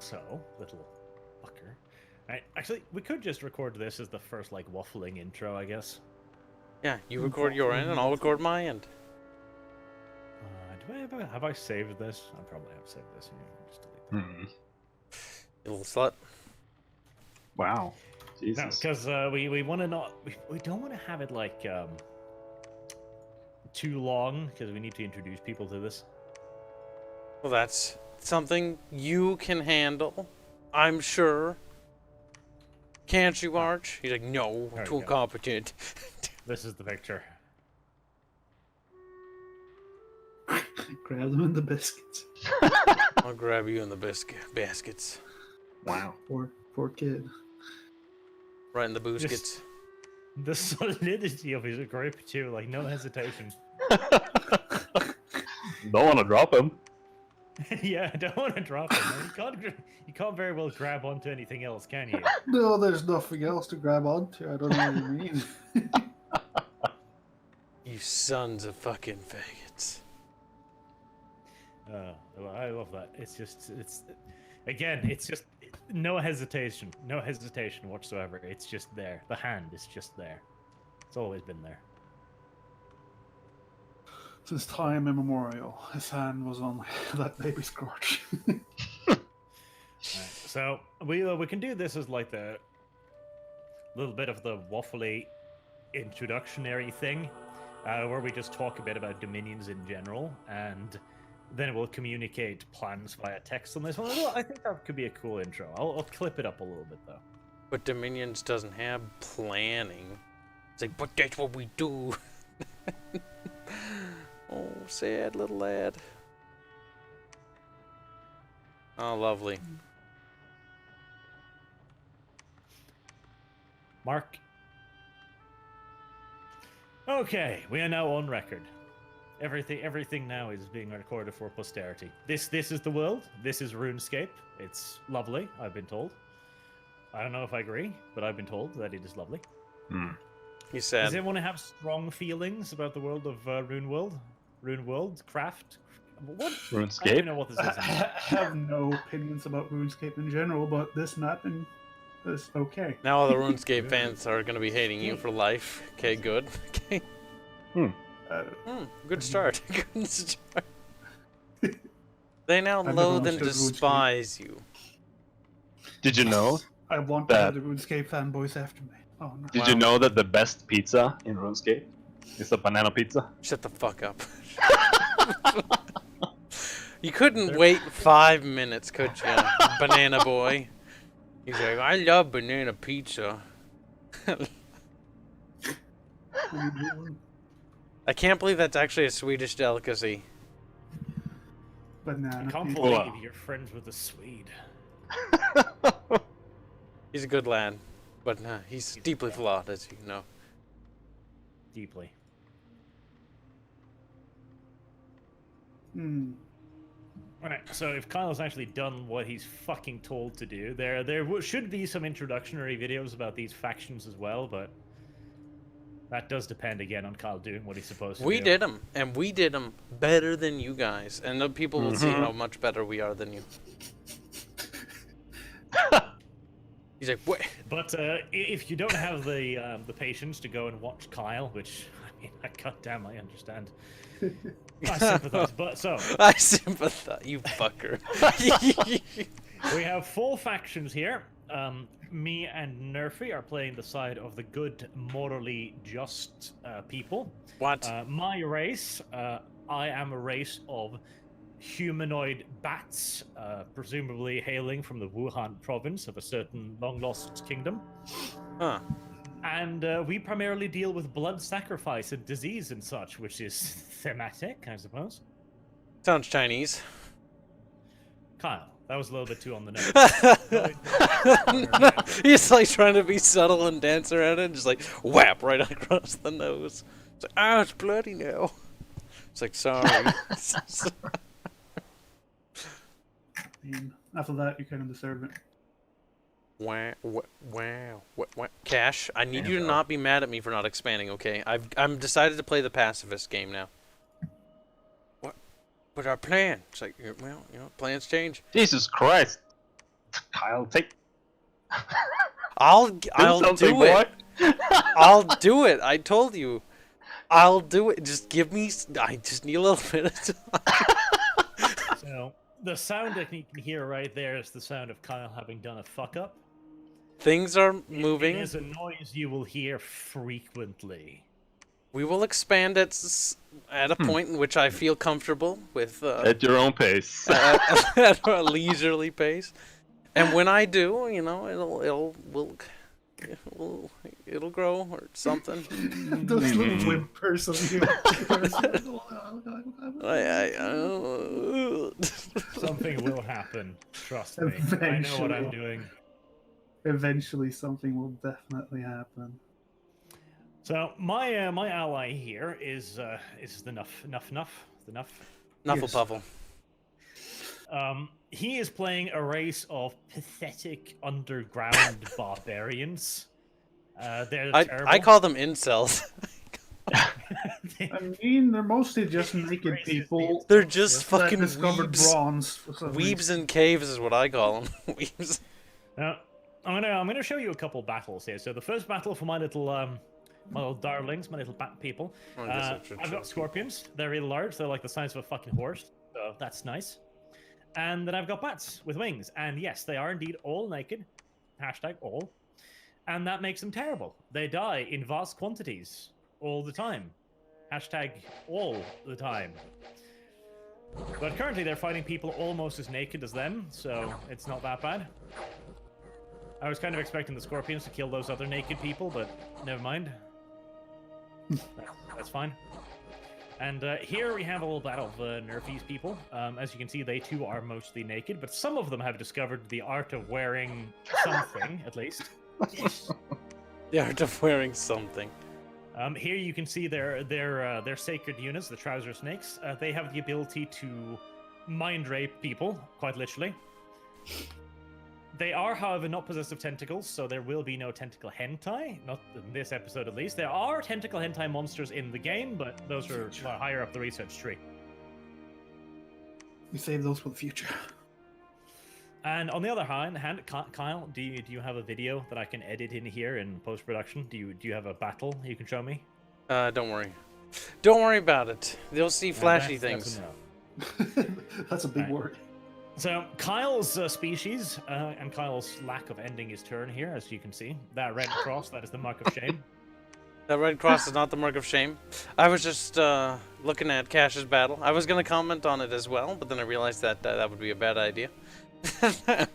So, little fucker. Right, actually, we could just record this as the first, like, waffling intro, I guess. Yeah, you record your end and I'll record my end. Have I saved this? I probably have saved this. Yeah, just delete that. You little slut. Wow. No, Jesus. because we want to not... We don't want to have it, like, too long, because we need to introduce people to this. Well, that's something you can handle, I'm sure. Can't you, Arch? He's like, no, There too we go. competent. This is the picture. Grab them in the biscuits. I'll grab you in the baskets. Wow. Poor kid. Right in the booskets. The solidity of his grip, too, like, no hesitation. Don't want to drop him. Yeah, I don't want to drop him. You can't very well grab onto anything else, can you? No, there's nothing else to grab onto. I don't know what you mean. You sons of fucking faggots. Well, I love that. It's just no hesitation whatsoever. It's just there. The hand is just there. It's always been there. Since time immemorial, his hand was on that baby's crotch. Right, so we can do this as like the little bit of the waffly introductionary thing, where we just talk a bit about dominions in general, and then we'll communicate plans via text on this one. Well, I think that could be a cool intro. I'll clip it up a little bit though. But Dominions doesn't have planning. It's like, but that's what we do. Oh, sad little lad. Oh, lovely. Mark. Okay, we are now on record. Everything now is being recorded for posterity. This is the world. This is RuneScape. It's lovely, I've been told. I don't know if I agree, but I've been told that it is lovely. He Does said, anyone have strong feelings about the world of RuneWorld? Craft? What? I don't RuneScape? even know what this is. I have no opinions about RuneScape in general, but this mapping is okay. now all the RuneScape fans are going to be hating you for life. Okay, good. Okay. Good start. Good start. They now I've never loathe and understood RuneScape. despise you. Did you know? I want to have the RuneScape fanboys after me. Oh no. Did you know that the best pizza in RuneScape is a banana pizza? Shut the fuck up. You couldn't wait 5 minutes, could you, banana boy? He's like, I love banana pizza. I can't believe that's actually a Swedish delicacy. I Banana can't pizza. believe Wow. you're friends with a Swede. He's a good lad, but he's deeply flawed, as you know. Deeply. Alright, so if Kyle's actually done what he's fucking told to do, there should be some introductory videos about these factions as well, but that does depend again on Kyle doing what he's supposed to We do. did them, and we did them better than you guys, and the people will see how much better we are than you. He's like, what? But if you don't have the patience to go and watch Kyle, which, I mean, goddamn, I understand. I sympathize, but so... I sympathize, you fucker. We have 4 factions here. Me and Nerfy are playing the side of the good, morally just people. What? My race, I am a race of humanoid bats, presumably hailing from the Wuhan province of a certain long-lost kingdom. Huh. And we primarily deal with blood sacrifice and disease and such, which is thematic, I suppose. Sounds Chinese. Kyle, that was a little bit too on the nose. He's like trying to be subtle and dance around it, and just like whap right across the nose. It's like, oh, it's bloody now. It's like, sorry. After that, you kind of deserve it. Wow. Cash, I need you to not be mad at me for not expanding, okay? I'm decided to play the pacifist game now. What? But our plan? It's like, well, you know, plans change. Jesus Christ! Kyle, take. I'll something, do it. boy. I'll do it. I told you. I'll do it. Just give me. I just need a little bit of time. So the sound that you can hear right there is the sound of Kyle having done a fuck up. Things are It moving. is a noise you will hear frequently. We will expand at a point in which I feel comfortable with. At your own pace. At a leisurely pace, and when I do, you know, it'll grow or something. Those little whimpers of you. Something will happen. Trust me. I know what I'm doing. Eventually, something will definitely happen. So my my ally here is the Nuff. Nufflepuffle. He is playing a race of pathetic underground barbarians. They're terrible. I call them incels. I mean, they're mostly just naked people. They're just that fucking discovered weebs. bronze. For some Weebs reason. in caves is what I call them. Weebs. Now, I'm gonna show you a couple battles here. So the first battle for my little darlings, my little bat people. Oh, I guess I should I've got scorpions. They're really large. They're like the size of a fucking horse. So that's nice. And then I've got bats with wings. And yes, they are indeed all naked. Hashtag all. And that makes them terrible. They die in vast quantities all the time. Hashtag all the time. But currently they're fighting people almost as naked as them, so it's not that bad. I was kind of expecting the scorpions to kill those other naked people, but never mind. That's fine. And here we have a little battle of Nerfies people. As you can see, they too are mostly naked, but some of them have discovered the art of wearing something, at least. The art of wearing something. Here you can see their sacred units, the trouser snakes. They have the ability to mind rape people, quite literally. They are, however, not possessed of tentacles, so there will be no tentacle hentai. Not in this episode, at least. There are tentacle hentai monsters in the game, but those are higher up the research tree. We save those for the future. And on the other hand, Kyle, do you have a video that I can edit in here in post-production? Do you have a battle you can show me? Don't worry. Don't worry about it. You'll see flashy things. That's a big word. So Kyle's species and Kyle's lack of ending his turn here, as you can see, that red cross, that is the mark of shame. That red cross is not the mark of shame. I was just looking at Cash's battle. I was going to comment on it as well, but then I realized that that would be a bad idea.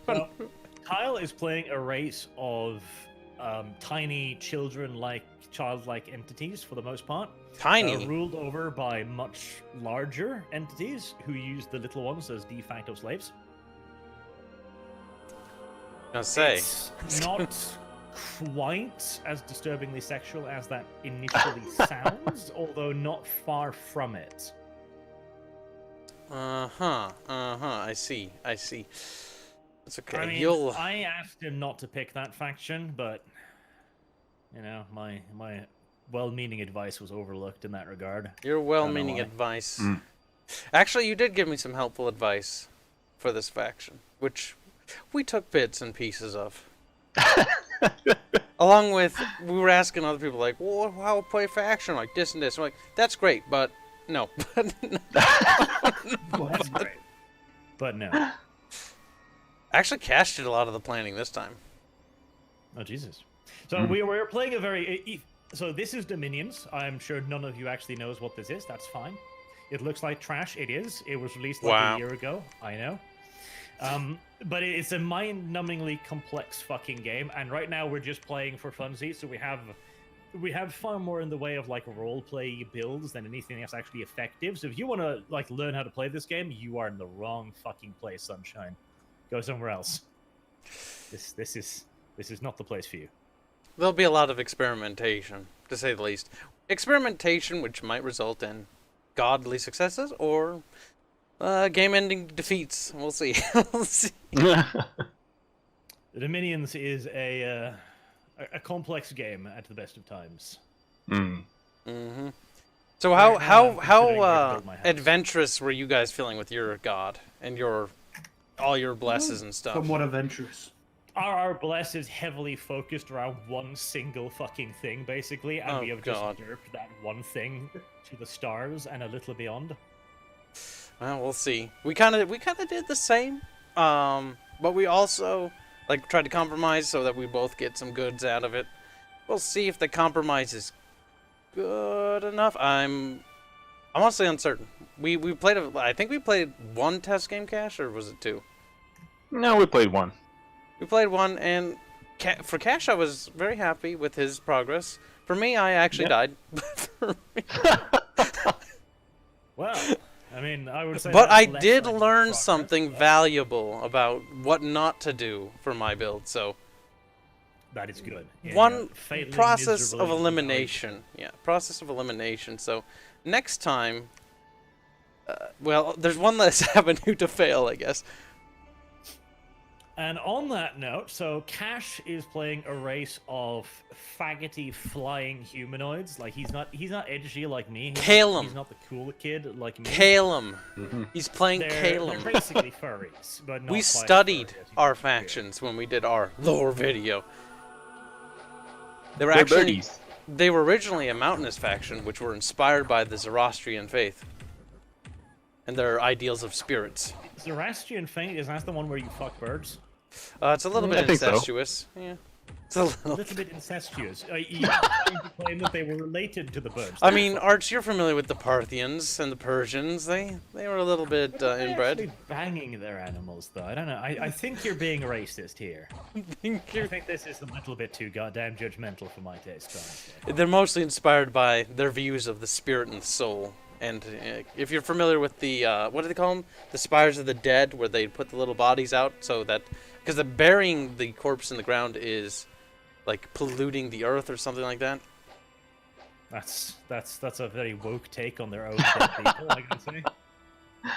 Well, Kyle is playing a race of tiny childlike entities for the most part. Tiny. Ruled over by much larger entities who use the little ones as de facto slaves. I'll say. It's not quite as disturbingly sexual as that initially sounds, although not far from it. I see. It's okay. I mean, I asked him not to pick that faction, but you know, my well-meaning advice was overlooked in that regard. Your well-meaning advice. Actually, you did give me some helpful advice for this faction, which we took bits and pieces of. Along with, we were asking other people, like, well, how play faction like this and this. I'm like, that's great, but no. That's great. But no. Actually, Cash did a lot of the planning this time. Oh, Jesus. So we were playing a very... So this is Dominions. I'm sure none of you actually knows what this is. That's fine. It looks like trash. It is. It was released like a year ago. I know. But it's a mind-numbingly complex fucking game. And right now we're just playing for funsies. So we have far more in the way of like role-play builds than anything that's actually effective. So if you want to like learn how to play this game, you are in the wrong fucking place, Sunshine. Go somewhere else. This is not the place for you. There'll be a lot of experimentation, to say the least. Experimentation which might result in godly successes or game-ending defeats. We'll see. We'll see. The Dominions is a complex game at the best of times. So how adventurous were you guys feeling with your god and all your blesses and stuff? Somewhat adventurous. our bless is heavily focused around one single fucking thing, basically, and Oh, we have God. just derped that one thing to the stars and a little beyond. Well, we'll see. We kind of did the same, but we also like tried to compromise so that we both get some goods out of it. We'll see if the compromise is good enough. I'm honestly uncertain. We played I think we played one test game, Cash, or was it two? No, we played one. We played one, and for Cash, I was very happy with his progress. For me, I actually died. For me- Well, I mean, I would say. But that's I less did than learn progress, something but valuable about what not to do for my build. So That is good. Yeah, one failing process miserably of is always elimination. Yeah, process of elimination. So next time, well, there's one less avenue to fail, I guess. And on that note, so Cash is playing a race of faggoty flying humanoids. Like he's not edgy like me. He's not the cool kid like me. Calum. He's playing They're Calum. basically furries, but not We quite studied furry, as you our can see. factions when we did our lore video. They were They're actually birdies. they were originally a mountainous faction, which were inspired by the Zoroastrian faith and their ideals of spirits. Zoroastrian Faint, is that the one where you fuck birds? It's a little I bit think so. incestuous. Yeah, it's a A little. little bit incestuous. You trying to claim that they were related to the birds. I mean, Arch, you're familiar with the Parthians and the Persians. They were a little bit They're inbred. actually banging their animals, though. I don't know. I think you're being racist here. I think this is a little bit too goddamn judgmental for my taste. Honestly. They're mostly inspired by their views of the spirit and the soul. And if you're familiar with the, what do they call them? The spires of the dead, where they put the little bodies out so that... Because the burying the corpse in the ground is, like, polluting the earth or something like that. That's a very woke take on their own dead people, I can say.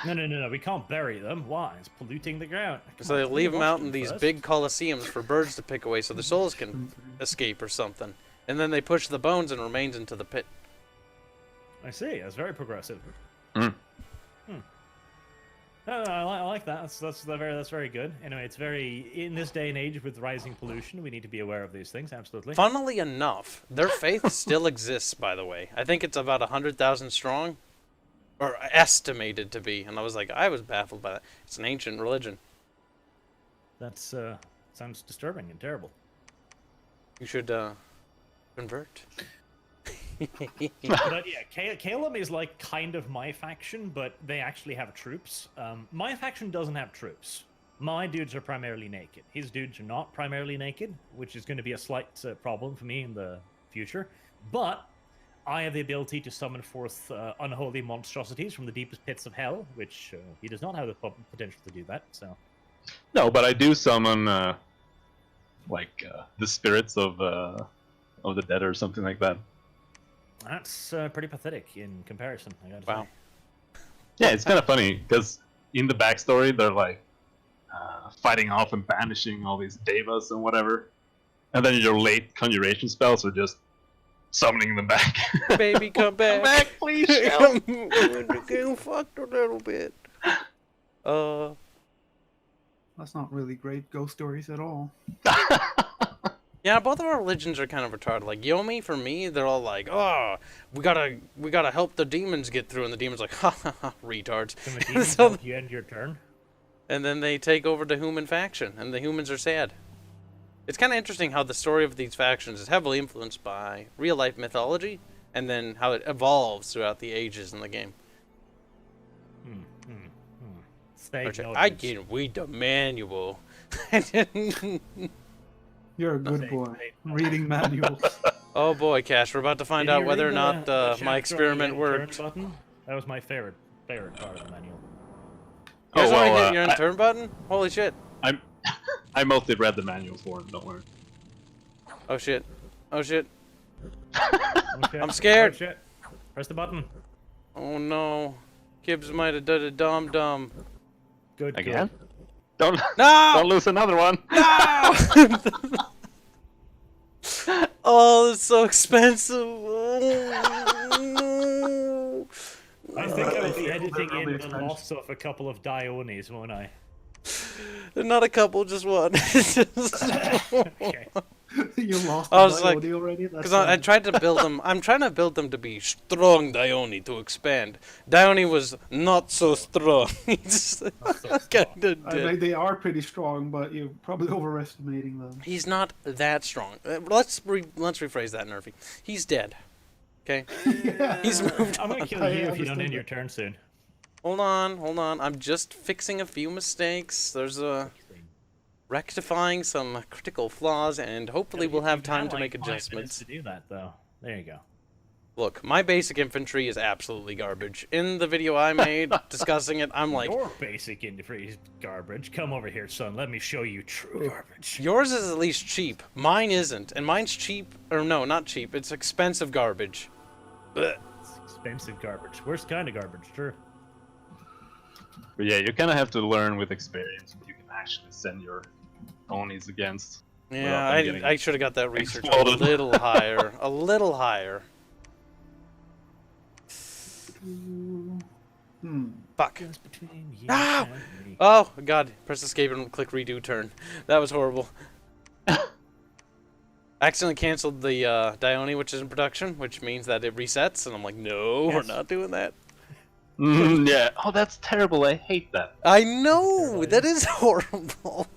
No, we can't bury them. Why? It's polluting the ground. So they leave them watch out in them these first. big coliseums for birds to pick away so the souls can escape or something. And then they push the bones and remains into the pit. I see. That's very progressive. Mm. No, I like that. That's very good. Anyway, it's very in this day and age with rising pollution, we need to be aware of these things. Absolutely. Funnily enough, their faith still exists, by the way. I think it's about 100,000 strong. Or estimated to be. And I was baffled by that. It's an ancient religion. That's sounds disturbing and terrible. You should convert. But yeah, Caleb is like kind of my faction, but they actually have troops. My faction doesn't have troops. My dudes are primarily naked. His dudes are not primarily naked, which is going to be a slight problem for me in the future. But I have the ability to summon forth unholy monstrosities from the deepest pits of hell, which he does not have the potential to do that. So No, but I do summon the spirits of the dead or something like that. that's pretty pathetic in comparison. I gotta Wow. say. Yeah, it's kind of funny because in the backstory they're like fighting off and banishing all these devas and whatever, and then your late conjuration spells are just summoning them back. Baby, come back. Come back, please. Shell. Getting fucked a little bit. That's not really great ghost stories at all. Yeah, both of our religions are kind of retarded. Like Yomi, for me, they're all like, "Oh, we gotta help the demons get through," and the demons like, "Ha ha ha, retards." Can the demons So- help you end your turn? And then they take over the human faction, and the humans are sad. It's kind of interesting how the story of these factions is heavily influenced by real-life mythology, and then how it evolves throughout the ages in the game. Stage I notice. can read the manual. You're a good Same, boy. same. Reading manuals. Oh boy, Cash, we're about to find Did out you whether or read not the my chapter on experiment the worked. turn button? That was my favorite part of the manual. You guys Oh, already well, hit your turn button? Holy shit. I mostly read the manual for it. Don't worry. Oh shit. Oh shit. Oh, shit. I'm scared. Oh, shit. Press the button. Oh no. Kibs might have done a dum-dum. Good. Again? Good. Don't No! lose another one. No! Oh, it's so expensive. Oh, no. I think I'll be They're editing really in the expensive. loss of a couple of Dionis, won't I? Not a couple, just one. Okay. You lost I the was like- Diode already? That's Because I tried to build them. I'm trying to build them to be strong Dione to expand. Dione was not so strong. He just kind of I mean, they are pretty strong, but you're probably overestimating them. He's not that strong. Let's rephrase that, Nerfy. He's dead. Okay. He's moved I'm gonna on. kill I you if you don't understand end your that. turn soon. Hold on. I'm just fixing a few mistakes. There's a rectifying some critical flaws, and hopefully we'll have You've time had, to like, make 5 minutes adjustments. to do that, though. There you go. Look, my basic infantry is absolutely garbage. In the video I made discussing it, I'm like, Your basic infantry is garbage. Come over here, son. Let me show you true garbage. yours is at least cheap. Mine isn't, and mine's cheap, or no, not cheap. It's expensive garbage. Blech. It's expensive garbage. Worst kind of garbage, true. But yeah, you kind of have to learn with experience what you can actually send your Onis against. Yeah, them getting I should have got that research a exploded. little higher. A little higher. Fuck. Just between you Ah! and me. Oh, God. Press escape and click redo turn. That was horrible. I accidentally canceled the Dione, which is in production, which means that it resets, and I'm like, no, we're Yes. not doing that. Yeah. Oh, that's terrible. I hate that. I know! terrible, That is horrible.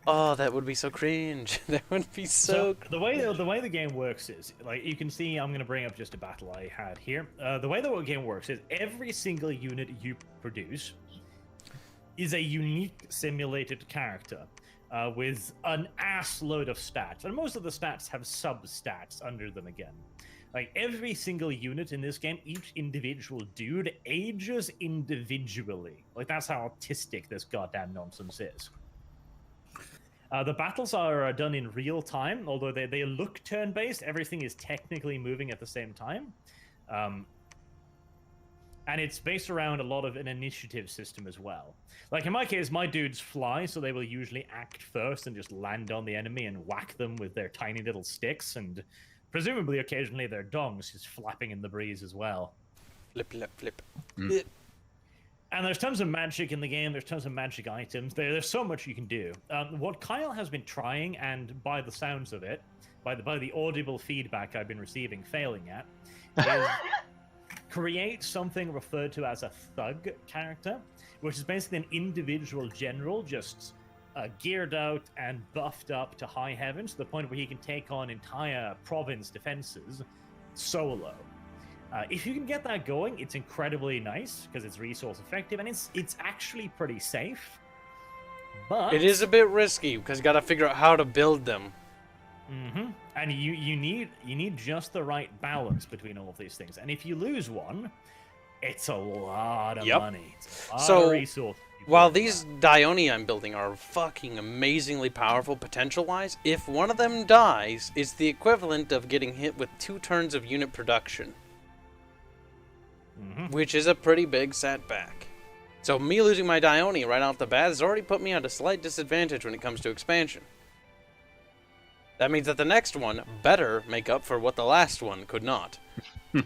Oh, that would be so cringe. That would be so the way the game works is, like, you can see, I'm gonna bring up just a battle I had here. The way the game works is every single unit you produce is a unique simulated character with an ass load of stats, and most of the stats have sub-stats under them again. Like, every single unit in this game, each individual dude ages individually. Like, that's how autistic this goddamn nonsense is. The battles are done in real time, although they look turn-based. Everything is technically moving at the same time. And it's based around a lot of an initiative system as well. Like, in my case, my dudes fly, so they will usually act first and just land on the enemy and whack them with their tiny little sticks, and presumably occasionally their dongs just flapping in the breeze as well. flip, flip, flip. And there's tons of magic in the game. There's tons of magic items. There's so much you can do. What Kyle has been trying, and by the sounds of it, by the audible feedback I've been receiving, failing at, is create something referred to as a thug character, which is basically an individual general just geared out and buffed up to high heaven to the point where he can take on entire province defenses solo. If you can get that going, it's incredibly nice because it's resource effective and it's actually pretty safe. But It is a bit risky because you got to figure out how to build them. And you need just the right balance between all of these things. And if you lose one, it's a lot of Yep. money. It's a lot So, of resources. you While put in these that. Dione I'm building are fucking amazingly powerful potential-wise, if one of them dies, it's the equivalent of getting hit with 2 turns of unit production, which is a pretty big setback. So me losing my Dione right off the bat has already put me at a slight disadvantage when it comes to expansion. That means that the next one better make up for what the last one could not. It's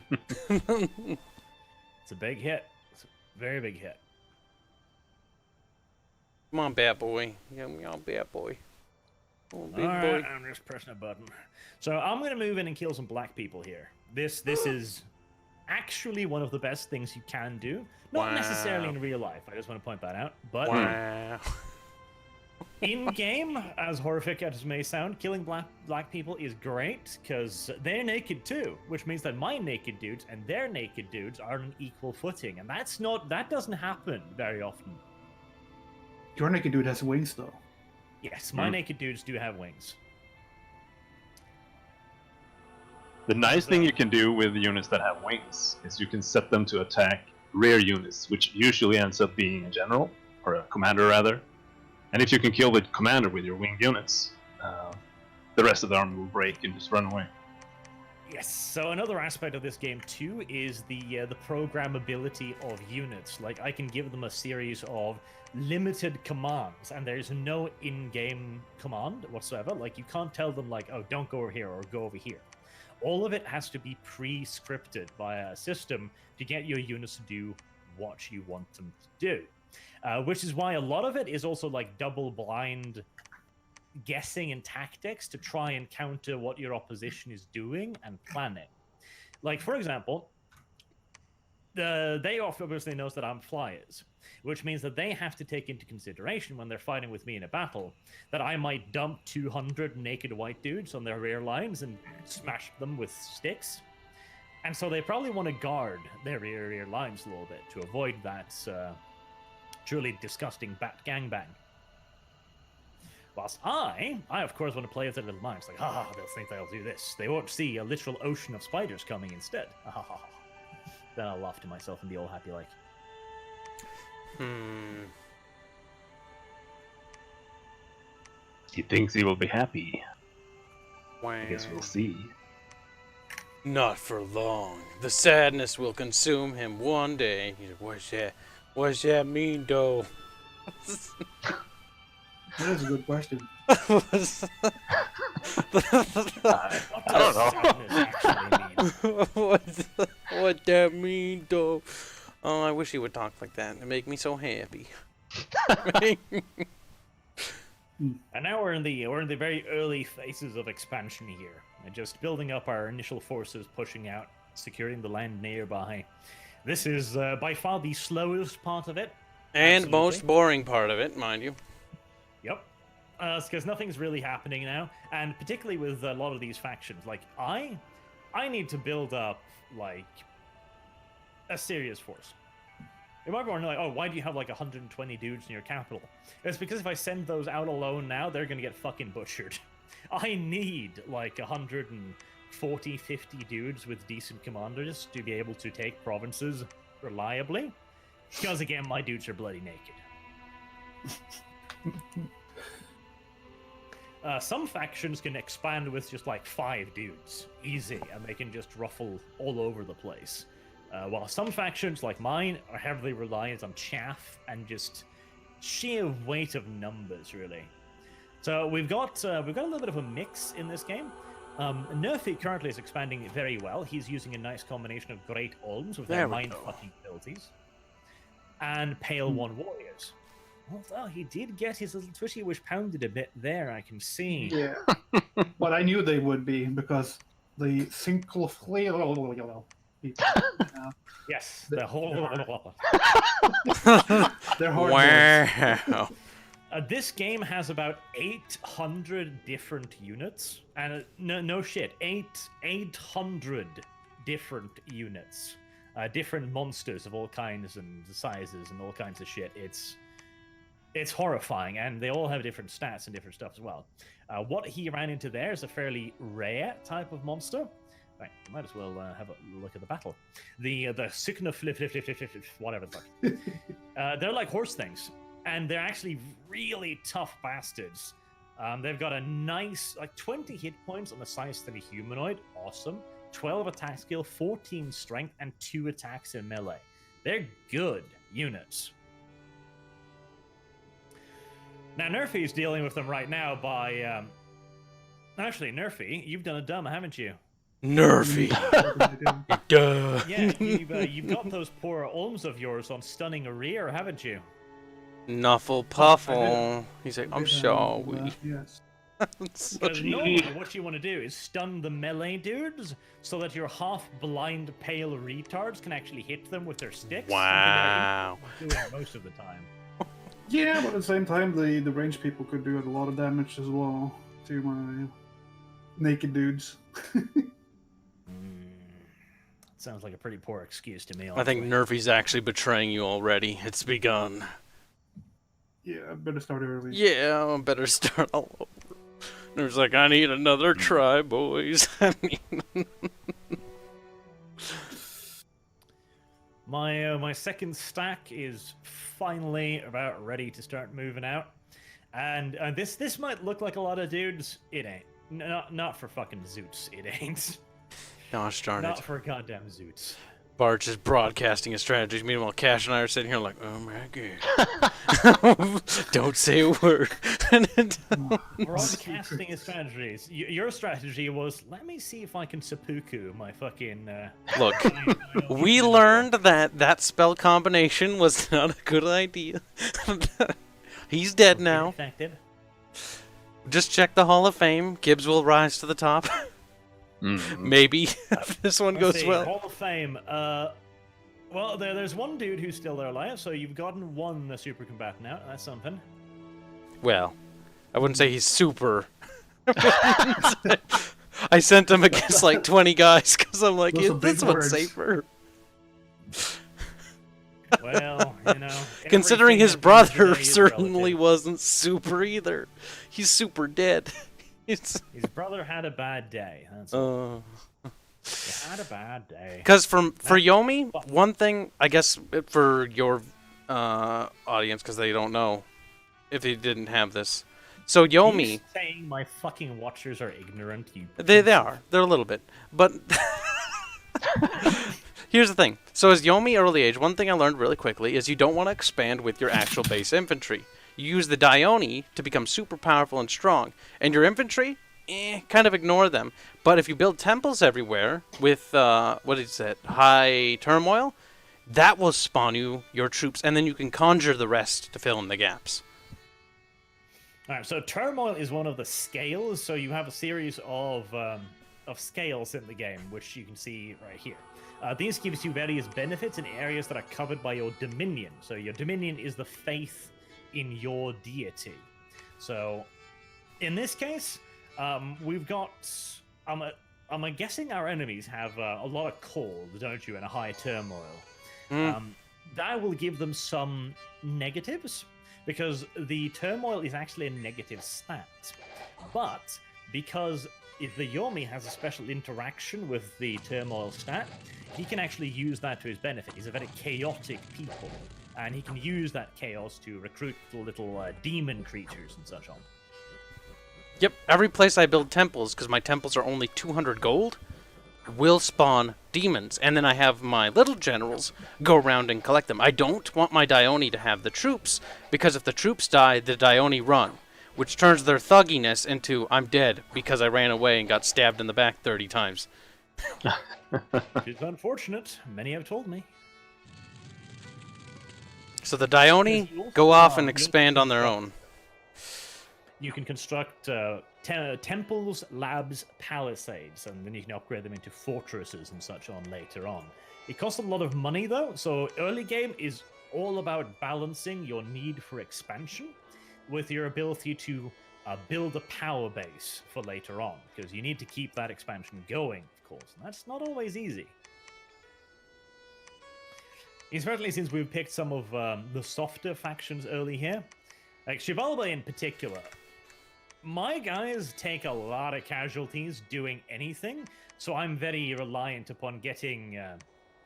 a big hit. It's a very big hit. Come on, bad boy. Yeah, me on, bad boy. Oh, big All boy. right, I'm just pressing a button. So I'm gonna move in and kill some black people here. This is actually one of the best things you can do. Not necessarily Wow. in real life. I just want to point that out. But Wow. in game, as horrific as it may sound, killing black people is great because they're naked too, which means that my naked dudes and their naked dudes are on an equal footing, and that doesn't happen very often. Your naked dude has wings, though. Yes, my naked dudes do have wings. The nice thing you can do with the units that have wings is you can set them to attack rear units, which usually ends up being a general, or a commander rather. And if you can kill the commander with your winged units, the rest of the army will break and just run away. Yes, so another aspect of this game too is the programmability of units. Like, I can give them a series of limited commands, and there's no in-game command whatsoever. Like, you can't tell them, like, oh, don't go over here or go over here. All of it has to be pre-scripted by a system to get your units to do what you want them to do. which is why a lot of it is also like double blind guessing and tactics to try and counter what your opposition is doing and planning. Like, for example, they obviously knows that I'm flyers, which means that they have to take into consideration when they're fighting with me in a battle that I might dump 200 naked white dudes on their rear lines and smash them with sticks. And so they probably want to guard their rear lines a little bit to avoid that truly disgusting bat gangbang. Whilst I of course want to play with their little minds, like, they'll think they'll do this. They won't see a literal ocean of spiders coming instead. Then I'll laugh to myself and be all happy like. He thinks he will be happy. Wow. I guess we'll see. Not for long. The sadness will consume him one day. What's that mean, though? That is a good question. I don't know. What that mean, though? Oh, I wish he would talk like that. It make me so happy. And now we're in the very early phases of expansion here, and just building up our initial forces, pushing out, securing the land nearby. This is by far the slowest part of it, And absolutely. most boring part of it, mind you. Yep. Because nothing's really happening now, and particularly with a lot of these factions, like I need to build up like a serious force. You might be wondering, like, oh, why do you have like 120 dudes in your capital? It's because if I send those out alone now, they're gonna get fucking butchered. I need like 140, 50 dudes with decent commanders to be able to take provinces reliably. Because again, my dudes are bloody naked. Some factions can expand with just like 5 dudes, easy, and they can just ruffle all over the place. While some factions, like mine, are heavily reliant on chaff and just sheer weight of numbers, really. So we've got a little bit of a mix in this game. Nerfy currently is expanding very well. He's using a nice combination of Great Olms with their mind-fucking abilities and Pale One Warriors. Although he did get his little Twitchy Wish pounded a bit there, I can see. Yeah. But I knew they would be because the Conclave people. Yes, the whole. They're hard. Wow. This game has about 800 different units, and no shit, 800 different units, different monsters of all kinds and sizes and all kinds of shit. It's horrifying, and they all have different stats and different stuff as well. What he ran into there is a fairly rare type of monster. Right, might as well have a look at the battle. The Sykna flip, whatever the fuck. They're like horse things, and they're actually really tough bastards. They've got a nice, like 20 hit points on the size of a humanoid. Awesome. 12 attack skill, 14 strength, and 2 attacks in melee. They're good units. Now, Nerfy's dealing with them right now by... Actually, Nerfy, you've done a dumb, haven't you? Nerfy. Duh. Yeah, you've got those poor Olms of yours on stunning a rear, haven't you? Nuffle Puffle. He's like, I'm sorry. Yes. Because normally what you want to do is stun the melee dudes so that your half-blind pale retards can actually hit them with their sticks. Wow. Doing it most of the time. Yeah, but at the same time, the range people could do a lot of damage as well to my naked dudes. Sounds like a pretty poor excuse to me. I think Nerfy's actually betraying you already. It's begun. Yeah, I better start early. Yeah, I better start all over. Nerf's like, I need another try, boys. My second stack is finally about ready to start moving out, and this might look like a lot of dudes. It ain't. Not for fucking Zoots. It ain't. Gosh darn Not it. for goddamn Zoots. Barge is broadcasting his strategies. Meanwhile, Cash and I are sitting here like, oh my god. Don't say a word. Broadcasting his strategies. Your strategy was, let me see if I can seppuku my fucking... Look, we learned that spell combination was not a good idea. He's dead now. Effective. Just check the Hall of Fame. Kibs will rise to the top. Maybe if this one Let's goes see, well. Hall of Fame. Well, there's one dude who's still there alive, so you've gotten one super combatant now. That's something. Well, I wouldn't say he's super. I sent him against like 20 guys because I'm like, Those are this big one's words. safer. Well, you know. Considering everything his at the end of the brother day is certainly relative. wasn't super either. He's super dead. It's His brother had a bad day. That's all. He had a bad day. Because for Yomi, one thing, I guess, for your audience, because they don't know if they didn't have this. So Are you Yomi, saying my fucking watchers are ignorant? You they are. They're a little bit. But here's the thing. So as Yomi early age, one thing I learned really quickly is you don't want to expand with your actual base infantry. You use the Dione to become super powerful and strong. And your infantry, kind of ignore them. But if you build temples everywhere with, what is it, high turmoil, that will spawn you your troops, and then you can conjure the rest to fill in the gaps. Alright, so turmoil is one of the scales. So you have a series of scales in the game, which you can see right here. These gives you various benefits in areas that are covered by your dominion. So your dominion is the faith in your deity. So in this case, we've got. I'm guessing our enemies have a lot of cold, don't you, and a high turmoil. That will give them some negatives, because the turmoil is actually a negative stat. But because if the Yomi has a special interaction with the turmoil stat, he can actually use that to his benefit. He's a very chaotic people, and he can use that chaos to recruit little demon creatures and such on. Yep, every place I build temples, because my temples are only 200 gold, will spawn demons. And then I have my little generals go around and collect them. I don't want my Dione to have the troops, because if the troops die, the Dione run, which turns their thugginess into, I'm dead, because I ran away and got stabbed in the back 30 times. It's unfortunate. Many have told me. So the Dione go off and expand on their own. You can construct temples, labs, palisades, and then you can upgrade them into fortresses and such on later on. It costs a lot of money though, so early game is all about balancing your need for expansion with your ability to build a power base for later on, because you need to keep that expansion going, of course, and that's not always easy. Especially since we've picked some of the softer factions early here. Like Xibalba in particular. My guys take a lot of casualties doing anything, so I'm very reliant upon getting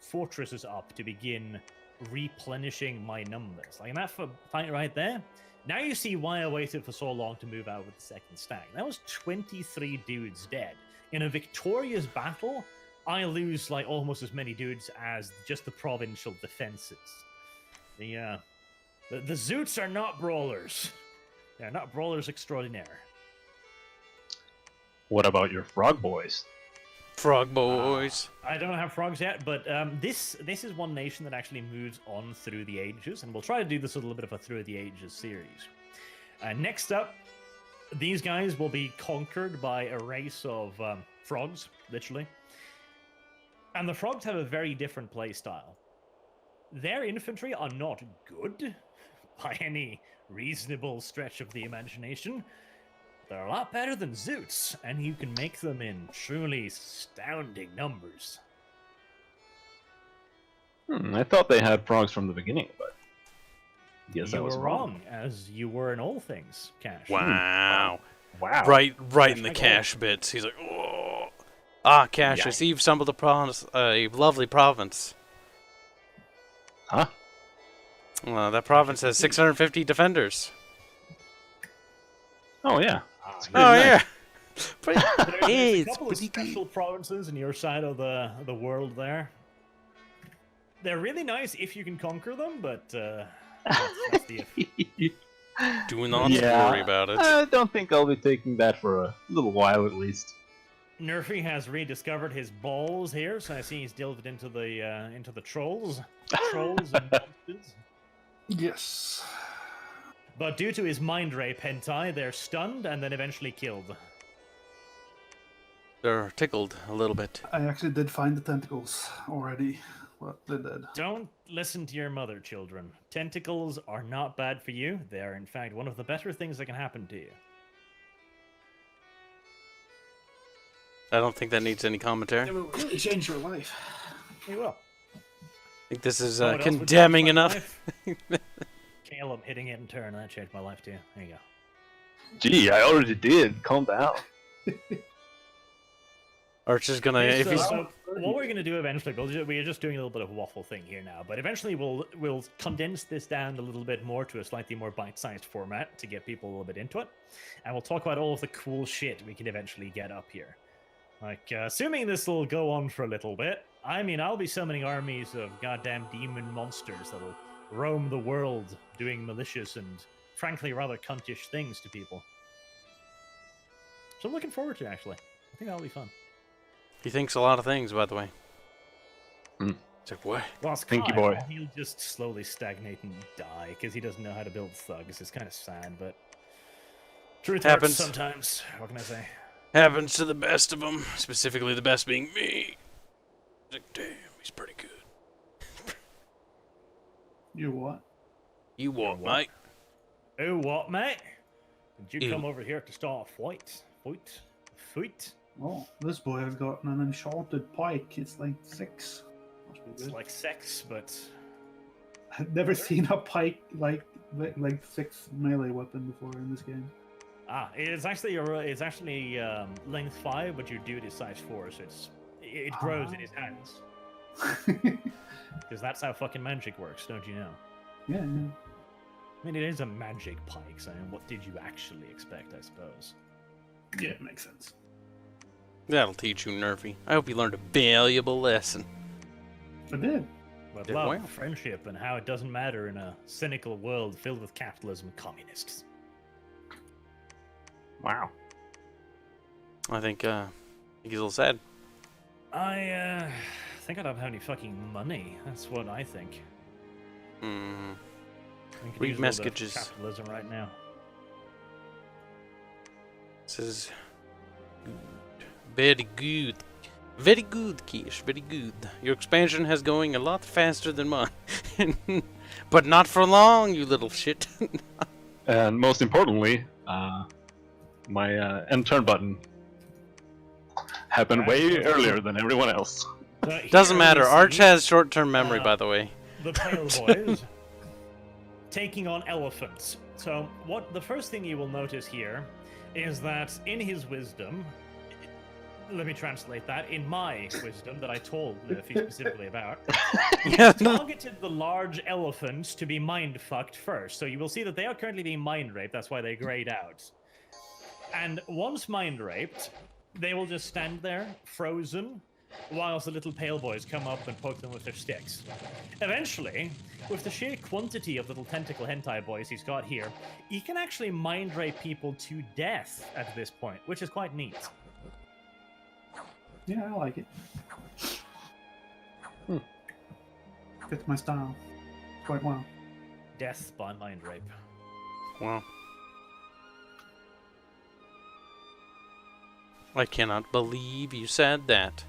fortresses up to begin replenishing my numbers. Like that fight right there. Now you see why I waited for so long to move out with the second stack. That was 23 dudes dead. In a victorious battle, I lose like almost as many dudes as just the provincial defenses. The Zoots are not brawlers. They're not brawlers extraordinaire. What about your frog boys? Frog boys. I don't have frogs yet, but this is one nation that actually moves on through the ages, and we'll try to do this a little bit of a through the ages series. Next up, these guys will be conquered by a race of frogs, literally. And the frogs have a very different play style. Their infantry are not good by any reasonable stretch of the imagination. They're a lot better than Zoots, and you can make them in truly astounding numbers. I thought they had frogs from the beginning, but yes, I You was were wrong, as you were in all things, Cash. Wow. Wow. Right in the Cash bits. He's like, oh. Ah, Cassius, you've stumbled upon a lovely province. Huh? That province has 650 defenders. Oh yeah. Oh yeah. There's a It's couple of special provinces in your side of the world there. They're really nice if you can conquer them, but that's the if. Do not Yeah, worry about it. I don't think I'll be taking that for a little while at least. Nerfy has rediscovered his balls here, so I see he's delved into the trolls and monsters. Yes. But due to his mind rape hentai, they're stunned and then eventually killed. They're tickled a little bit. I actually did find the tentacles already. Well, they did. Don't listen to your mother, children. Tentacles are not bad for you. They are, in fact, one of the better things that can happen to you. I don't think that needs any commentary. It will really change your life. You will. I think this is What else would condemning change my enough. life? Caleb hitting it in turn, that changed my life too. There you go. Gee, I already did. Calm down. Archer's gonna. Okay, If he's so what we're gonna do eventually, we're just doing a little bit of a waffle thing here now, but eventually we'll condense this down a little bit more to a slightly more bite-sized format to get people a little bit into it, and we'll talk about all of the cool shit we can eventually get up here. Like, assuming this will go on for a little bit, I mean, I'll be summoning armies of goddamn demon monsters that'll roam the world doing malicious and, frankly, rather cuntish things to people. So I'm looking forward to it, actually. I think that'll be fun. he thinks a lot of things, by the way. Hmm. It's like what? Lost Thinky Kyle, boy. he'll just slowly stagnate and die because he doesn't know how to build thugs. It's kind of sad, but truth Happens. hurts sometimes. What can I say? Happens to the best of them. Specifically, the best being me. Like, damn, he's pretty good. You what? You what, what? mate? Oh, what, mate? Did you Ew. come over here to start a fight? Fight? Oh, this boy has gotten an enchanted pike. It's like 6. Must be It's good. like sex, but I've never seen a pike like 6 melee weapon before in this game. it's actually length 5, but your dude is size 4, so it grows in his hands because that's how fucking magic works, don't you know? Yeah. I mean, it is a magic pike, so what did you actually expect, I suppose? Yeah, it makes sense. That'll teach you, Nerfy. I hope you learned a valuable lesson. I did. But Yeah, love, well. friendship, and how it doesn't matter in a cynical world filled with capitalism and communists. Wow. I think he's a little sad. I think I don't have any fucking money. That's what I think. Hmm. I could Read use a little bit of messages. capitalism right now. This is very good. Very good, Kish. Very good. Your expansion has going a lot faster than mine. But not for long, you little shit. And most importantly, my end turn button happened way earlier than everyone else. So Doesn't here matter. we Arch see has short-term memory, by the way. the Pale Boys taking on elephants. So what the first thing you will notice here is that in his wisdom, let me translate that, in my wisdom that I told Murphy specifically about, Yeah. targeted the large elephants to be mind fucked first. So you will see that they are currently being mind raped, that's why they grayed out. And once mind raped, they will just stand there, frozen, whilst the little pale boys come up and poke them with their sticks. Eventually, with the sheer quantity of little tentacle hentai boys he's got here, he can actually mind rape people to death at this point, which is quite neat. Yeah, I like it. Fits my style quite well. Death by mind rape. Wow. I cannot believe you said that.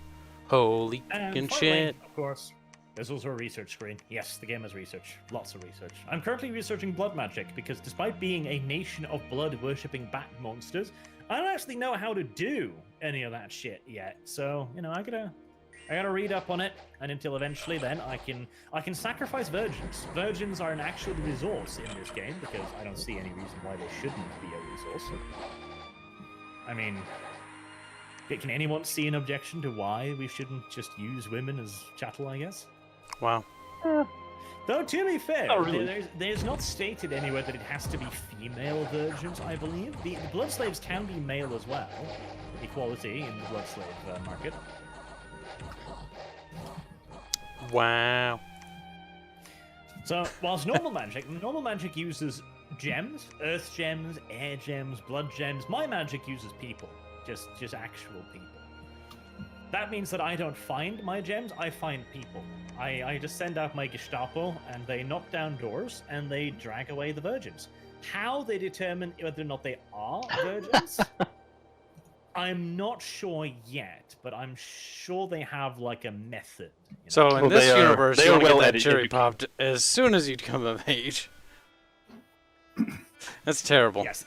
Holy And fucking finally, shit. of course, there's also a research screen. Yes, the game has research. Lots of research. I'm currently researching blood magic because despite being a nation of blood-worshipping bat monsters, I don't actually know how to do any of that shit yet. So, you know, I gotta read up on it, and until eventually then I can sacrifice virgins. Virgins are an actual resource in this game because I don't see any reason why they shouldn't be a resource. I mean, can anyone see an objection to why we shouldn't just use women as chattel, I guess? Wow. Though, to be fair, Not really. there's not stated anywhere that it has to be female virgins, I believe. The blood slaves can be male as well. Equality in the blood slave market. Wow. So, whilst normal magic uses gems, earth gems, air gems, blood gems. My magic uses people, just actual people. That means that I don't find my gems, I find people. I just send out my Gestapo, and they knock down doors, and they drag away the virgins. How they determine whether or not they are virgins, I'm not sure yet, but I'm sure they have, like, a method. You know? So in Well, this they are- universe, they you are want to well get that educated. cherry popped as soon as you come of age. That's terrible. Yes,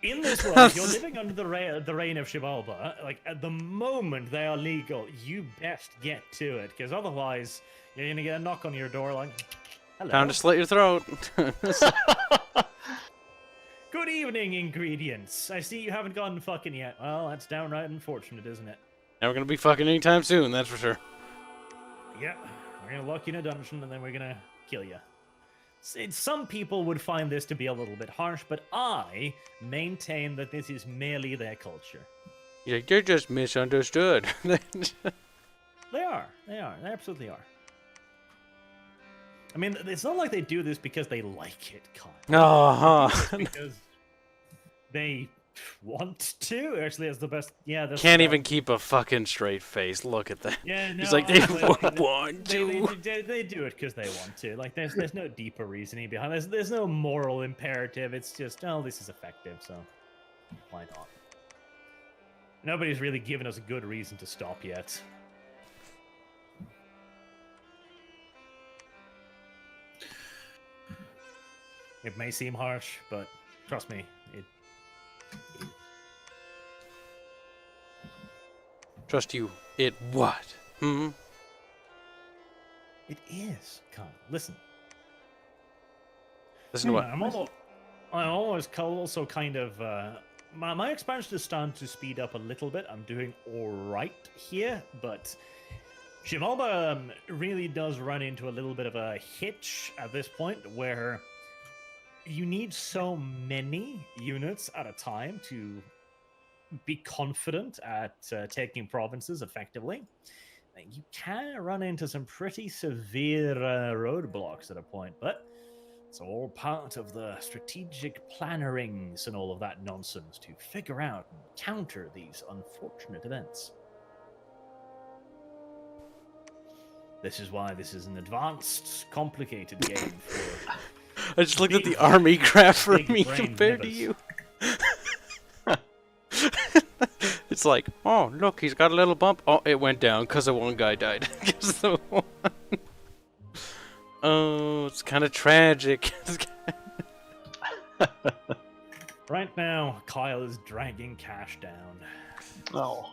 in this world, if you're living under the reign of Xibalba, like, at the moment they are legal, you best get to it, because otherwise you're going to get a knock on your door like, hello. Time to slit your throat. Good evening, ingredients. I see you haven't gotten fucking yet. Well, that's downright unfortunate, isn't it? Never gonna be fucking anytime soon, that's for sure. Yeah, we're going to lock you in a dungeon, and then we're going to kill you. Some people would find this to be a little bit harsh, but I maintain that this is merely their culture. You're like, they're just misunderstood. They are. They absolutely are. I mean, it's not like they do this because they like it, Kyle. Uh-huh. Because they want to. Actually, that's the best. Yeah, that's Can't the even best. keep a fucking straight face. Look at that. Yeah, no. He's like, they honestly, want to. they do it because they want to. Like, there's no deeper reasoning behind this. There's no moral imperative. It's just, oh, this is effective, so why not? Nobody's really given us a good reason to stop yet. It may seem harsh, but trust me, it. Trust you. It what? Hmm? It is. Come, listen. Listen to what? I'm almost also kind of. My expansion is starting to speed up a little bit. I'm doing all right here, but Xibalba really does run into a little bit of a hitch at this point, where you need so many units at a time to be confident at taking provinces effectively. You can run into some pretty severe roadblocks at a point, but it's all part of the strategic plannerings and all of that nonsense to figure out and counter these unfortunate events. This is why this is an advanced, complicated game for... I just looked at the army graph for big me brain compared to nibbles. you. It's like, oh, look, he's got a little bump. Oh, it went down because the one guy died. 'Cause the one... Oh, it's kind of tragic. Right now, Kyle is dragging cash down. Oh.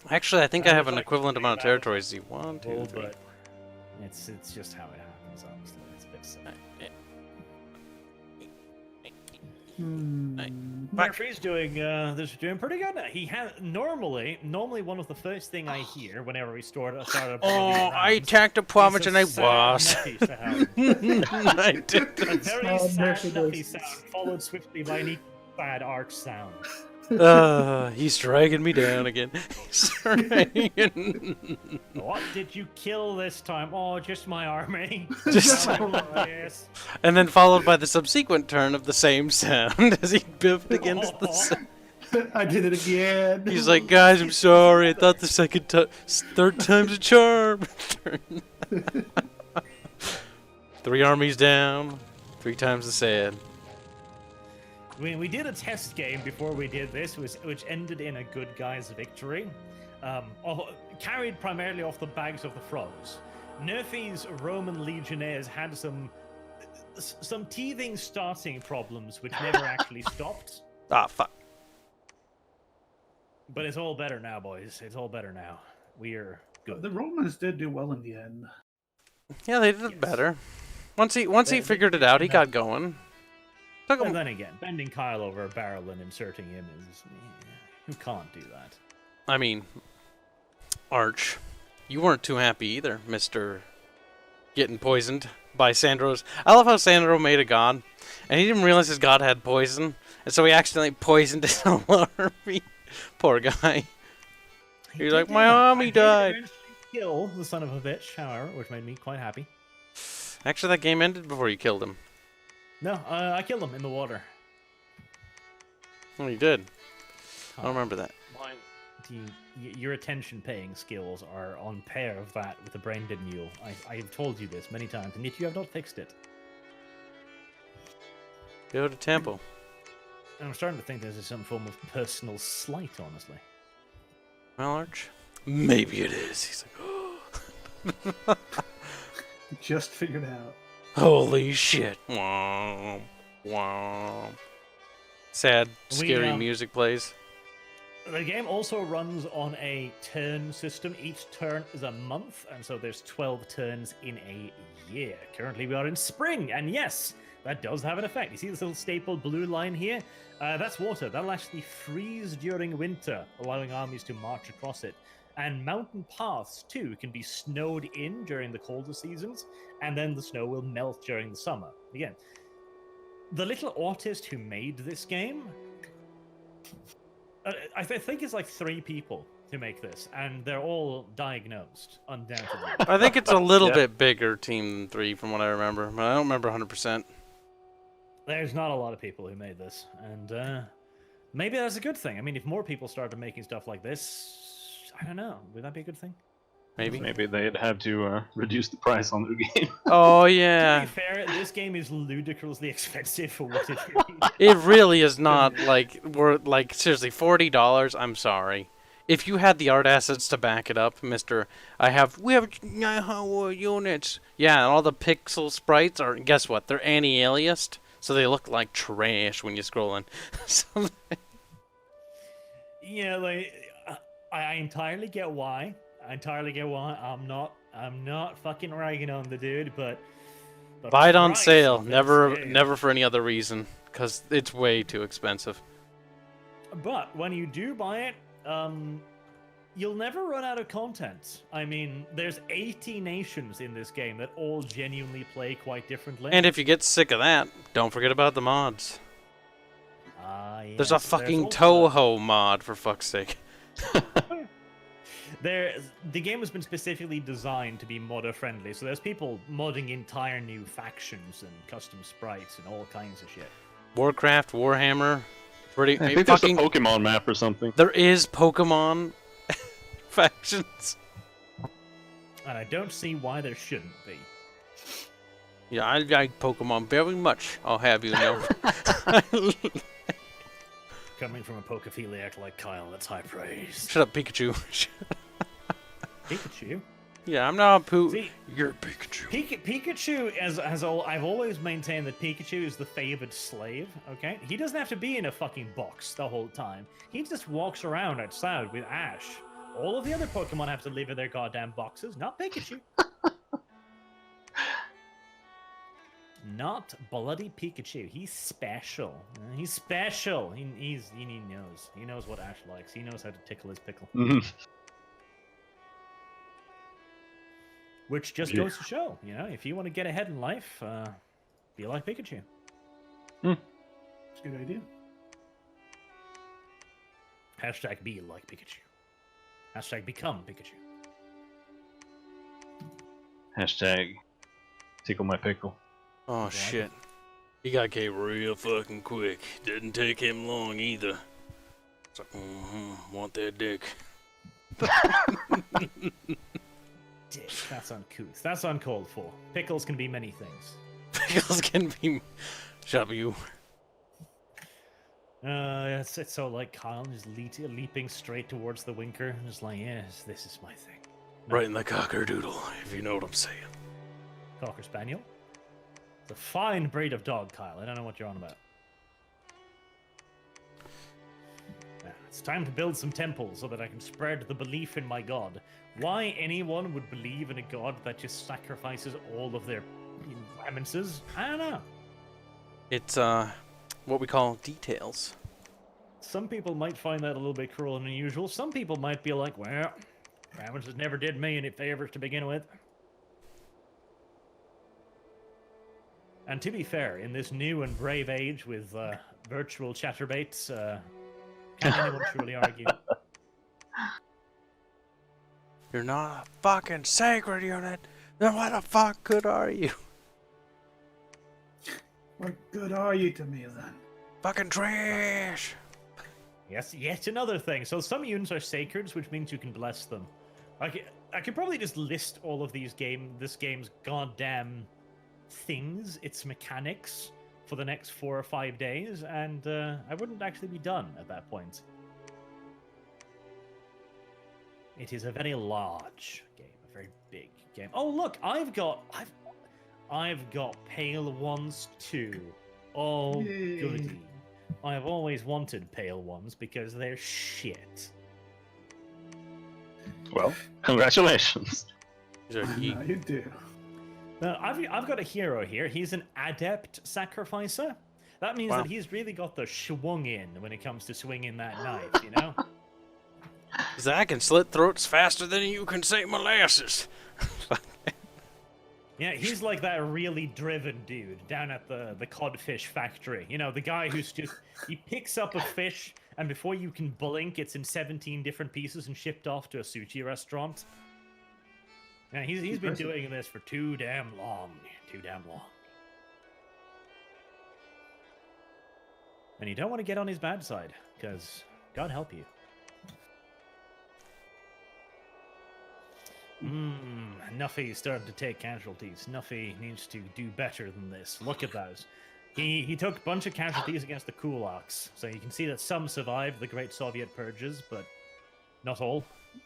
Actually, I think I That have was an like equivalent pretty amount of bad. territories. See, 1, 2, Well, 3. but it's just how it happens, honestly. It's a bit sad. Murphy's doing pretty good. He has normally one of the first thing I hear whenever we started. Oh, I attacked a plummet and I was. I did. A very Sad sad Murphy nuffy does. sound, followed swiftly by an equally bad arch sound. He's dragging me down again. He's dragging. What did you kill this time? Oh, just my army. Just- Oh, yes. And then followed by the subsequent turn of the same sound as he biffed against the sound. I did it again. He's like, guys, I'm sorry. I thought the third time's a charm. 3 armies down, 3 times the sad. We did a test game before we did this, which ended in a good guy's victory, carried primarily off the bags of the frogs. Nerfy's Roman legionnaires had some teething starting problems, which never actually stopped. Ah, fuck. But it's all better now, boys. It's all better now. We're good. The Romans did do well in the end. Yeah, they did Yes. better. Once he figured it out, he got going. Took And him. then again, bending Kyle over a barrel and inserting him is... Who can't do that? I mean, Arch, you weren't too happy either, Mr. Getting poisoned by Sandro's. I love how Sandro made a god, and he didn't realize his god had poison, and so he accidentally poisoned his whole army. Poor guy. He's like, my army died. Kill the son of a bitch, however, which made me quite happy. Actually, that game ended before you killed him. No, I killed him in the water. Oh, you did. I don't remember that. Mine, your attention-paying skills are on pair of that with the brain dead mule. I have told you this many times, and yet you have not fixed it. Go to temple. And I'm starting to think this is some form of personal slight, honestly. Well, Arch, maybe it is. He's like, oh. Just figured out. Holy shit. Womp, womp. Sad, scary music plays. The game also runs on a turn system. Each turn is a month, and so there's 12 turns in a year. Currently, we are in spring, and yes, that does have an effect. You see this little staple blue line here? That's water. That'll actually freeze during winter, allowing armies to march across it. And mountain paths, too, can be snowed in during the colder seasons, and then the snow will melt during the summer. Again, the little artist who made this game, I think it's like 3 people who make this, and they're all diagnosed, undoubtedly. I think it's a little bit bigger team than 3 from what I remember, but I don't remember 100%. There's not a lot of people who made this, and maybe that's a good thing. I mean, if more people started making stuff like this, I don't know. Would that be a good thing? Maybe. Maybe they'd have to reduce the price on their game. Oh, To yeah. be fair, this game is ludicrously expensive for what it really is. It really is not, like, seriously, $40, I'm sorry. If you had the art assets to back it up, Mr. We have units. Yeah, and all the pixel sprites are, guess what? They're anti-aliased, so they look like trash when you're scrolling. So, Yeah, like, I entirely get why. I'm not fucking ragging on the dude, but buy it on price sale. of this Never game- for any other reason, because it's way too expensive. But when you do buy it, you'll never run out of content. I mean, there's 80 nations in this game that all genuinely play quite differently. And if you get sick of that, don't forget about the mods. There's a Yes, fucking also- Toho mod, for fuck's sake. The game has been specifically designed to be modder friendly, so there's people modding entire new factions and custom sprites and all kinds of shit. Warcraft, Warhammer, pretty I think there's a fucking. Pokemon map or something. There is Pokemon factions. And I don't see why there shouldn't be. Yeah, I like Pokemon very much. I'll have you know. Coming from a pokephiliac like Kyle, that's high praise. Shut up, Pikachu. Pikachu? Yeah, I'm not a poo. See, You're Pikachu. Pikachu, I've always maintained that Pikachu is the favored slave, okay? He doesn't have to be in a fucking box the whole time. He just walks around outside with Ash. All of the other Pokemon have to live in their goddamn boxes, not Pikachu. Not bloody Pikachu. He's special. He's special. He knows. He knows what Ash likes. He knows how to tickle his pickle. Mhm. Which just goes to show, you know, if you want to get ahead in life, be like Pikachu. It's a good idea. Hashtag be like Pikachu. Hashtag become Pikachu. Hashtag tickle my pickle. Oh shit. He got gay real fucking quick. Didn't take him long either. It's like, want that dick. Dick, that's uncouth. That's uncalled for. Pickles can be many things. Pickles can be. Shut up, you. It's so like Kyle just leaping straight towards the winker, just like, yes, this is my thing. No. Right in the cocker-doodle, if you know what I'm saying. Cocker Spaniel. It's a fine breed of dog, Kyle. I don't know what you're on about. Now, it's time to build some temples so that I can spread the belief in my god. Why anyone would believe in a god that just sacrifices all of their remittances? I don't know. It's What we call details. Some people might find that a little bit cruel and unusual. Some people might be like, well, remittances never did me any favors to begin with. And to be fair, in this new and brave age with virtual chatterbaits, can anyone truly argue? You're not a fucking sacred unit. Then what the fuck good are you? What good are you to me then? Fucking trash. Yes, yet another thing. So some units are sacred, which means you can bless them. I could probably just list all of this game's goddamn things, its mechanics, for the next 4 or 5 days, and I wouldn't actually be done at that point. It is a very large game, a very big game. Oh look, I've got pale ones too. Oh Yay. goody! I have always wanted pale ones because they're shit. Well, congratulations. These are Yeah, you do. Now, I've got a hero here. He's an adept sacrificer. That means Wow. that he's really got the schwung in when it comes to swinging that knife, you know? I can slit throats faster than you can say molasses. Yeah, he's like that really driven dude down at the codfish factory. You know, the guy who's just, he picks up a fish, and before you can blink, it's in 17 different pieces and shipped off to a sushi restaurant. Yeah, he's been doing this for too damn long. Too damn long. And you don't want to get on his bad side, because God help you. Nuffy's starting to take casualties. Nuffy needs to do better than this. Look at those. He took a bunch of casualties against the Kulaks, so you can see that some survived the Great Soviet purges, but not all.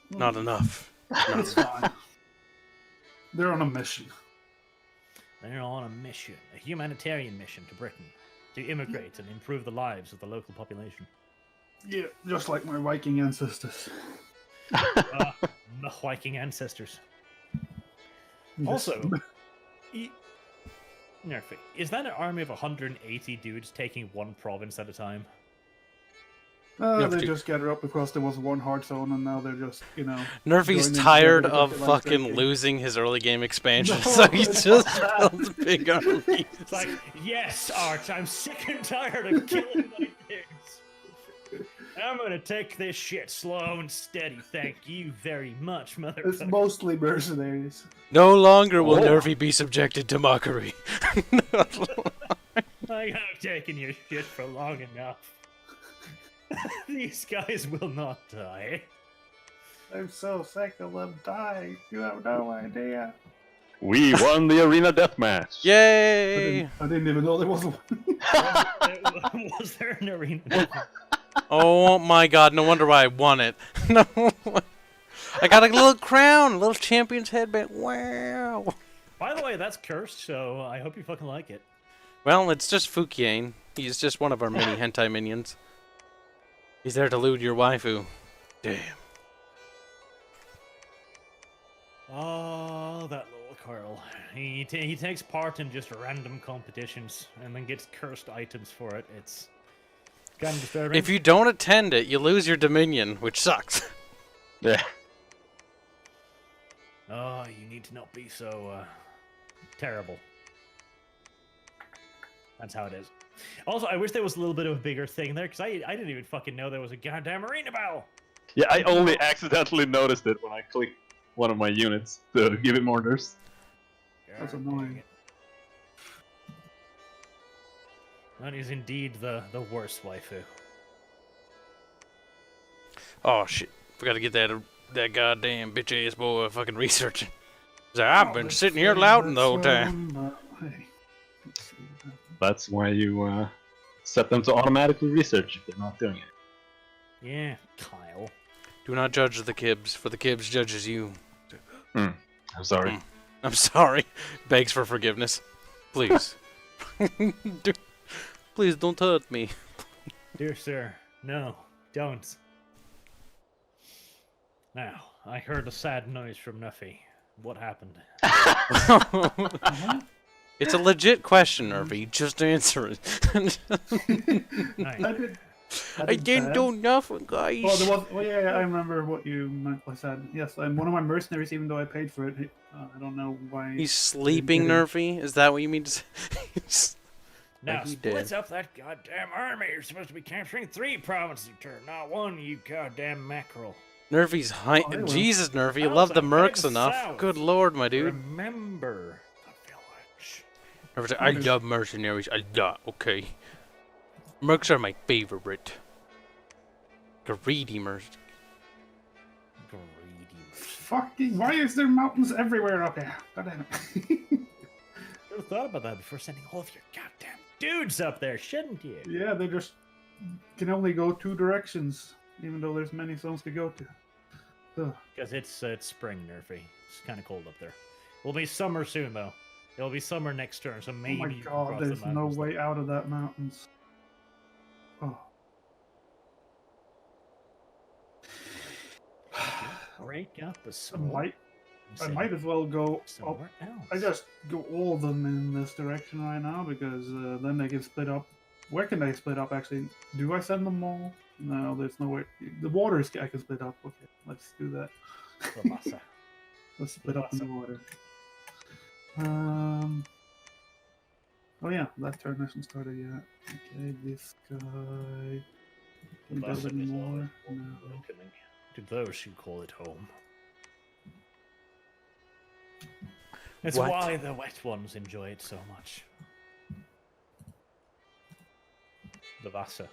Not enough. It's fine. They're on a mission. They're on a mission, a humanitarian mission to Britain, to immigrate and improve the lives of the local population. Yeah, just like my Viking ancestors. The Viking ancestors. Yes. Also, Nerfy, is that an army of 180 dudes taking one province at a time? They just gathered up because there was one hard zone, and now they're just, Nerfy's joining tired together to of get, like, fucking 13. losing his early game expansion, No, so he it's just not. builds big armies. It's like, yes, Arch, I'm sick and tired of killing my pigs. I'm gonna take this shit slow and steady. Thank you very much, It's motherfucker. mostly mercenaries. No longer will Oh. Nerfy be subjected to mockery. I have taken your shit for long enough. These guys will not die. I'm so sick of them dying. You have no idea. We won the arena deathmatch. Yay! I didn't even know there was one. Was there an arena? Oh my god, no wonder why I won it. No. I got a little crown, a little champion's headband. Wow. By the way, that's cursed, so I hope you fucking like it. Well, it's just Fukiane. He's just one of our mini hentai minions. He's there to loot your waifu. Damn. Oh, that little Carl. He takes part in just random competitions and then gets cursed items for it. It's kind of disturbing. If you don't attend it, you lose your dominion, which sucks. Yeah. Oh, you need to not be so terrible. That's how it is. Also, I wish there was a little bit of a bigger thing there, because I didn't even fucking know there was a goddamn arena battle. Yeah, I only accidentally noticed it when I clicked one of my units to give it more nerfs. That's God annoying. dang it. That is indeed the worst waifu. Oh shit. Forgot to get that goddamn bitch ass boy fucking researching. He's like, I've been sitting here louting the whole time. Hey, let's see what happens. That's why you set them to automatically research if they're not doing it. Yeah, Kyle. Do not judge the Kibs, for the Kibs judges you. I'm sorry. I'm sorry. Begs for forgiveness. Please. Please don't hurt me. Dear sir, no, don't. Now, I heard a sad noise from Nuffy. What happened? It's a legit question, Nervy. Just answer it. Nice. I I didn't do nothing, guys. Oh, there was. Oh, yeah, I remember what you meant by said. Yes, I'm one of my mercenaries, even though I paid for it. I don't know why. He's sleeping, Didn't- Nervy? Is that what you mean to say? Now, he splits did. up that goddamn army. You're supposed to be capturing 3 provinces a turn, not 1, you goddamn mackerel. Nervy's high. Oh, I will. Jesus, Nervy, you How's love the that mercs head enough. south? Good lord, my dude. Remember the village. I love mercenaries a lot, okay? Mercs are my favorite. Greedy mercs. Fucking, why is there mountains everywhere up here? God damn it. You ever thought about that before sending all of your goddamn dudes up there, shouldn't you? Yeah, they just can only go 2 directions, even though there's many zones to go to. Ugh. Because it's spring, Nerfy. It's kind of cold up there. It'll be summer soon, though. It'll be summer next turn, so maybe. Oh my you can god, cross the there's no mountains. way out of that mountains. Oh. Break up a I small. might as well go up. somewhere else. I just go all of them in this direction right now because then they can split up. Where can they split up actually? Do I send them all? No, there's no way. The waters I can split up. Okay, let's do that. The massa. Let's split up in the Massa. water. Oh yeah, that turn hasn't started yet. Okay, this guy. Can we build Massa any is more? all No. opening. To those who call it home. It's What? why the wet ones enjoy it so much. The Vasa,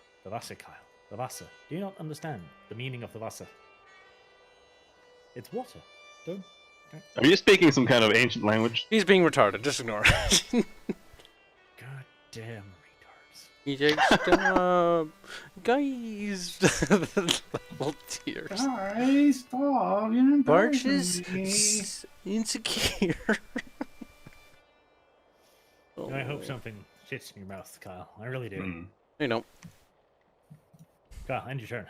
Kyle. The Vasa. Do you not understand the meaning of the Vasa? It's water. Don't. Are you speaking some kind of ancient language? He's being retarded. Just ignore it. God damn retards. EJ, stop. Guys. Level tears. Guys, stop! You're Barch embarrassing me. is insecure. I hope something shits in your mouth, Kyle. I really do. Hmm. You know, Kyle, end your turn.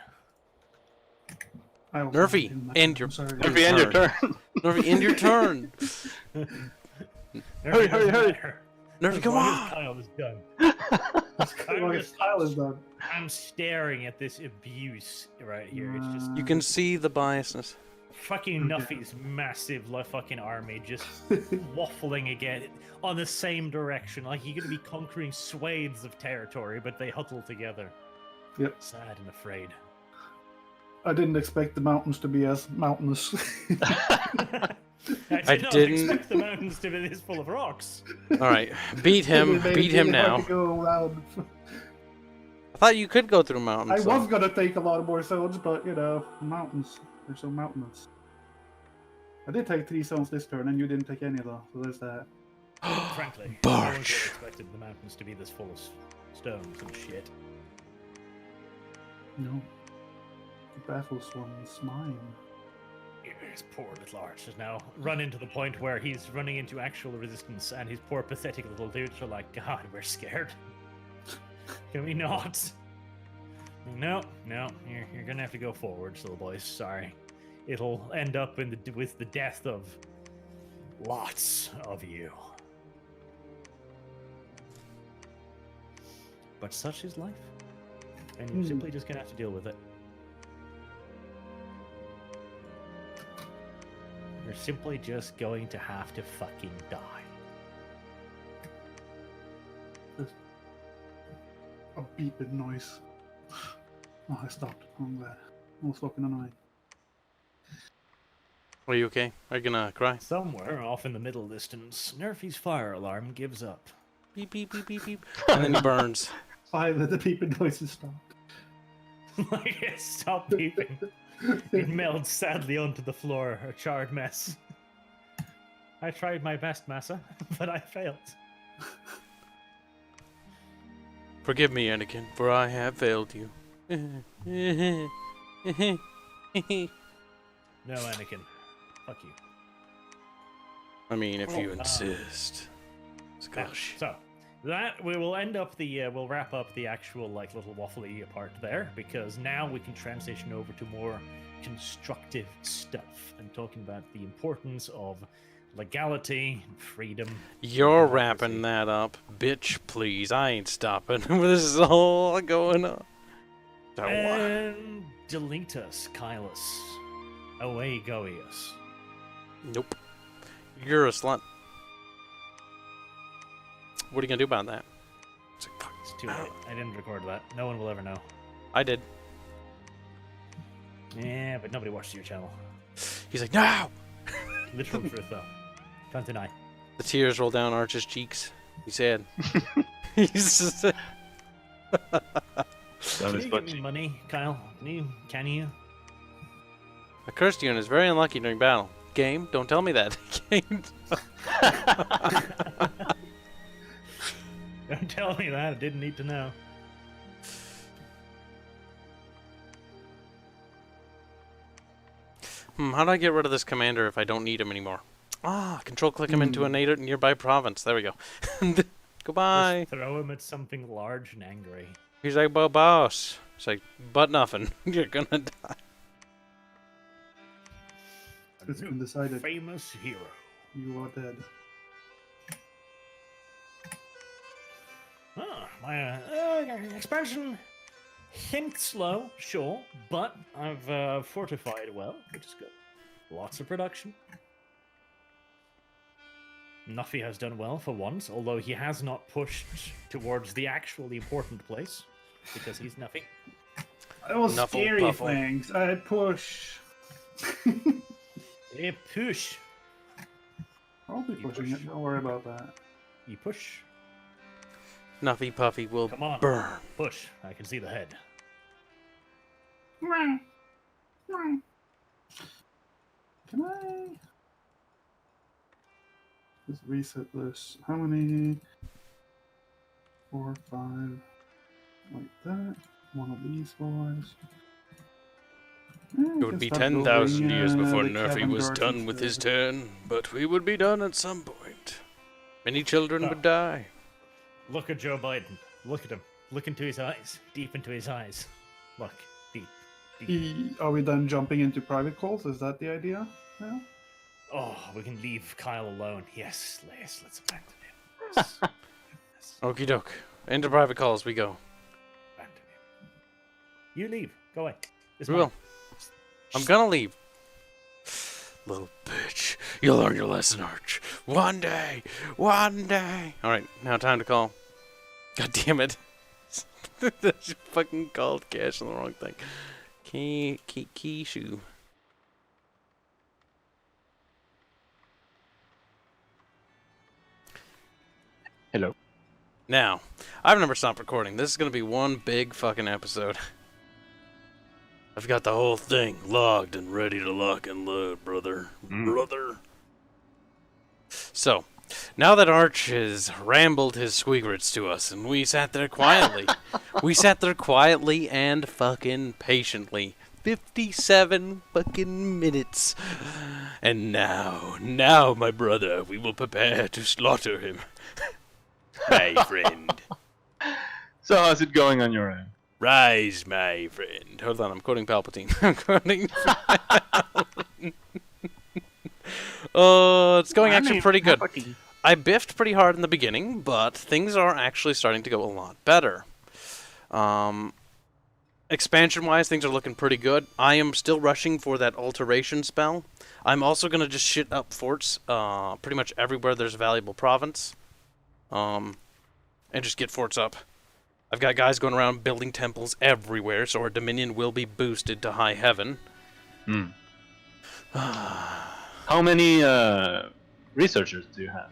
I will Nerfy, do my end turn, your- I'm sorry. If you end your turn. Nervy, end your turn. Hurry, hurry, hurry. Nervy, come on. Kyle is done. Well, his style is done. I'm staring at this abuse right here. It's just You can see the biasness. fucking Nuffy's massive fucking army just waffling again on the same direction. Like you're gonna be conquering swathes of territory, but they huddle together. Yep. Sad and afraid. I didn't expect the mountains to be as mountainous. I didn't- expect the mountains to be this full of rocks. All right, beat him. Beat him now. Go around. I thought you could go through I mountains. was gonna take a lot of more zones, but you know, mountains. They're so mountainous. I did take 3 zones this turn, and you didn't take any though. So there's that. Frankly, no one could have Barch. expected the mountains to be this full of stones and shit. No. The battle's one's mine. His poor little arch has now run into the point where he's running into actual resistance, and his poor, pathetic little dudes are like, God, we're scared. Can we not? No, you're gonna have to go forwards, little boys. Sorry. It'll end up with the death of lots of you. But such is life. And you're simply just gonna have to deal with it. You're simply just going to have to fucking die. A beeping noise. Oh, I stopped. I'm glad. I was fucking annoying. Are you okay? Are you gonna cry? Somewhere off in the middle distance, Nerfy's fire alarm gives up. Beep beep beep beep beep. And then he burns. Finally, the beeping noises stopped. Like, stop beeping. It melts sadly onto the floor, a charred mess. I tried my best, Massa, but I failed. Forgive me, Anakin, for I have failed you. No, Anakin. Fuck you. I mean, if you Oh, insist. Now, Gosh. so that we will end up the we'll wrap up the actual like little waffly part there, because now we can transition over to more constructive stuff and talking about the importance of legality and freedom. You're and wrapping democracy. that up. Bitch, please. I ain't stopping. This is all going on. So, And delete us, Kylus. Away goius. nope. You're a slut. What are you gonna do about that? It's like, fuck. It's too late. I didn't record that. No one will ever know. I did. Yeah, but nobody watches your channel. He's like, no! Literal truth, though. Can't deny. The tears roll down Arch's cheeks. He said. He's just... That Can is you what- give me money, Kyle? Can you? A cursed unit is very unlucky during battle. Game, don't tell me that. Game. Don't tell me that. I didn't need to know. How do I get rid of this commander if I don't need him anymore? Ah, control click him into a nearby province. There we go. Goodbye. Just throw him at something large and angry. He's like, boss. It's like, but nothing. You're gonna die. It's been decided. Famous hero. You are dead. My expansion hints slow, sure, but I've fortified well, which is good. Lots of production. Nuffy has done well for once, although he has not pushed towards the actually important place, because he's Nuffy. Those Nuffle scary puffle. things. I push. Hey, push! I'll be You pushing push. it. Don't worry about that. You push. Nuffy Puffy will Come on. burn. Push. I can see the head. Can I just reset this? How many? 4, 5, like that. One of these boys. It would be 10,000 years before Nerfy was done with his turn, but we would be done at some point. Many children would die. Look at Joe Biden. Look at him. Look into his eyes. Deep into his eyes. Look. Deep. Are we done jumping into private calls? Is that the idea? Yeah. Oh, we can leave Kyle alone. Yes, let's abandon him. Yes. Okie doke. Into private calls we go. Abandon him. You leave. Go away. It's We mine. will. I'm gonna leave. Little bitch. You'll learn your lesson, Arch. One day. One day. Alright, now time to call. God damn it. That's fucking called cash on the wrong thing. Kishu. Hello. Now, I've never stopped recording. This is gonna be one big fucking episode. I've got the whole thing logged and ready to lock and load, brother. Brother. So, now that Arch has rambled his squeakrits to us, and we sat there quietly. We sat there quietly and fucking patiently. 57 fucking minutes. And now, my brother, we will prepare to slaughter him. My friend. So how's it going on your end? Rise, my friend. Hold on, I'm quoting Palpatine. I'm quoting... Oh, it's going actually pretty good. I biffed pretty hard in the beginning, but things are actually starting to go a lot better. Expansion-wise, things are looking pretty good. I am still rushing for that alteration spell. I'm also going to just shit up forts pretty much everywhere there's a valuable province. And just get forts up. I've got guys going around building temples everywhere, so our dominion will be boosted to high heaven. How many researchers do you have?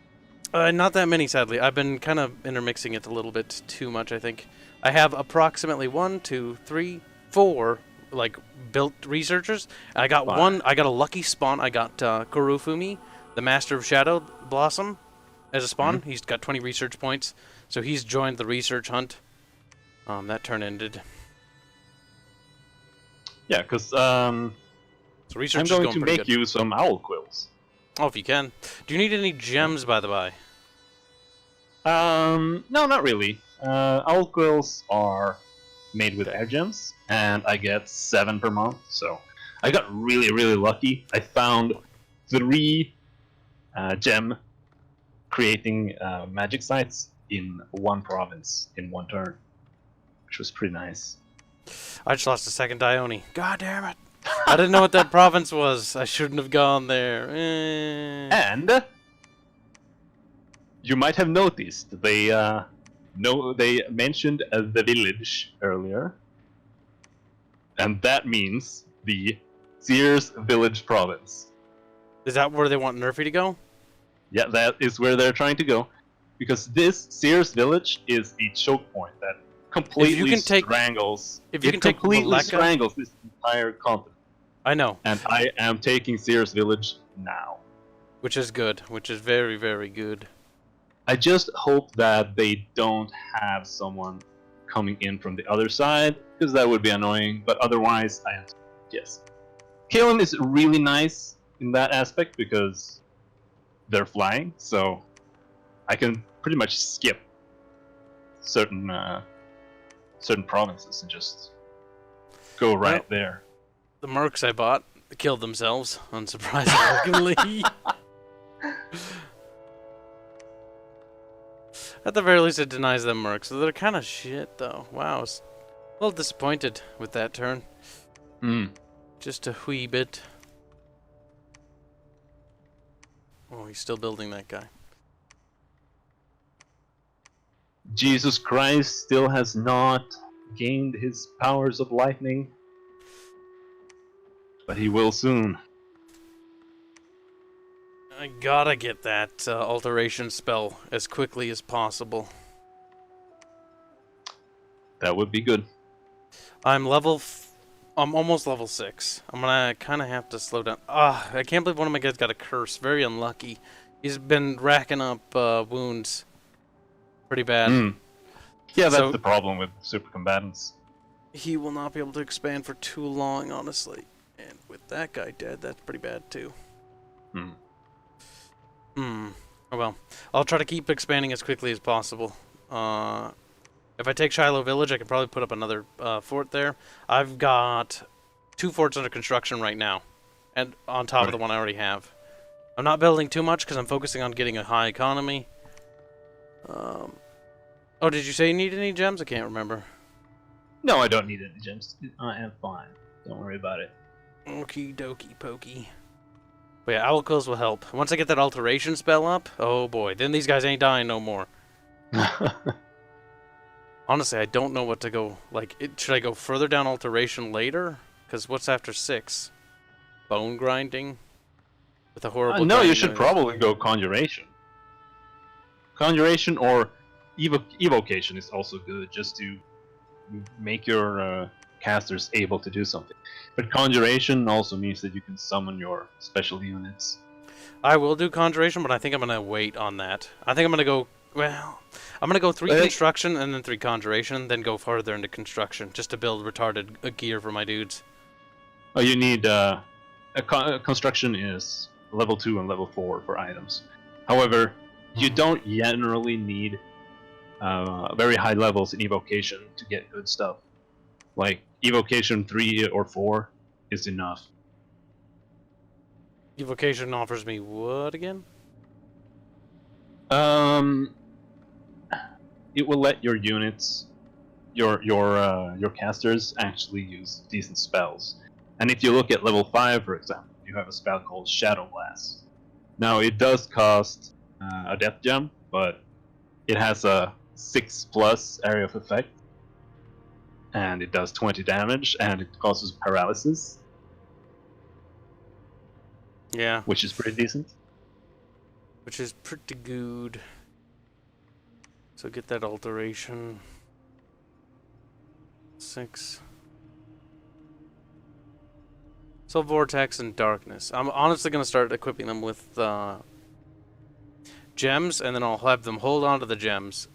Not that many, sadly. I've been kind of intermixing it a little bit too much, I think. I have approximately 1, 2, 3, 4, like, built researchers. I got one, I got a lucky spawn. I got Kurufumi, the Master of Shadow Blossom, as a spawn. He's got 20 research points, so he's joined the research hunt. That turn ended. Yeah, because So research I'm is going going to pretty make good. you some owl quills. Oh, if you can. Do you need any gems, by the by? No, not really. Owl quills are made with air gems, and I get 7 per month, so I got really, really lucky. I found 3 gem creating magic sites in one province in one turn, which was pretty nice. I just lost a second Dione. God damn it. I didn't know what that province was. I shouldn't have gone there. And you might have noticed they mentioned the village earlier, and that means the Sears Village province. Is that where they want Nerfy to go? Yeah, that is where they're trying to go. because this Sears Village is a choke point that completely strangles. If you can take completely Maleka, strangles this entire continent. I know. And I am taking Sears Village now. Which is good. Which is very, very good. I just hope that they don't have someone coming in from the other side, because that would be annoying. But otherwise, I am yes. Kalen is really nice in that aspect because they're flying, so I can pretty much skip certain provinces and just go right there. The mercs I bought killed themselves, unsurprisingly. At the very least, it denies them mercs. So they're kind of shit, though. Wow, I was a little disappointed with that turn. Just a wee bit. Oh, he's still building that guy. Jesus Christ still has not gained his powers of lightning, but he will soon. I gotta get that alteration spell as quickly as possible. That would be good. I'm almost level 6. I'm gonna kind of have to slow down. I can't believe one of my guys got a curse. Very unlucky. He's been racking up wounds pretty bad. Yeah, that's the problem with super combatants. He will not be able to expand for too long, honestly. And with that guy dead, that's pretty bad too. Oh well. I'll try to keep expanding as quickly as possible. If I take Shiloh Village, I can probably put up another fort there. I've got 2 forts under construction right now, and on top of the one I already have. I'm not building too much because I'm focusing on getting a high economy. Oh, did you say you need any gems? I can't remember. No, I don't need any gems. I am fine. Don't worry about it. Okie dokie pokey. But yeah, Owl Kills will help. Once I get that alteration spell up, oh boy, then these guys ain't dying no more. Honestly, I don't know what to go. Like, should I go further down alteration later? Because what's after 6? Bone grinding? With a horrible. No, you should probably go conjuration. Conjuration or evocation is also good, just to make your casters able to do something. But conjuration also means that you can summon your special units. I will do conjuration, but I think I'm gonna wait on that. I think I'm gonna go. Well, I'm gonna go 3 construction and then 3 conjuration, then go further into construction just to build retarded gear for my dudes. Oh, you need construction is level 2 and level 4 for items. However, you don't generally need very high levels in evocation to get good stuff. Like evocation 3 or 4 is enough. Evocation offers me what again? It will let your units, your casters actually use decent spells. And if you look at level 5, for example, you have a spell called Shadow Blast. Now it does cost a death gem, but it has a 6+ area of effect, and it does 20 damage, and it causes paralysis. Yeah. Which is pretty decent. Which is pretty good. So get that alteration. 6. So Vortex and Darkness. I'm honestly going to start equipping them with gems, and then I'll have them hold on to the gems.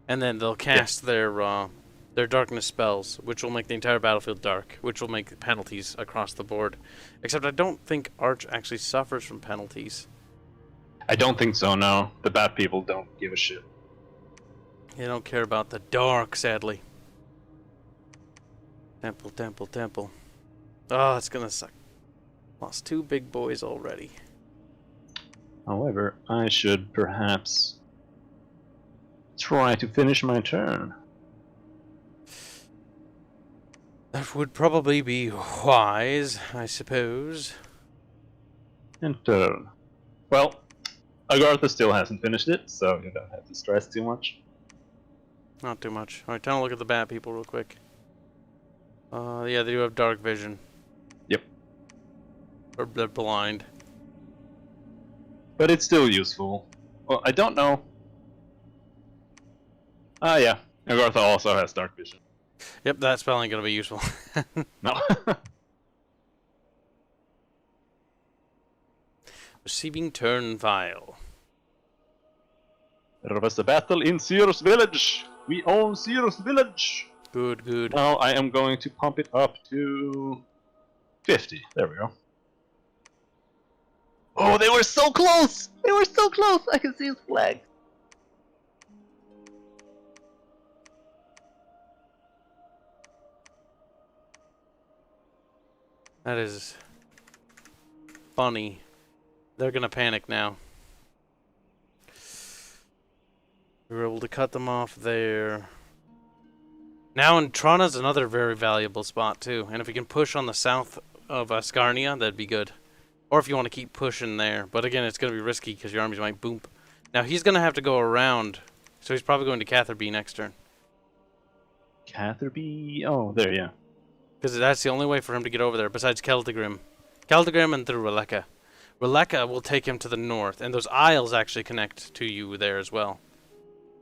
And then they'll cast their darkness spells, which will make the entire battlefield dark, which will make penalties across the board. Except I don't think Arch actually suffers from penalties. I don't think so, no. The bad people don't give a shit. They don't care about the dark, sadly. Temple, temple, temple. Oh, it's gonna suck. Lost 2 big boys already. However, I should perhaps try to finish my turn. That would probably be wise, I suppose. And turn. Well, Agartha still hasn't finished it, so you don't have to stress too much. Not too much. Alright, time to look at the bat people real quick. Yeah, they do have dark vision. Yep. Or they're blind. But it's still useful. Well, I don't know Yeah. Agartha also has dark vision. Yep, that spell ain't gonna be useful. No. Receiving turn file. There was a battle in Sears Village. We own Sears Village. Good, good. Now I am going to pump it up to 50. There we go. Oh, they were so close! They were so close! I can see his flag. That is funny. They're gonna panic now. We were able to cut them off there. Now Trana's another very valuable spot too, and if we can push on the south of Ascarnia, that'd be good. Or if you want to keep pushing there, but again, it's gonna be risky because your armies might boom. Now he's gonna have to go around, so he's probably going to Catherby next turn. Catherby? Oh, there, yeah. Because that's the only way for him to get over there, besides Keldagrim. Keldagrim and through Releka. Releka will take him to the north, and those isles actually connect to you there as well.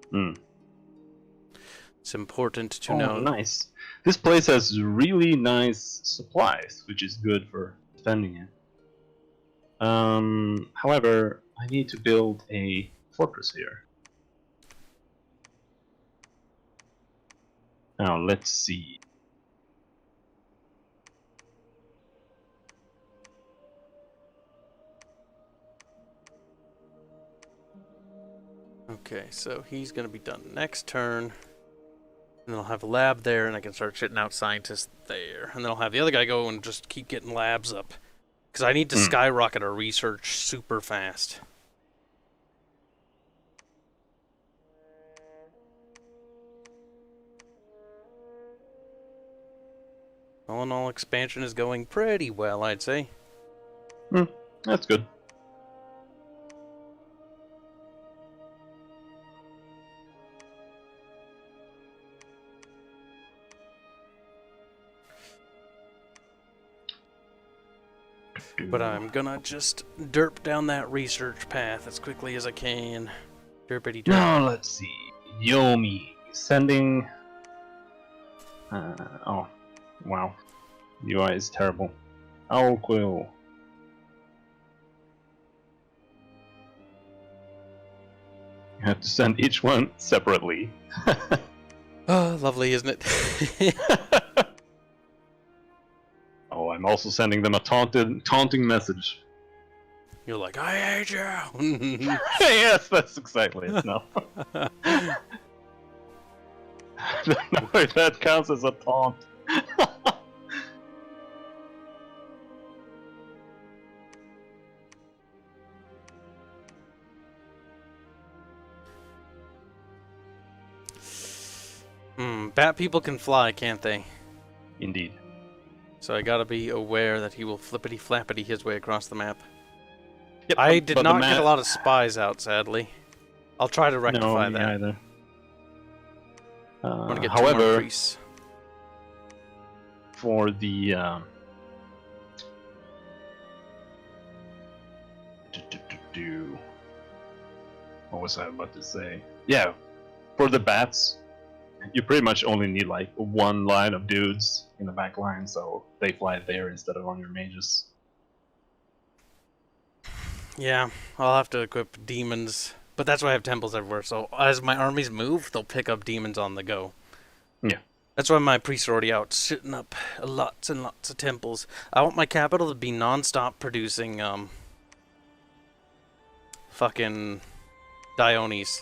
Hmm. It's important to know. Nice. This place has really nice supplies, which is good for defending it. However, I need to build a fortress here. Now, let's see. Okay, so he's going to be done next turn. And then I'll have a lab there, and I can start shitting out scientists there. And then I'll have the other guy go and just keep getting labs up. Because I need to skyrocket our research super fast. All in all, expansion is going pretty well, I'd say. That's good. But I'm gonna just derp down that research path as quickly as I can. Derpity derp. Now, let's see. Yomi. Sending... oh. Wow. UI is terrible. Alquil. You have to send each one separately. Oh, lovely, isn't it? Oh, I'm also sending them a taunting message. You're like, I hate you! Yes, that's exactly it. No. No, that counts as a taunt. Bat people can fly, can't they? Indeed. So I gotta be aware that he will flippity-flappity his way across the map. Yep, I did but not get a lot of spies out, sadly. I'll try to rectify no, me that. either. I want to get 2 more However, priests. for the what was I about to say? Yeah, for the bats, you pretty much only need like one line of dudes in the back line, so they fly there instead of on your mages. Yeah, I'll have to equip demons. But that's why I have temples everywhere, so as my armies move, they'll pick up demons on the go. Yeah. That's why my priests are already out, shitting up lots and lots of temples. I want my capital to be non-stop producing, fucking Diones.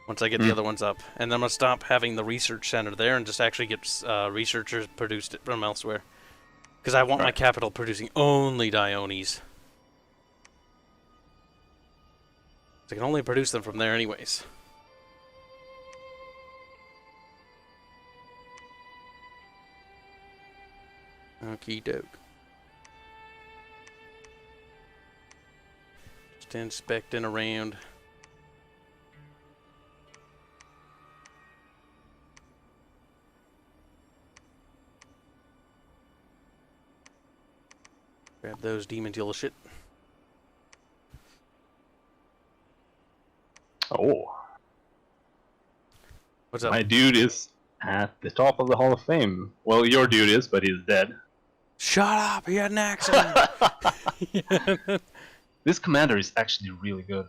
Once I get the other ones up. And then I'm going to stop having the research center there and just actually get researchers produced from elsewhere. Because I want my capital producing only Diones. I can only produce them from there anyways. Okie doke. Just inspecting around. Grab those demons, you little shit. Oh. What's up? My dude is at the top of the Hall of Fame. Well, your dude is, but he's dead. Shut up! He had an accident! This commander is actually really good.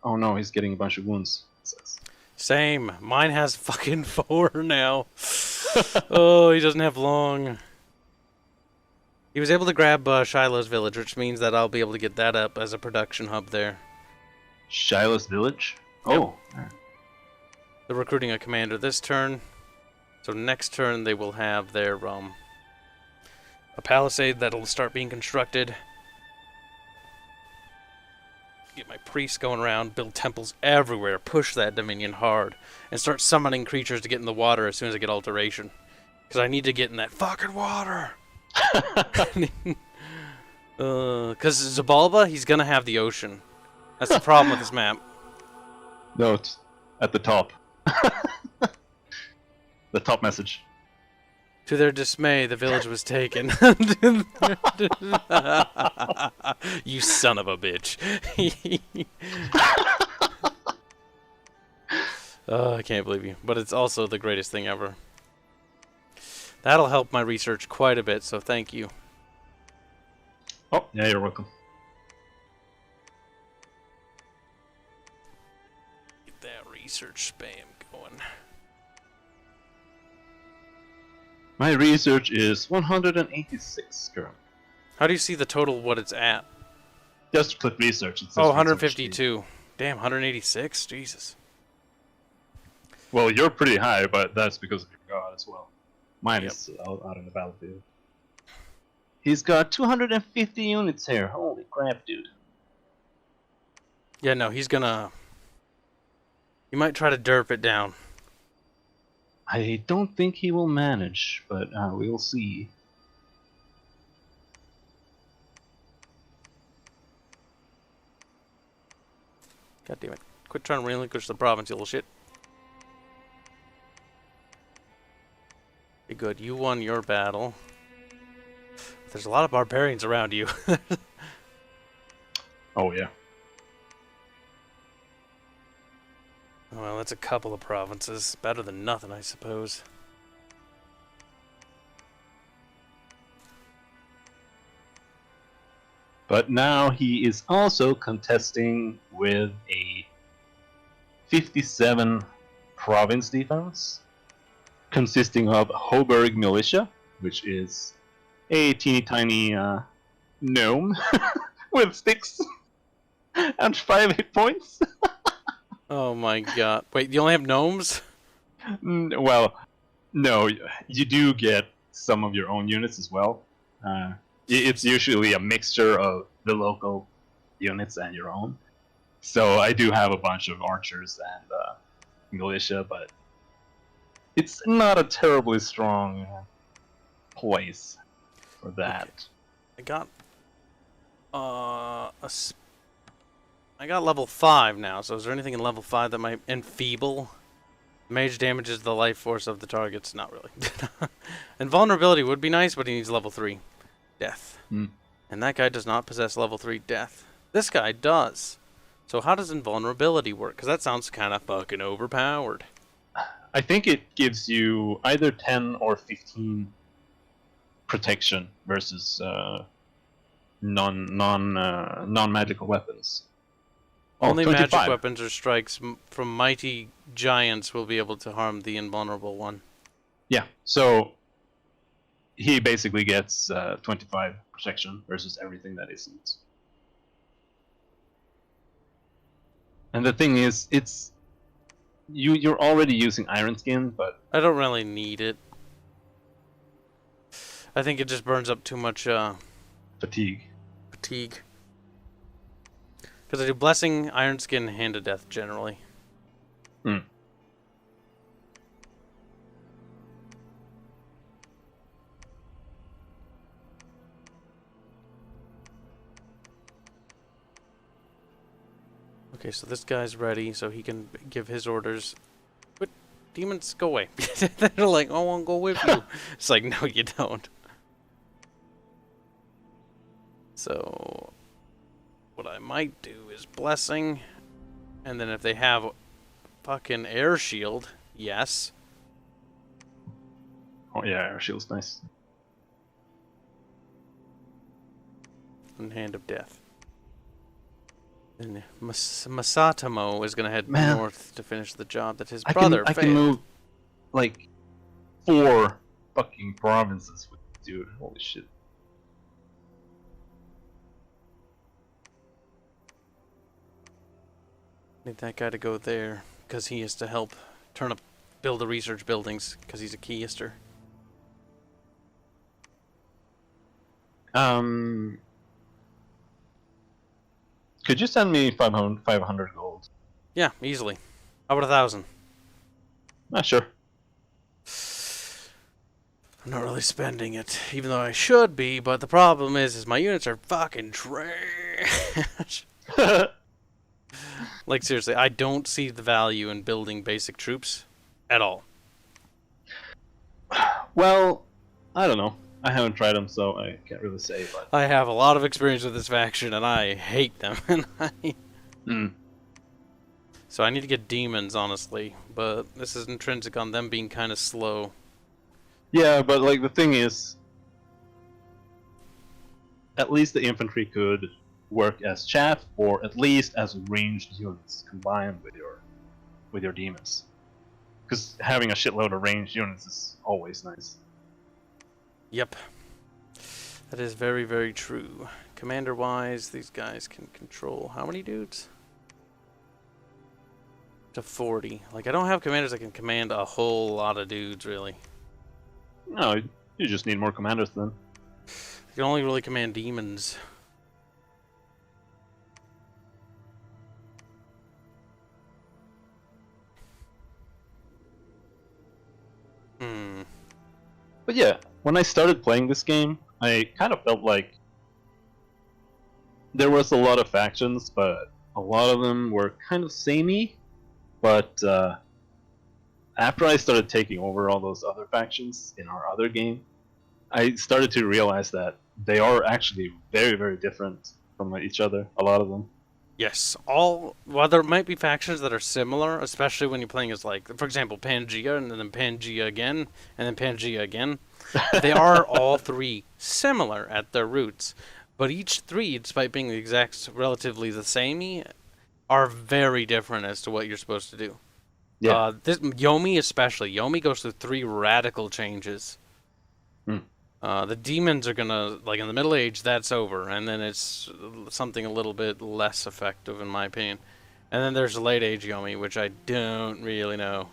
Oh no, he's getting a bunch of wounds. It says. Same. Mine has fucking 4 now. Oh, he doesn't have long. He was able to grab Shiloh's village, which means that I'll be able to get that up as a production hub there. Shiloh's village? Yep. Oh. They're recruiting a commander this turn. So next turn they will have their a palisade that'll start being constructed. Get my priests going around, build temples everywhere, push that Dominion hard, and start summoning creatures to get in the water as soon as I get alteration. Because I need to get in that fucking water! Because Zabalba, he's gonna have the ocean. That's the problem with this map. Note at the top. The top message. To their dismay, the village was taken. You son of a bitch. Oh, I can't believe you. But it's also the greatest thing ever. That'll help my research quite a bit, so thank you. Oh, yeah, you're welcome. Get that research spam going. My research is 186 currently. How do you see the total what it's at? Just click research. It says Oh, research 152. Damn, 186? Jesus. Well, you're pretty high, but that's because of your god as well. Mine Yep. is out in the battlefield. He's got 250 units here. Holy crap, dude. Yeah, no, he's gonna... He might try to derp it down. I don't think he will manage, but we'll see. God damn it. Quit trying to relinquish the province, you little shit. Okay, good. You won your battle. There's a lot of barbarians around you. Oh, yeah. Well, that's a couple of provinces. Better than nothing, I suppose. But now he is also contesting with a 57 province defense, consisting of Hoburg Militia, which is a teeny tiny gnome with sticks and 5 hit points. Oh my god. Wait, you only have gnomes? Well, no, you do get some of your own units as well. It's usually a mixture of the local units and your own. So I do have a bunch of archers and militia, but it's not a terribly strong place for that. Okay. I got level 5 now, so is there anything in level 5 that might enfeeble? Mage damages the life force of the targets. Not really. Invulnerability would be nice, but he needs level 3. Death. Hmm. And that guy does not possess level 3 death. This guy does. So how does invulnerability work? Because that sounds kind of fucking overpowered. I think it gives you either 10 or 15 protection versus non-magical weapons. Oh, Only 25. magic weapons or strikes from mighty giants will be able to harm the invulnerable one. Yeah, so he basically gets 25 protection versus everything that isn't. And the thing is, you're already using Iron Skin, but I don't really need it. I think it just burns up too much fatigue. fatigue. Because I do Blessing, Iron Skin, Hand of Death generally. Hmm. Okay, so this guy's ready, so he can give his orders. But demons, go away. They're like, I won't go with you. It's like, no, you don't. So, what I might do is Blessing, and then if they have a fucking air shield, Yes. Oh yeah, air shield's nice. And Hand of Death. And Masatomo is going to head Man. north to finish the job that his I brother can failed. move like 4 fucking provinces with this dude. Holy shit. Need that guy to go there because he has to help build the research buildings because he's a keister. Could you send me 500 gold? Yeah, easily. How about 1,000? Sure. I'm not really spending it, even though I should be, but the problem is my units are fucking trash. Like, seriously, I don't see the value in building basic troops at all. Well, I don't know. I haven't tried them, so I can't really say, but... I have a lot of experience with this faction, and I hate them. So I need to get demons, honestly, but this is intrinsic on them being kind of slow. Yeah, but like the thing is, at least the infantry could work as chaff, or at least as ranged units combined with your demons. Because having a shitload of ranged units is always nice. Yep. That is very, very true. Commander-wise, these guys can control how many dudes? To 40. Like, I don't have commanders that can command a whole lot of dudes, really. No, you just need more commanders then. You can only really command demons. But yeah, when I started playing this game, I kind of felt like there was a lot of factions, but a lot of them were kind of samey. But after I started taking over all those other factions in our other game, I started to realize that they are actually very, very different from each other, a lot of them. Yes, while there might be factions that are similar, especially when you're playing as, like, for example, Pangea, and then Pangea again, and then Pangea again, they are all three similar at their roots. But each three, despite being the exact, relatively the samey, are very different as to what you're supposed to do. Yeah. This Yomi especially. Yomi goes through 3 radical changes. The demons are gonna, like, in the Middle Age, that's over, and then it's something a little bit less effective, in my opinion. And then there's the Late Age Yomi, which I don't really know.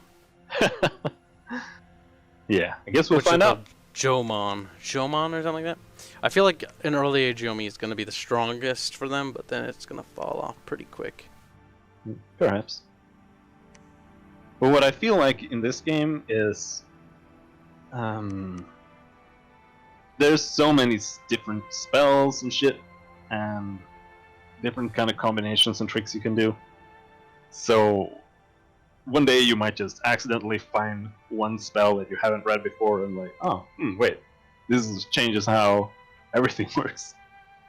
Yeah, I guess we'll find out. Jomon or something like that. I feel like an Early Age Yomi is gonna be the strongest for them, but then it's gonna fall off pretty quick. Perhaps. But what I feel like in this game is, there's so many different spells and shit, and different kind of combinations and tricks you can do. So one day you might just accidentally find one spell that you haven't read before, and like, oh, wait, this changes how everything works.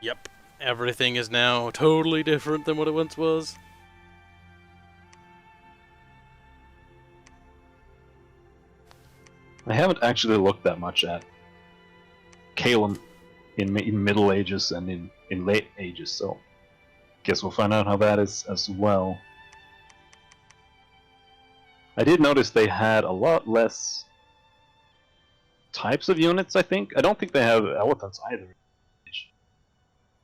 Yep, everything is now totally different than what it once was. I haven't actually looked that much at Calum in Middle Ages and in Late Ages, so guess we'll find out how that is as well. I did notice they had a lot less types of units, I think. I don't think they have elephants either.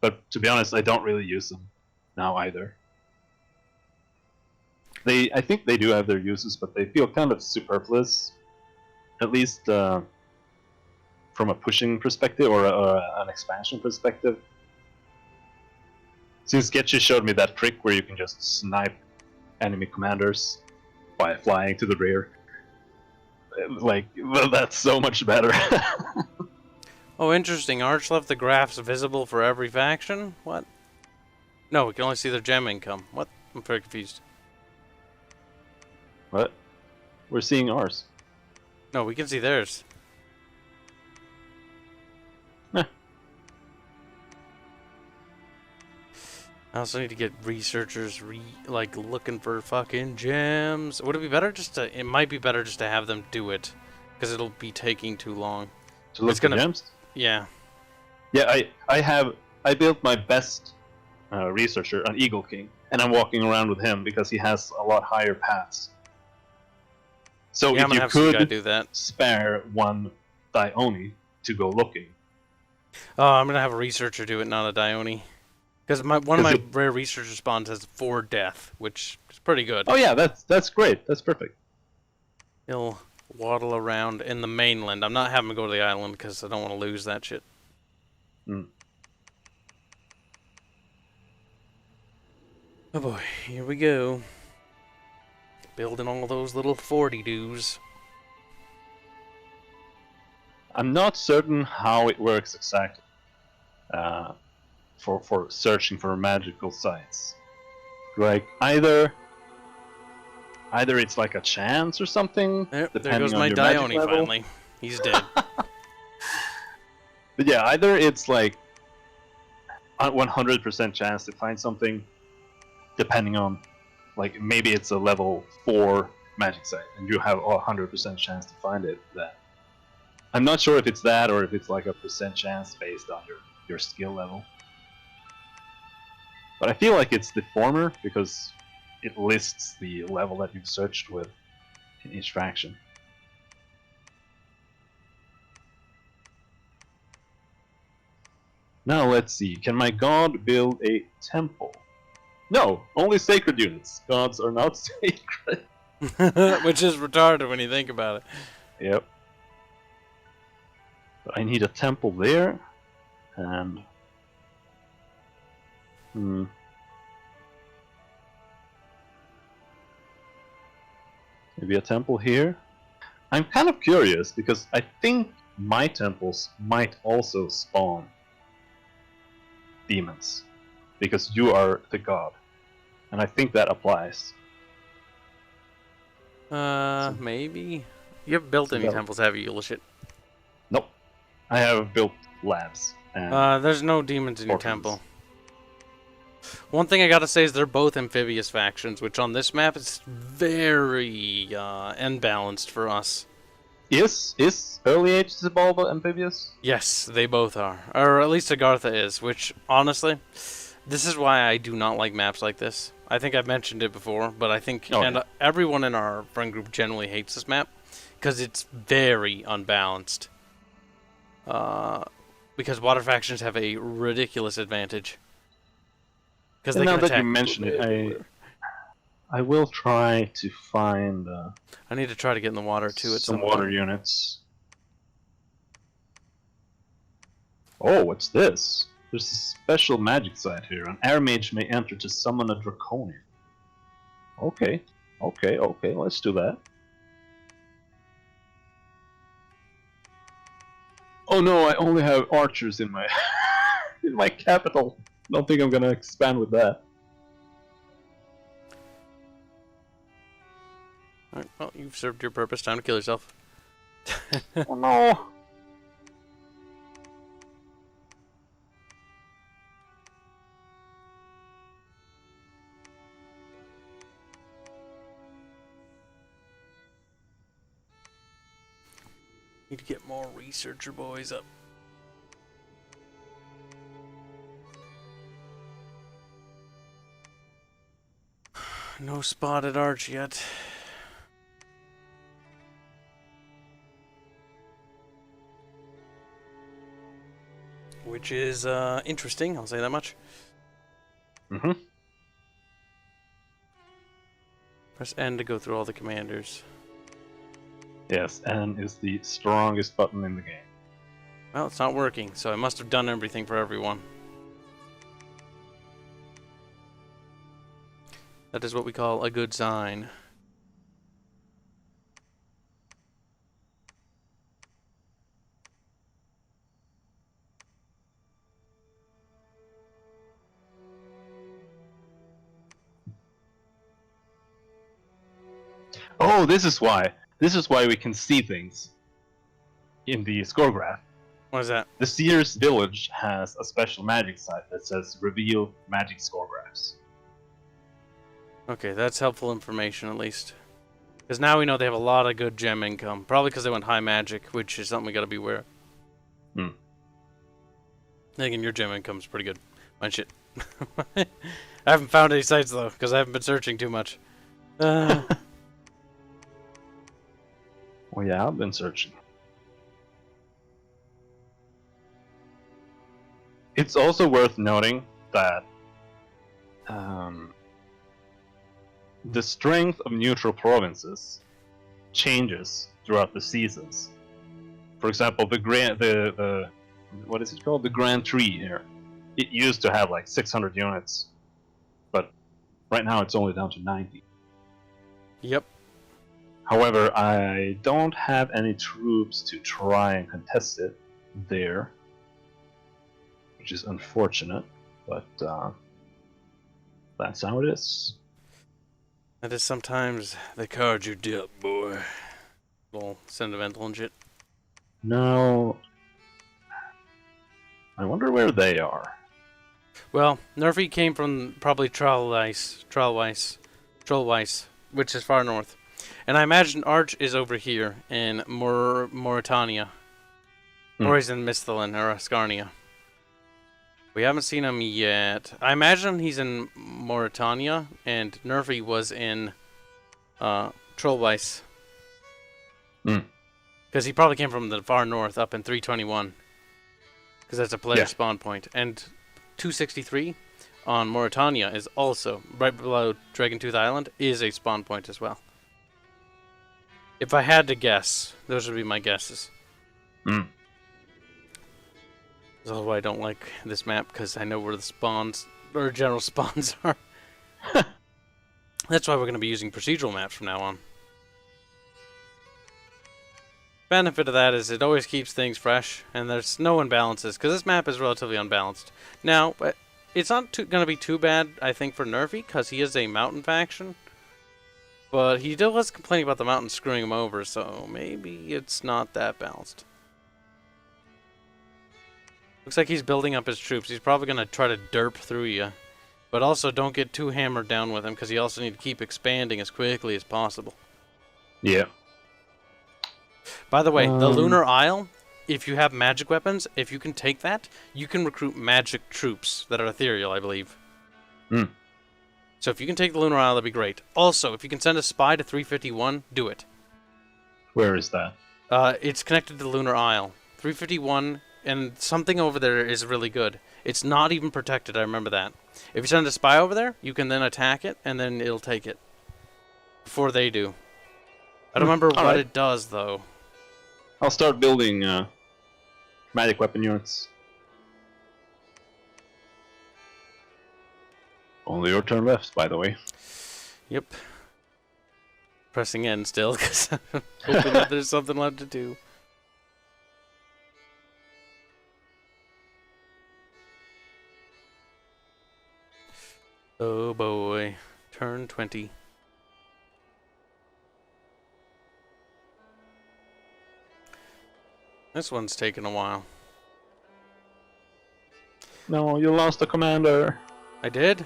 But to be honest, I don't really use them now either. I think they do have their uses, but they feel kind of superfluous. At least from a pushing perspective or an expansion perspective. Since Sketchy showed me that trick where you can just snipe enemy commanders by flying to the rear. Like, well, that's so much better. Oh, interesting. Arch left the graphs visible for every faction? What? No, we can only see their gem income. What? I'm very confused. What? We're seeing ours. No, we can see theirs. I also need to get researchers like looking for fucking gems. Would it be better just to? It might be better just to have them do it, because it'll be taking too long. To look It's for gonna- gems? Yeah. Yeah, I built my best researcher, an Eagle King, and I'm walking around with him because he has a lot higher paths. So Yeah, I'm if gonna you have some guy could do that. spare one Dione to go looking. Oh, I'm gonna have a researcher do it, not a Dione. Because one of my 'Cause rare researcher spawns has 4 death, which is pretty good. Oh yeah, that's great. That's perfect. He'll waddle around in the mainland. I'm not having him go to the island because I don't want to lose that shit. Hmm. Oh boy, here we go. Building all those little 40-doos. I'm not certain how it works exactly. For searching for magical sites. Like either it's like a chance or something. There depending goes on my your magic Dione level. finally. He's dead. But yeah, either it's like a 100% chance to find something, depending on, like maybe it's a level 4 magic site and you have a 100% chance to find it. Then I'm not sure if it's that or if it's like a percent chance based on your skill level. But I feel like it's the former because it lists the level that you've searched with in each faction. Now let's see, can my god build a temple? No, only sacred units. Gods are not sacred. Which is retarded when you think about it. Yep. But I need a temple there, and... Maybe a temple here? I'm kind of curious, because I think my temples might also spawn demons. Because you are the god. And I think that applies. Maybe? You haven't built any No. temples, have you, you shit? Nope. I have built labs. And There's no demons in your Orphans. temple. One thing I gotta say is they're both amphibious factions, which on this map is very unbalanced for us. Is Early Ages Evolve amphibious? Yes, they both are. Or at least Agartha is, which, honestly, this is why I do not like maps like this. I think I've mentioned it before, but I think everyone in our friend group generally hates this map, because it's very unbalanced. Because water factions have a ridiculous advantage. Because they Now can that attack you mention it, everywhere. I will try to find I need to try to get in the water too at some some water point. units. Oh, what's this? There's a special magic site here. An air mage may enter to summon a draconian. Okay, let's do that. Oh no, I only have archers in my in my capital. Don't think I'm gonna expand with that. Alright, well, you've served your purpose. Time to kill yourself. Oh no! Need to get more researcher boys up. No spotted arch yet. Which is interesting, I'll say that much. Mm-hmm. Press N to go through all the commanders. Yes, N is the strongest button in the game. Well, it's not working, so I must have done everything for everyone. That is what we call a good sign. Oh, this is why. This is why we can see things in the score graph. What is that? The Seer's Village has a special magic site that says reveal magic score graphs. Okay, that's helpful information at least. Because now we know they have a lot of good gem income. Probably because they went high magic, which is something we gotta be aware of. Thinking your gem income's pretty good. Mine shit. I haven't found any sites though, because I haven't been searching too much. Well, yeah, I've been searching. It's also worth noting that the strength of neutral provinces changes throughout the seasons. For example, the what is it called? The Grand Tree here. It used to have like 600 units, but right now it's only down to 90. Yep. However, I don't have any troops to try and contest it there, which is unfortunate, but that's how it is. That is sometimes the card you dealt, boy. Little sentimental and shit. No. I wonder where they are. Well, Nerfy came from probably Trollweiss, which is far north. And I imagine Arch is over here in Mauritania. Or he's in Misthalin or Ascarnia. We haven't seen him yet. I imagine he's in Mauritania, and Nerfy was in Trollweiss. Because he probably came from the far north, up in 321. Because that's a player spawn point. And 263 on Mauritania is also, right below Dragontooth Island, is a spawn point as well. If I had to guess, those would be my guesses. That's why I don't like this map, because I know where the spawns, or general spawns are. That's why we're going to be using procedural maps from now on. Benefit of that is it always keeps things fresh, and there's no imbalances, because this map is relatively unbalanced. Now, it's not going to be too bad, I think, for Nerfy, because he is a mountain faction. But he still was complaining about the mountains screwing him over, so maybe it's not that balanced. Looks like he's building up his troops. He's probably going to try to derp through you. But also don't get too hammered down with him, because you also need to keep expanding as quickly as possible. Yeah. By the way, the Lunar Isle, if you have magic weapons, if you can take that, you can recruit magic troops that are ethereal, I believe. So if you can take the Lunar Isle, that'd be great. Also, if you can send a spy to 351, do it. Where is that? It's connected to the Lunar Isle. 351, and something over there is really good. It's not even protected, I remember that. If you send a spy over there, you can then attack it, and then it'll take it. Before they do. I don't remember what it does, though. I'll start building magic weapon units. Only your turn left, by the way. Yep. Pressing N still, because I'm hoping that there's something left to do. Oh boy. Turn 20. This one's taking a while. No, you lost the commander. I did?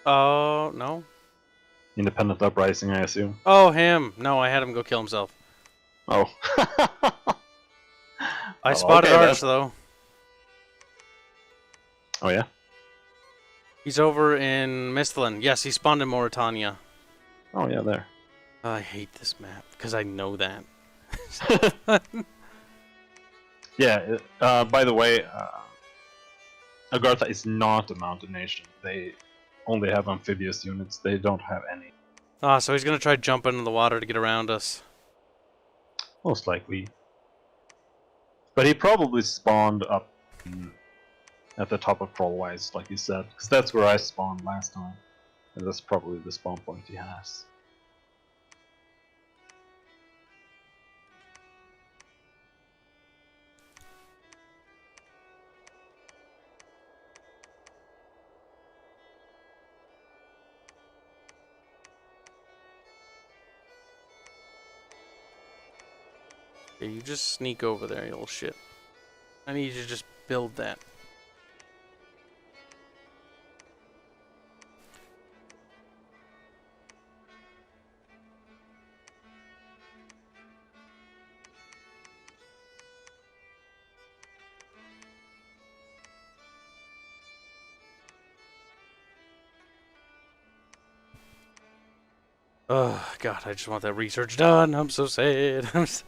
Oh, no. Independent Uprising, I assume. Oh, him. No, I had him go kill himself. Oh. I spotted okay, Arch, though. Oh, yeah? He's over in Misthalin. Yes, he spawned in Mauritania. Oh, yeah, there. I hate this map, because I know that. Yeah, by the way, Agartha is not a mountain nation. They only have amphibious units. They don't have any. Ah, so he's going to try jumping in the water to get around us. Most likely. But he probably spawned up at the top of Trollweiss, like you said. Because that's where I spawned last time. And that's probably the spawn point he has. Okay, you just sneak over there, you little shit. I need you to just build that. Oh, God, I just want that research done. I'm so sad. I'm so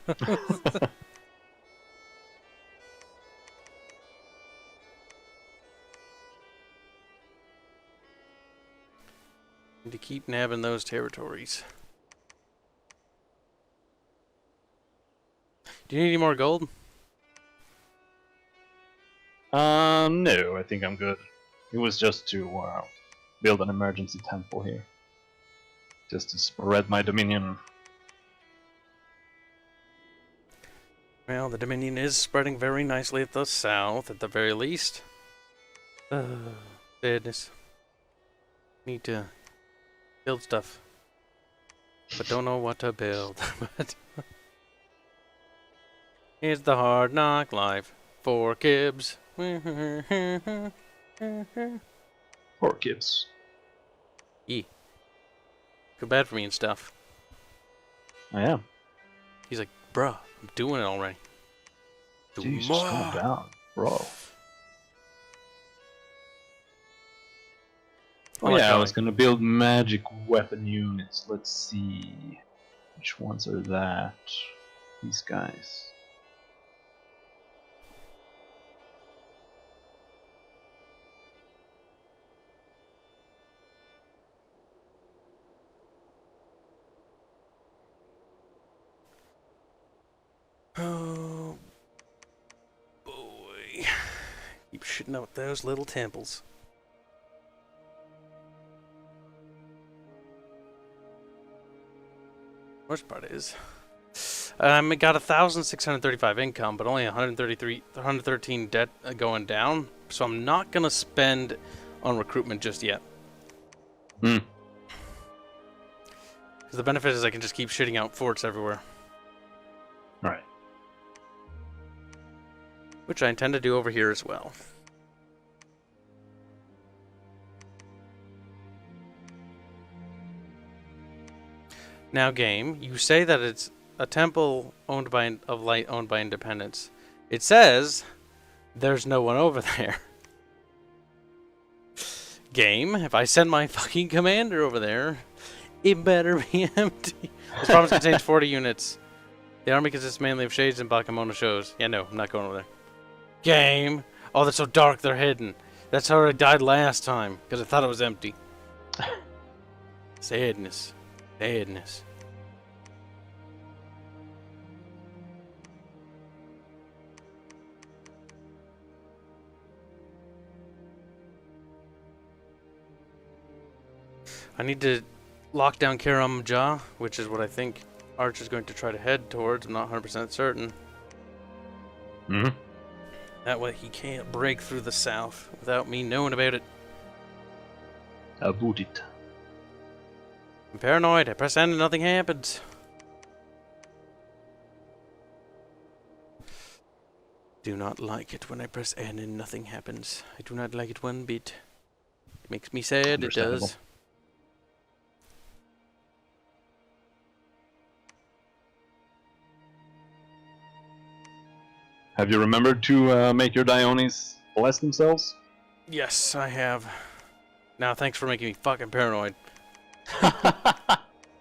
Need to keep nabbing those territories. Do you need any more gold? No, I think I'm good. It was just to build an emergency temple here. Just to spread my dominion. Well, the Dominion is spreading very nicely at the south, at the very least. Sadness. Need to build stuff. But don't know what to build. But it's the hard knock life for Kibs. Poor Kibs. Feel bad for me and stuff. I am. He's like, bruh, I'm doing it already. Do Jeez, more. just calm down, bro. Oh yeah, I was gonna build magic weapon units. Let's see. Which ones are that? These guys. Oh boy. Keep shitting out those little temples. Worst part is, I got 1,635 income, but only 113 debt going down. So I'm not gonna spend on recruitment just yet. Hmm. Because the benefit is I can just keep shitting out forts everywhere, Right. which I intend to do over here as well. Now, game, you say that it's a temple owned by of light owned by independents. It says there's no one over there. Game, if I send my fucking commander over there, it better be empty. This province contains 40 units. The army consists mainly of shades and Bakemono shows. Yeah, no, I'm not going over there. Game. Oh, that's so dark, they're hidden. That's how I died last time, because I thought it was empty. Sadness. Sadness. I need to lock down Karam Jah, which is what I think Arch is going to try to head towards. I'm not 100% certain. Hmm. That way he can't break through the south without me knowing about it. About it. I'm paranoid. I press N and nothing happens. Do not like it when I press N and nothing happens. I do not like it one bit. It makes me sad, it Understandable. does. Have you remembered to make your Dionis bless themselves? Yes, I have. Now, thanks for making me fucking paranoid.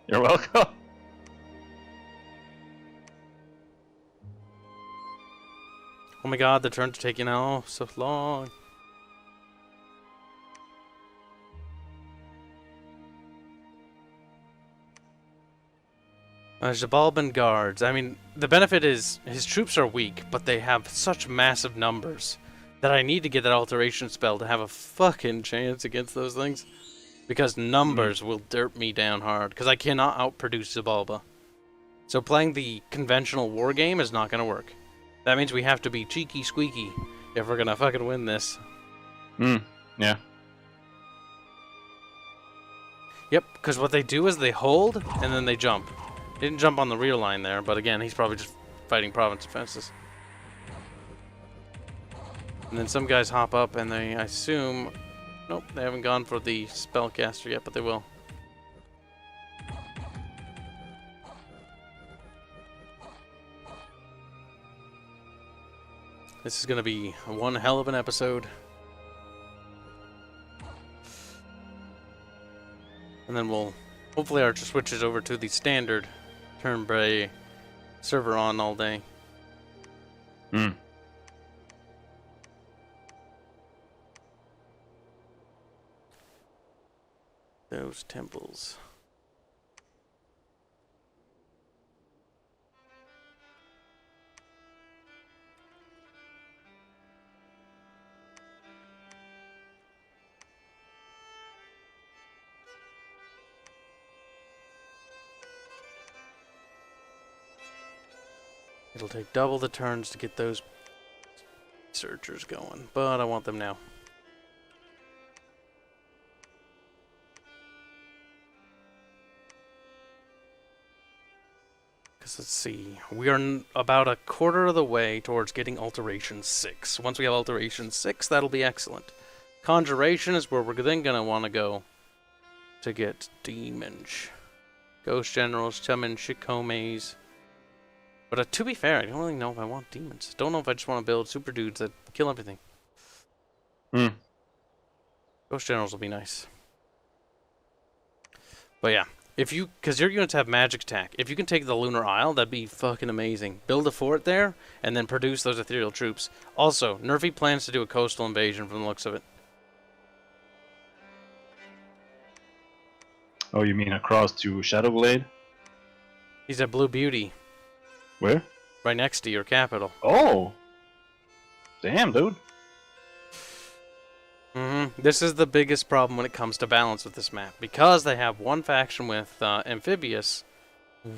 You're welcome. Oh my god, the turns are taking all so long. Jabalban guards. I mean, the benefit is his troops are weak, but they have such massive numbers that I need to get that alteration spell to have a fucking chance against those things. Because numbers will dirt me down hard, because I cannot outproduce Zabalba. So playing the conventional war game is not going to work. That means we have to be cheeky squeaky if we're going to fucking win this. Yeah. Yep, because what they do is they hold, and then they jump. They didn't jump on the rear line there, but again, he's probably just fighting province defenses. And then some guys hop up and they, I assume... Nope, they haven't gone for the spellcaster yet, but they will. This is going to be one hell of an episode. And then we'll... Hopefully Archer switches over to the standard turn-by server on all day. Hmm. Those temples. It'll take double the turns to get those searchers going, but I want them now. Because let's see, we are about a quarter of the way towards getting Alteration 6. Once we have Alteration 6, that'll be excellent. Conjuration is where we're then going to want to go to get Demons. Ghost Generals, Summon, Shikomes. But to be fair, I don't really know if I want demons. Don't know if I just want to build super dudes that kill everything. Hmm. Ghost Generals will be nice. But yeah, if you, because your units have magic attack, if you can take the Lunar Isle, that'd be fucking amazing. Build a fort there, and then produce those ethereal troops. Also, Nerfy plans to do a coastal invasion from the looks of it. Oh, you mean across to Shadowblade? He's at Blue Beauty. Where? Right next to your capital. Oh! Damn, dude. This is the biggest problem when it comes to balance with this map. Because they have one faction with Amphibious,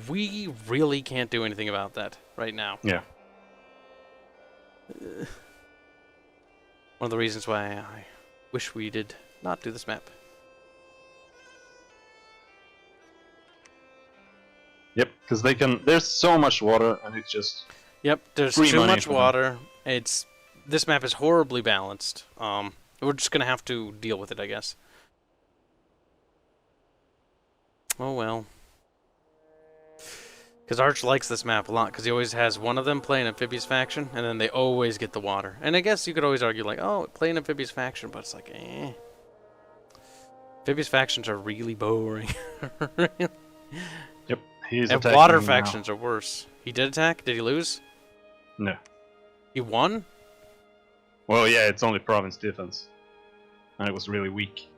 we really can't do anything about that right now. Yeah. One of the reasons why I wish we did not do this map. Yep, because they can. There's so much water, and it's just. Yep, there's free too money much for them. water. This map is horribly balanced. We're just gonna have to deal with it, I guess. Oh well. Because Arch likes this map a lot, because he always has one of them play an amphibious faction, and then they always get the water. And I guess you could always argue, like, oh, play an amphibious faction, but it's like, eh. Amphibious factions are really boring. Yep, he's And attacking water now. factions are worse. He did attack? Did he lose? No. He won? Well, yeah, it's only province defense. And it was really weak.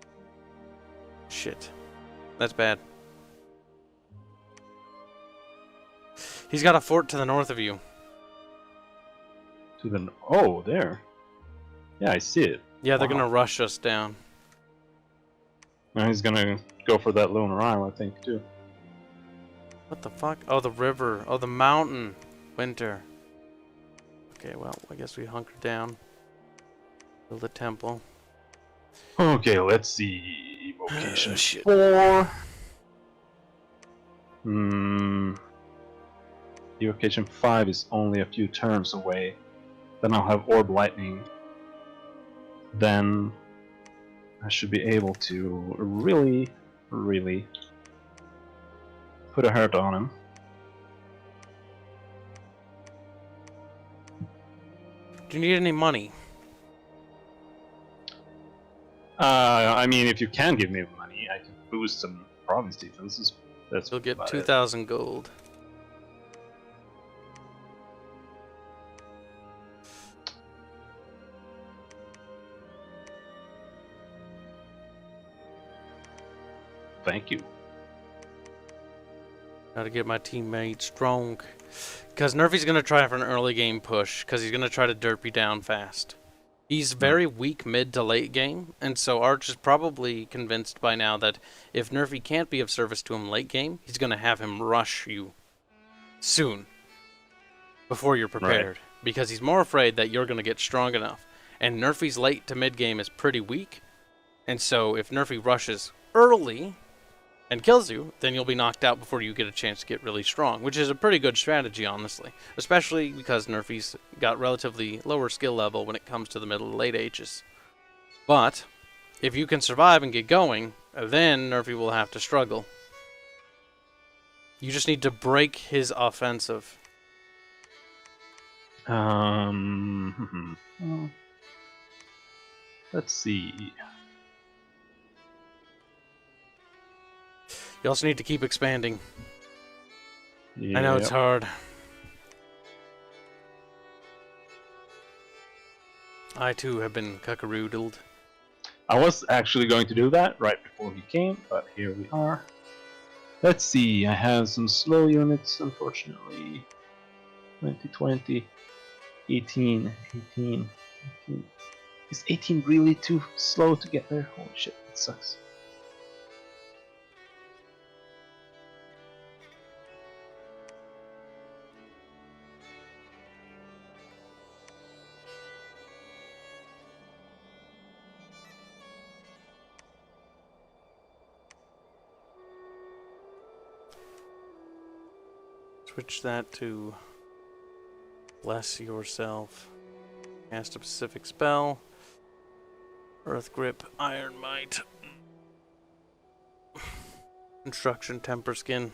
Shit. That's bad. He's got a fort to the north of you. To the. Oh, there. Yeah, I see it. Yeah, they're Wow. gonna rush us down. Now he's gonna go for that Lunar Isle, I think, too. What the fuck? Oh, the river. Oh, the mountain. Winter. Okay, well, I guess we hunker down. Build a temple. Okay, let's see. Evocation Shit. 4. Evocation 5 is only a few turns away. Then I'll have Orb Lightning. Then I should be able to really, really put a hurt on him. Do you need any money? I mean, if you can give me money, I can boost some province defenses. That's You'll get about it. 2,000 gold. Thank you. Gotta get my teammates strong. Because Nerfy's gonna try for an early game push, because he's gonna try to derp you down fast. He's very weak mid to late game, and so Arch is probably convinced by now that if Nerfy can't be of service to him late game, he's gonna have him rush you soon, before you're prepared. Because he's more afraid that you're gonna get strong enough. And Nerfy's late to mid game is pretty weak, and so if Nerfy rushes early, and kills you, then you'll be knocked out before you get a chance to get really strong, which is a pretty good strategy, honestly. Especially because Nerfy's got relatively lower skill level when it comes to the middle to late ages. But if you can survive and get going, then Nerfy will have to struggle. You just need to break his offensive. Let's see. You also need to keep expanding. I know it's hard. I too have been cuckaroodled. I was actually going to do that right before he came, but here we are. Let's see, I have some slow units, unfortunately. 2020, 18. Is 18 really too slow to get there? Holy shit, that sucks. Switch that to bless yourself. Cast a specific spell. Earth Grip, Iron Might. Construction, Temper Skin.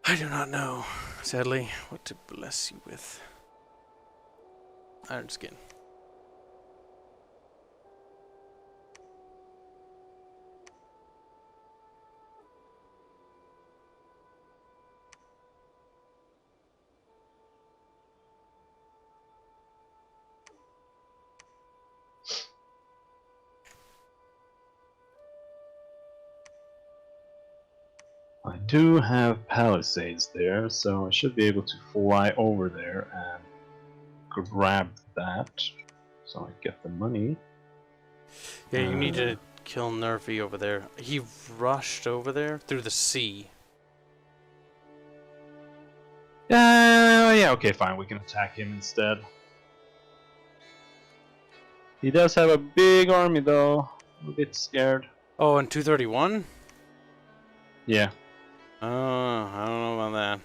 I do not know, sadly, what to bless you with. Iron Skin. I do have palisades there, so I should be able to fly over there and grab that, so I get the money. Yeah, you need to kill Nerfy over there. He rushed over there through the sea. Yeah, okay, fine, we can attack him instead. He does have a big army though. I'm a bit scared. Oh, and 231? Yeah. Oh, I don't know about that.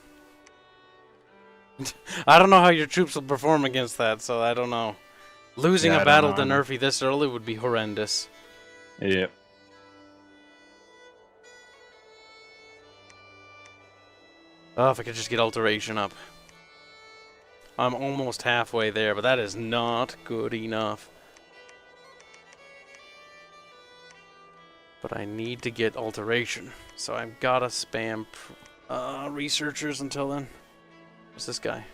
I don't know how your troops will perform against that, so I don't know. Losing Yeah, a I battle don't to know. Nerfy this early would be horrendous. Yep. Oh, if I could just get Alteration up. I'm almost halfway there, but that is not good enough. But I need to get Alteration, so I've gotta spam researchers until then. What's this guy?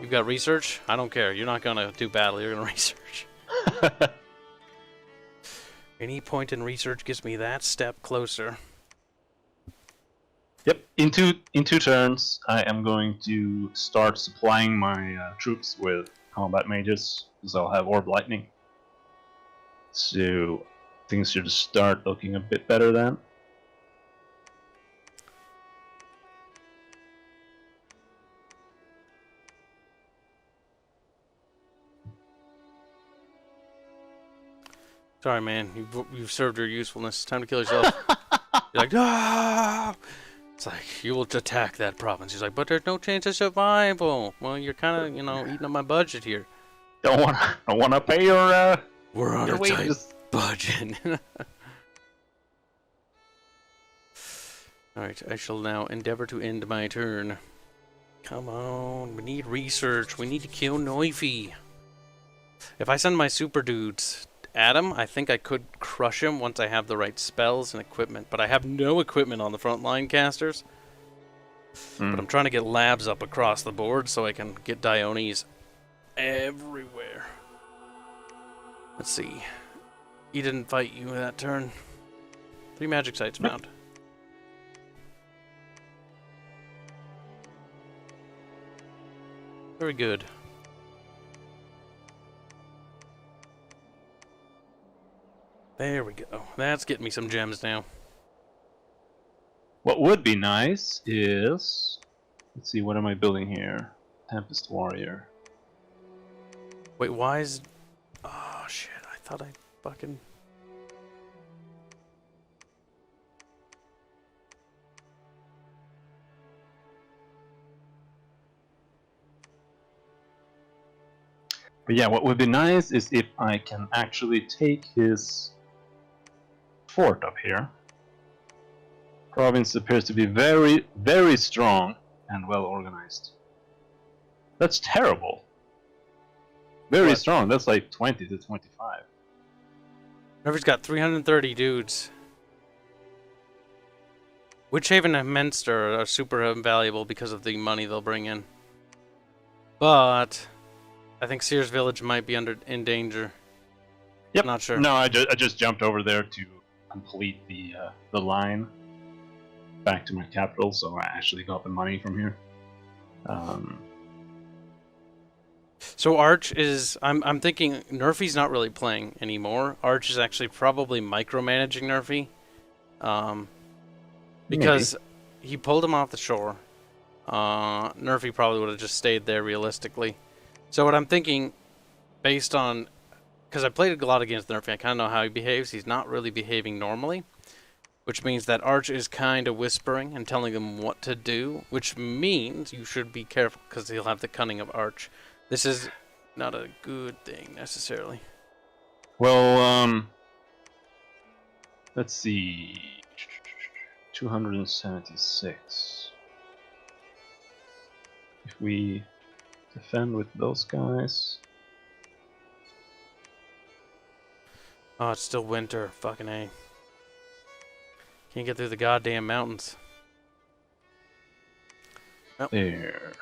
You've got research? I don't care. You're not gonna do battle, you're gonna research. Any point in research gets me that step closer. Yep. In two turns, I am going to start supplying my troops with combat mages, because I'll have Orb Lightning. So things should start looking a bit better then. Sorry, man. You've served your usefulness. Time to kill yourself. You're like, ah! It's like, you will attack that province. He's like, but there's no chance of survival. Well, you're kind of, eating up my budget here. Don't want to pay your We're on your a tight wages. budget. Alright, I shall now endeavor to end my turn. Come on, we need research. We need to kill Noify. If I send my super dudes at him, I think I could crush him once I have the right spells and equipment. But I have no equipment on the front line casters. But I'm trying to get labs up across the board so I can get Diones everywhere. Let's see. He didn't fight you that turn. 3 magic sites found. Very good. There we go. That's getting me some gems now. What would be nice is Let's see, what am I building here? Tempest Warrior. Wait, why is... Oh, shit. I thought I fucking... But yeah, what would be nice is if I can actually take his fort up here. Province appears to be very, very strong and well organized. That's terrible. Very What? strong. That's like 20 to 25. Nervy's got 330 dudes. Witchhaven and Minster are super valuable because of the money they'll bring in. But I think Sears Village might be in danger. Yep. Not sure. No, I just jumped over there to complete the line back to my capital, so I actually got the money from here. So Arch is... I'm thinking Nerfy's not really playing anymore. Arch is actually probably micromanaging Nerfy. Because he pulled him off the shore. Nerfy probably would have just stayed there realistically. So what I'm thinking, based on... Because I played a lot against Nerfy, I kind of know how he behaves. He's not really behaving normally. Which means that Arch is kind of whispering and telling him what to do. Which means you should be careful, because he'll have the cunning of Arch. This is not a good thing, necessarily. Well, let's see... 276. If we defend with those guys... Oh, it's still winter. Fucking A. Can't get through the goddamn mountains. Well, There.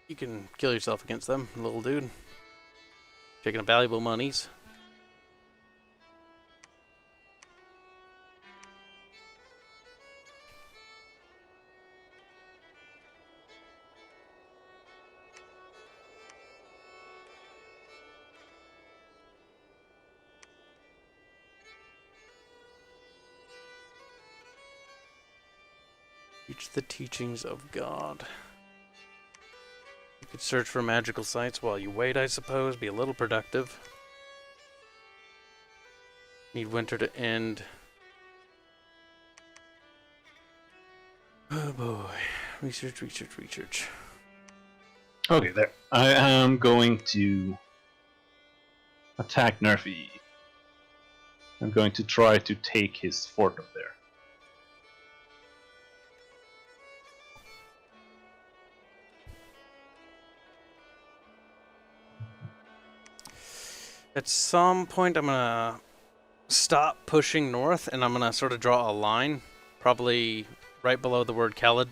you can kill yourself against them, little dude. Taking valuable monies. Teach the teachings of God. You could search for magical sites while you wait, I suppose. Be a little productive. Need winter to end. Oh boy. Research, research, research. Okay, there. I am going to attack Nerfy. I'm going to try to take his fort up there. At some point, I'm gonna stop pushing north, and I'm gonna sort of draw a line, probably right below the word Calarpos.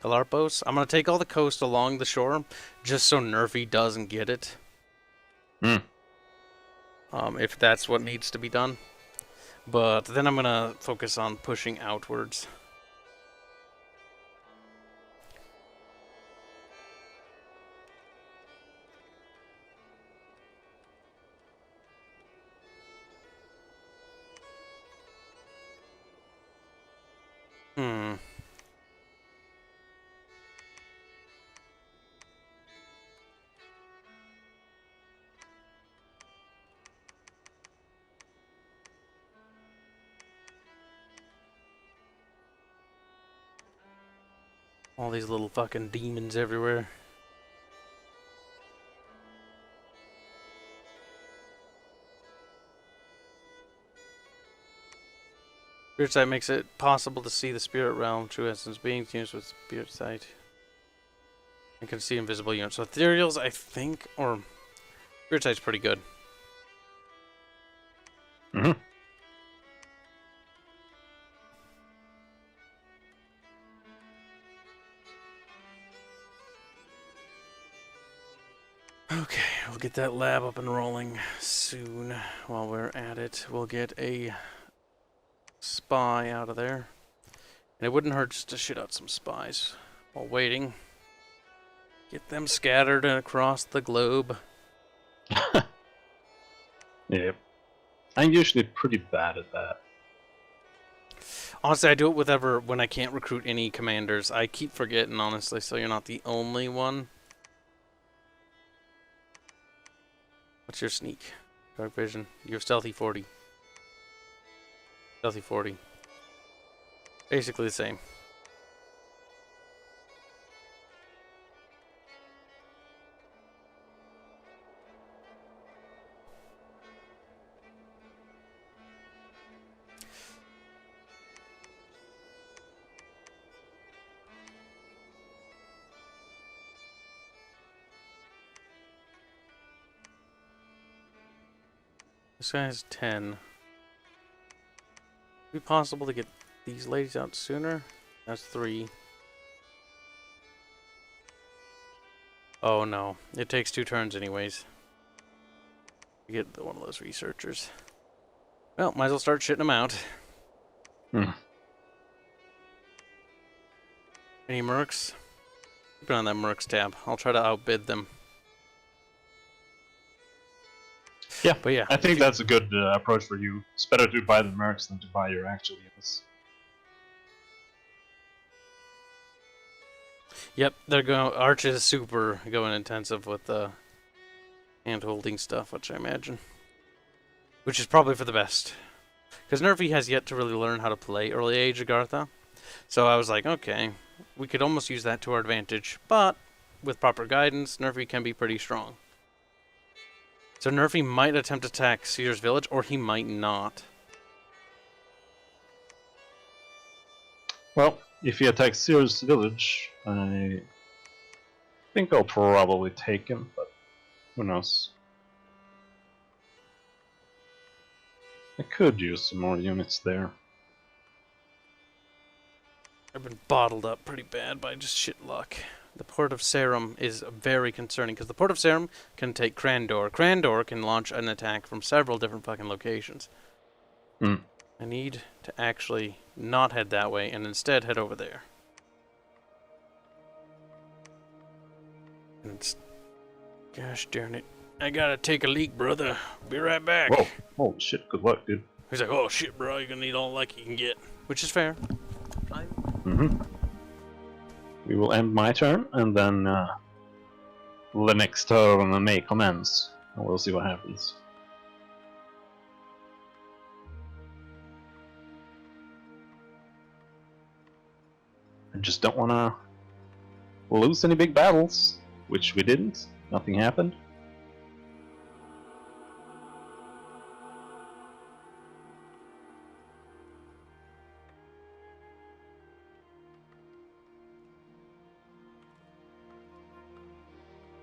I'm gonna take all the coast along the shore, just so Nerfy doesn't get it. If that's what needs to be done. But then I'm gonna focus on pushing outwards. All these little fucking demons everywhere. Spirit sight makes it possible to see the spirit realm, true essence beings used with spirit sight. I can see invisible units. So ethereals, I think, or spirit sight's pretty good. Mm-hmm. Okay, we'll get that lab up and rolling soon. While we're at it, we'll get a spy out of there. And it wouldn't hurt just to shit out some spies while waiting. Get them scattered across the globe. Yep. I'm usually pretty bad at that. Honestly, I do it when I can't recruit any commanders. I keep forgetting, honestly, so you're not the only one. What's your sneak? Dark vision. You have stealthy 40. Stealthy 40. Basically the same. This guy has 10. Would it be possible to get these ladies out sooner? That's 3. Oh no, it takes 2 turns anyways. We get one of those researchers. Well, might as well start shitting them out. Any mercs? Keep it on that mercs tab. I'll try to outbid them. Yeah, but yeah, I think that's a good approach for you. It's better to buy the mercs than to buy your actual units. Yep, they're going. Arch is super going intensive with the hand-holding stuff, which I imagine, which is probably for the best, because Nerfy has yet to really learn how to play early age Agartha. So I was like, okay, we could almost use that to our advantage, but with proper guidance, Nerfy can be pretty strong. So Nerfy might attempt to attack Seer's village, or he might not. Well, if he attacks Seer's village, I think I'll probably take him, but who knows. I could use some more units there. I've been bottled up pretty bad by just shit luck. The Port of Sarum is very concerning, because the Port of Sarum can take Crandor. Crandor can launch an attack from several different fucking locations. I need to actually not head that way, and instead head over there. And it's... Gosh darn it. I gotta take a leak, brother. Be right back. Whoa, holy shit, good luck, dude. He's like, oh shit, bro, you're gonna need all the luck you can get. Which is fair. We will end my turn, and then the next turn may commence, and we'll see what happens. I just don't want to lose any big battles, which we didn't. Nothing happened.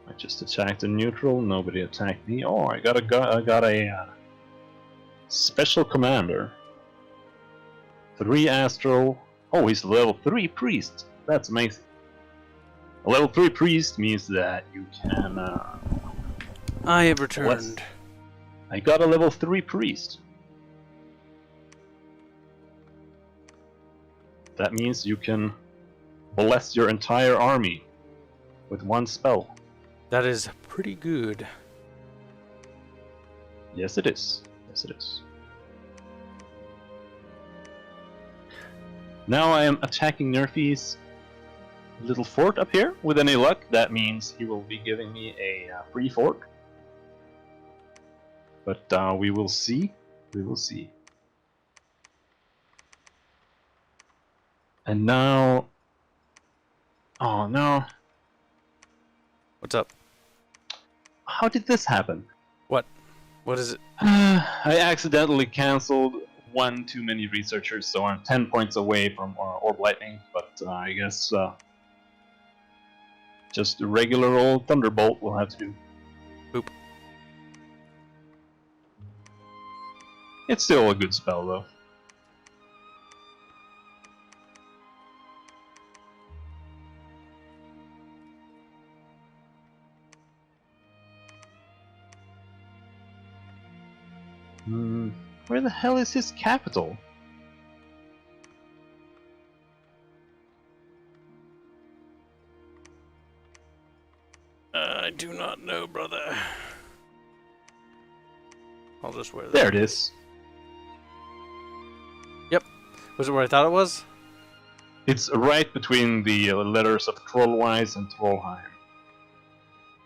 I just attacked a neutral. Nobody attacked me. Oh, I got a special commander. 3 astral. Oh, he's level 3 priest. That's amazing. A level 3 priest means that you can. I have returned. I got a level 3 priest. That means you can bless your entire army with 1 spell. That is pretty good. Yes, it is. Yes, it is. Now I am attacking Nerfy's little fort up here. With any luck, that means he will be giving me a free fort. But we will see. We will see. And now... Oh no. What's up? How did this happen? What? What is it? I accidentally cancelled 1 too many researchers, so I'm 10 points away from Orb Lightning, but I guess just a regular old Thunderbolt will have to do. Boop. It's still a good spell, though. Where the hell is his capital? I do not know, brother. I'll just wear that. There it is. Yep. Was it where I thought it was? It's right between the letters of Trollwise and Trollheim.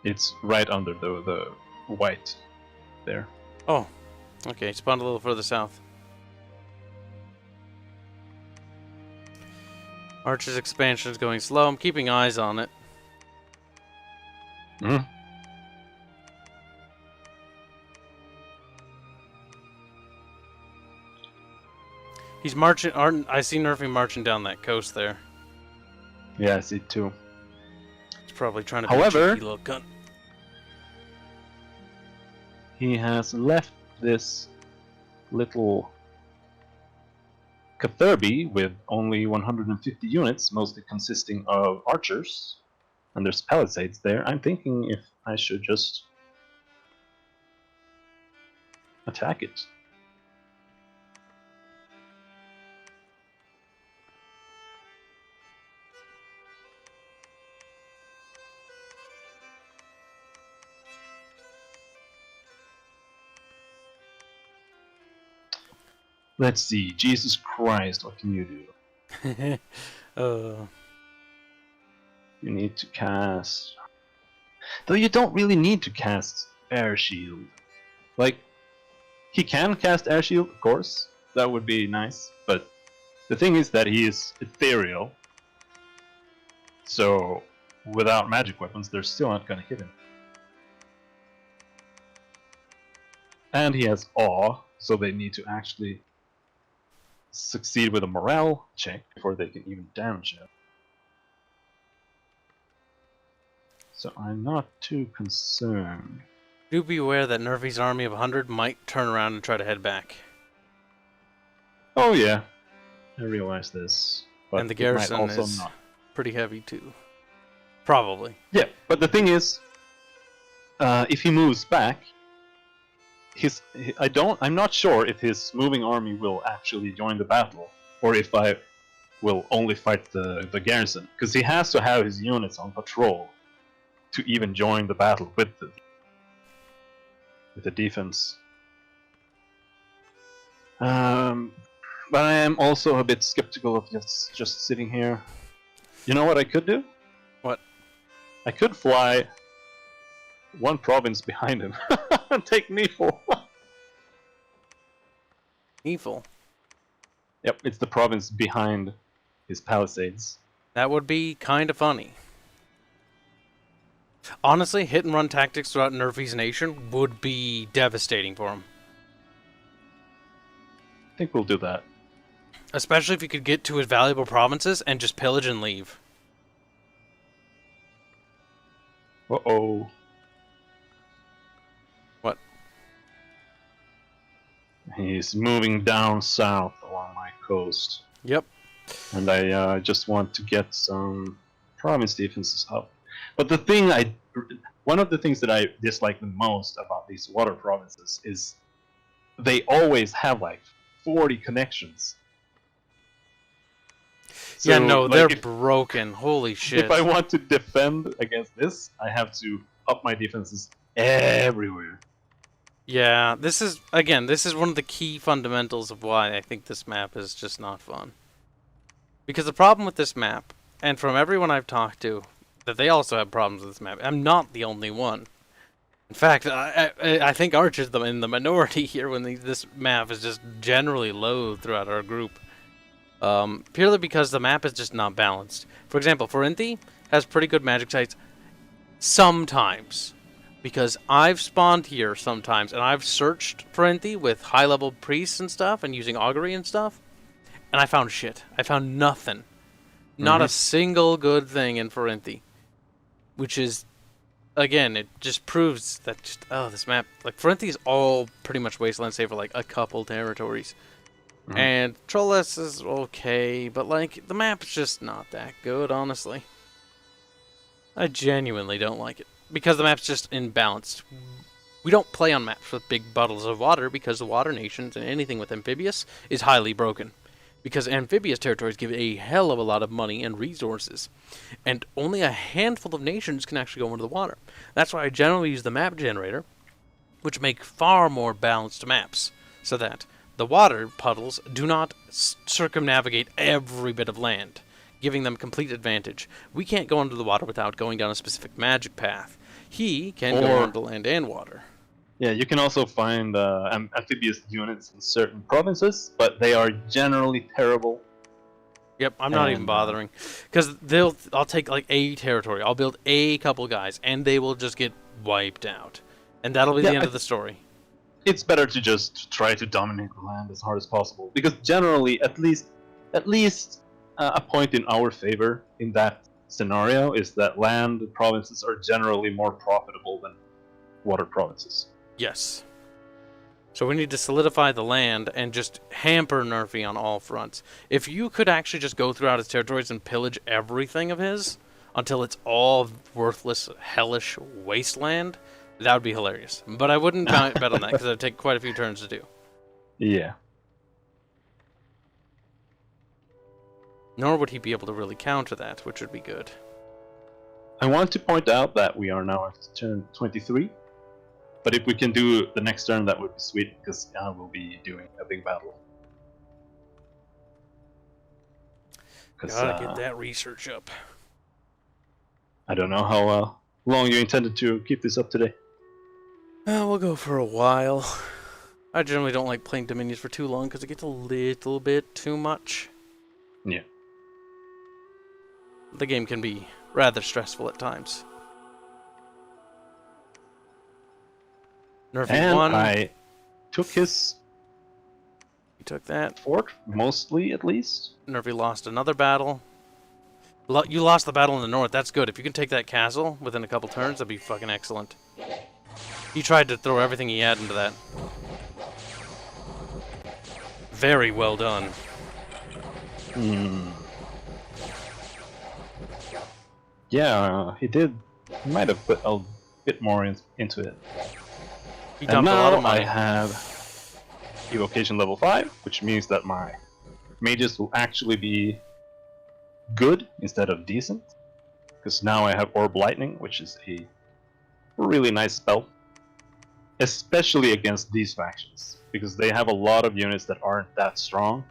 It's right under the white there. Oh, okay. Spawned a little further south. Archer's expansion is going slow. I'm keeping eyes on it. Hmm. He's marching. I see Nerfy marching down that coast there. Yeah, I see too. He's probably trying to be However, a cheeky little cunt. he has left this little Catherby with only 150 units, mostly consisting of archers, and there's palisades there. I'm thinking if I should just attack it. Let's see. Jesus Christ, what can you do? You need to cast... Though you don't really need to cast Air Shield. Like, he can cast Air Shield, of course. That would be nice. But the thing is that he is ethereal. So, without magic weapons, they're still not going to hit him. And he has Awe, so they need to actually succeed with a morale check before they can even damage it. So I'm not too concerned. Do be aware that Nervy's army of 100 might turn around and try to head back. Oh yeah, I realize this. But And the it might garrison also is not. pretty heavy too. Probably. Yeah, but the thing is, if he moves back, I'm not sure if his moving army will actually join the battle, or if I will only fight the garrison, because he has to have his units on patrol to even join the battle with the defense. But I am also a bit skeptical of just sitting here. You know what I could do? What? I could fly one province behind him and take Neefel. Evil. Yep, it's the province behind his palisades. That would be kind of funny. Honestly, hit and run tactics throughout Nervy's nation would be devastating for him. I think we'll do that. Especially if you could get to his valuable provinces and just pillage and leave. Uh-oh. What? He's moving down south along my coast. Yep. And I just want to get some province defenses up. But one of the things that I dislike the most about these water provinces is they always have like 40 connections. Yeah, So, no, like, they're broken. Holy shit. If I want to defend against this, I have to up my defenses everywhere. Yeah, this is one of the key fundamentals of why I think this map is just not fun. Because the problem with this map, and from everyone I've talked to, that they also have problems with this map. I'm not the only one. In fact, I think Archer's in the minority here when this map is just generally loathed throughout our group. Purely because the map is just not balanced. For example, Forinthi has pretty good magic sites sometimes. Because I've spawned here sometimes, and I've searched Forinthi with high-level priests and stuff, and using augury and stuff, and I found shit. I found nothing. Not a single good thing in Forinthi. Which is, again, it just proves that this map, like, Forinthi is all pretty much wasteland save for, like, a couple territories. And Trollless is okay, but, like, the map's just not that good, honestly. I genuinely don't like it. Because the map's just imbalanced. We don't play on maps with big bottles of water because the water nations and anything with amphibious is highly broken. Because amphibious territories give a hell of a lot of money and resources. And only a handful of nations can actually go into the water. That's why I generally use the map generator, which make far more balanced maps. So that The water puddles do not circumnavigate every bit of land, giving them complete advantage. We can't go under the water without going down a specific magic path. He can go under land and water. Yeah, you can also find amphibious units in certain provinces, but they are generally terrible. Yep, I'm not even bothering. Because I'll take like a territory, I'll build a couple guys, and they will just get wiped out. And that'll be the end of the story. It's better to just try to dominate the land as hard as possible, because generally, at least a point in our favor in that scenario is that land provinces are generally more profitable than water provinces. Yes. So we need to solidify the land and just hamper Nerfy on all fronts. If you could actually just go throughout his territories and pillage everything of his until it's all worthless, hellish wasteland, that would be hilarious. But I wouldn't bet on that because it would take quite a few turns to do. Yeah. Nor would he be able to really counter that, which would be good. I want to point out that we are now at turn 23. But if we can do the next turn, that would be sweet, because I will be doing a big battle. Gotta get that research up. I don't know how long you intended to keep this up today. We'll go for a while. I generally don't like playing Dominions for too long, because it gets a little bit too much. Yeah. The game can be rather stressful at times. Nerfy And won. I took his You took that. fort, mostly at least. Nerfy lost another battle. You lost the battle in the north. That's good. If you can take that castle within a couple turns, that'd be fucking excellent. He tried to throw everything he had into that. Very well done. Yeah, he did. He might have put a bit more into it. He And dumped a lot of now I money. have evocation level 5, which means that my mages will actually be good instead of decent. Because now I have Orb Lightning, which is a really nice spell. Especially against these factions, because they have a lot of units that aren't that strong.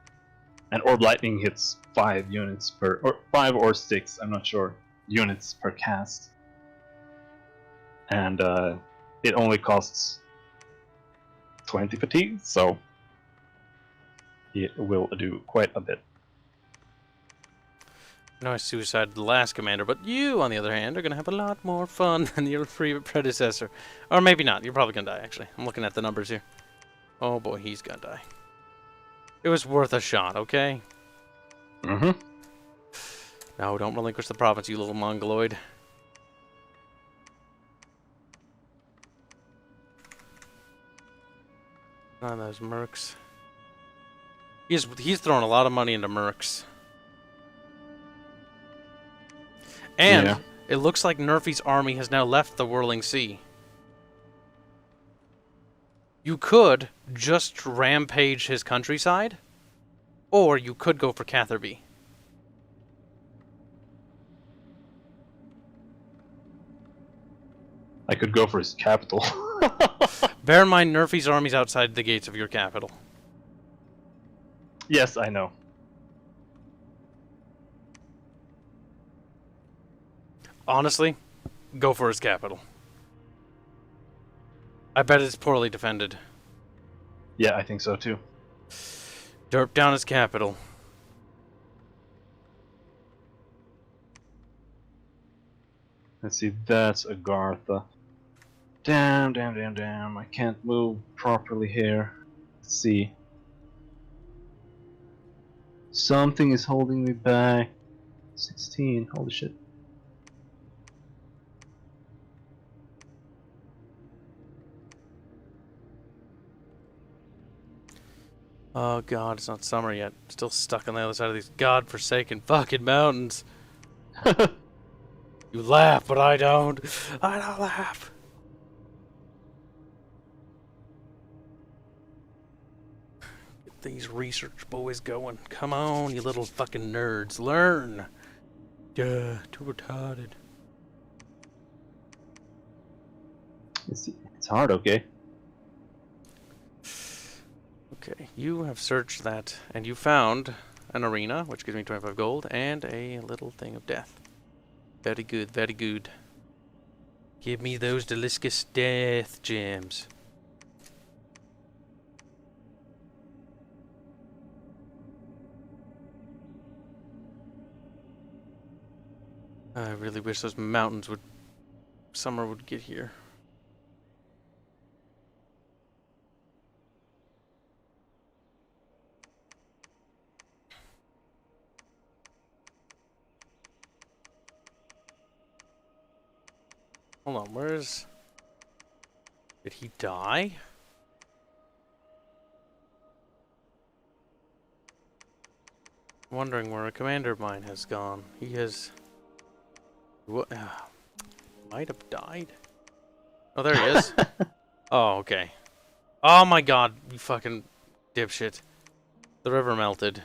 And Orb Lightning hits 5 units per, or 5 or 6, I'm not sure, units per cast. And it only costs 20 fatigue, so it will do quite a bit. No, I suicided the last commander, but you, on the other hand, are going to have a lot more fun than your predecessor. Or maybe not. You're probably going to die, actually. I'm looking at the numbers here. Oh boy, he's going to die. It was worth a shot, okay? Mm-hmm. No, don't relinquish the province, you little mongoloid. None of those mercs. He's throwing a lot of money into mercs. And Yeah. it looks like Nerfy's army has now left the Whirling Sea. You could just rampage his countryside, or you could go for Catherby. I could go for his capital. Bear in mind, Nerfy's army's outside the gates of your capital. Yes, I know. Honestly, go for his capital. I bet it's poorly defended. Yeah, I think so too. Derp down his capital. Let's see, that's Agartha. Damn, I can't move properly here. Let's see. Something is holding me back. 16, holy shit. Oh god, it's not summer yet. Still stuck on the other side of these godforsaken fucking mountains. You laugh, but I don't. I don't laugh. Get these research boys going. Come on, you little fucking nerds. Learn. Duh, too retarded. It's hard, okay? Okay, You have searched that, and you found an arena, which gives me 25 gold, and a little thing of death. Very good, very good. Give me those delicious death gems. I really wish those mountains would... summer would get here. Hold on, where's... Did he die? I'm wondering where a commander of mine has gone. He has... What? Might have died. Oh, there he is. Oh, okay. Oh my god, you fucking dipshit. The river melted.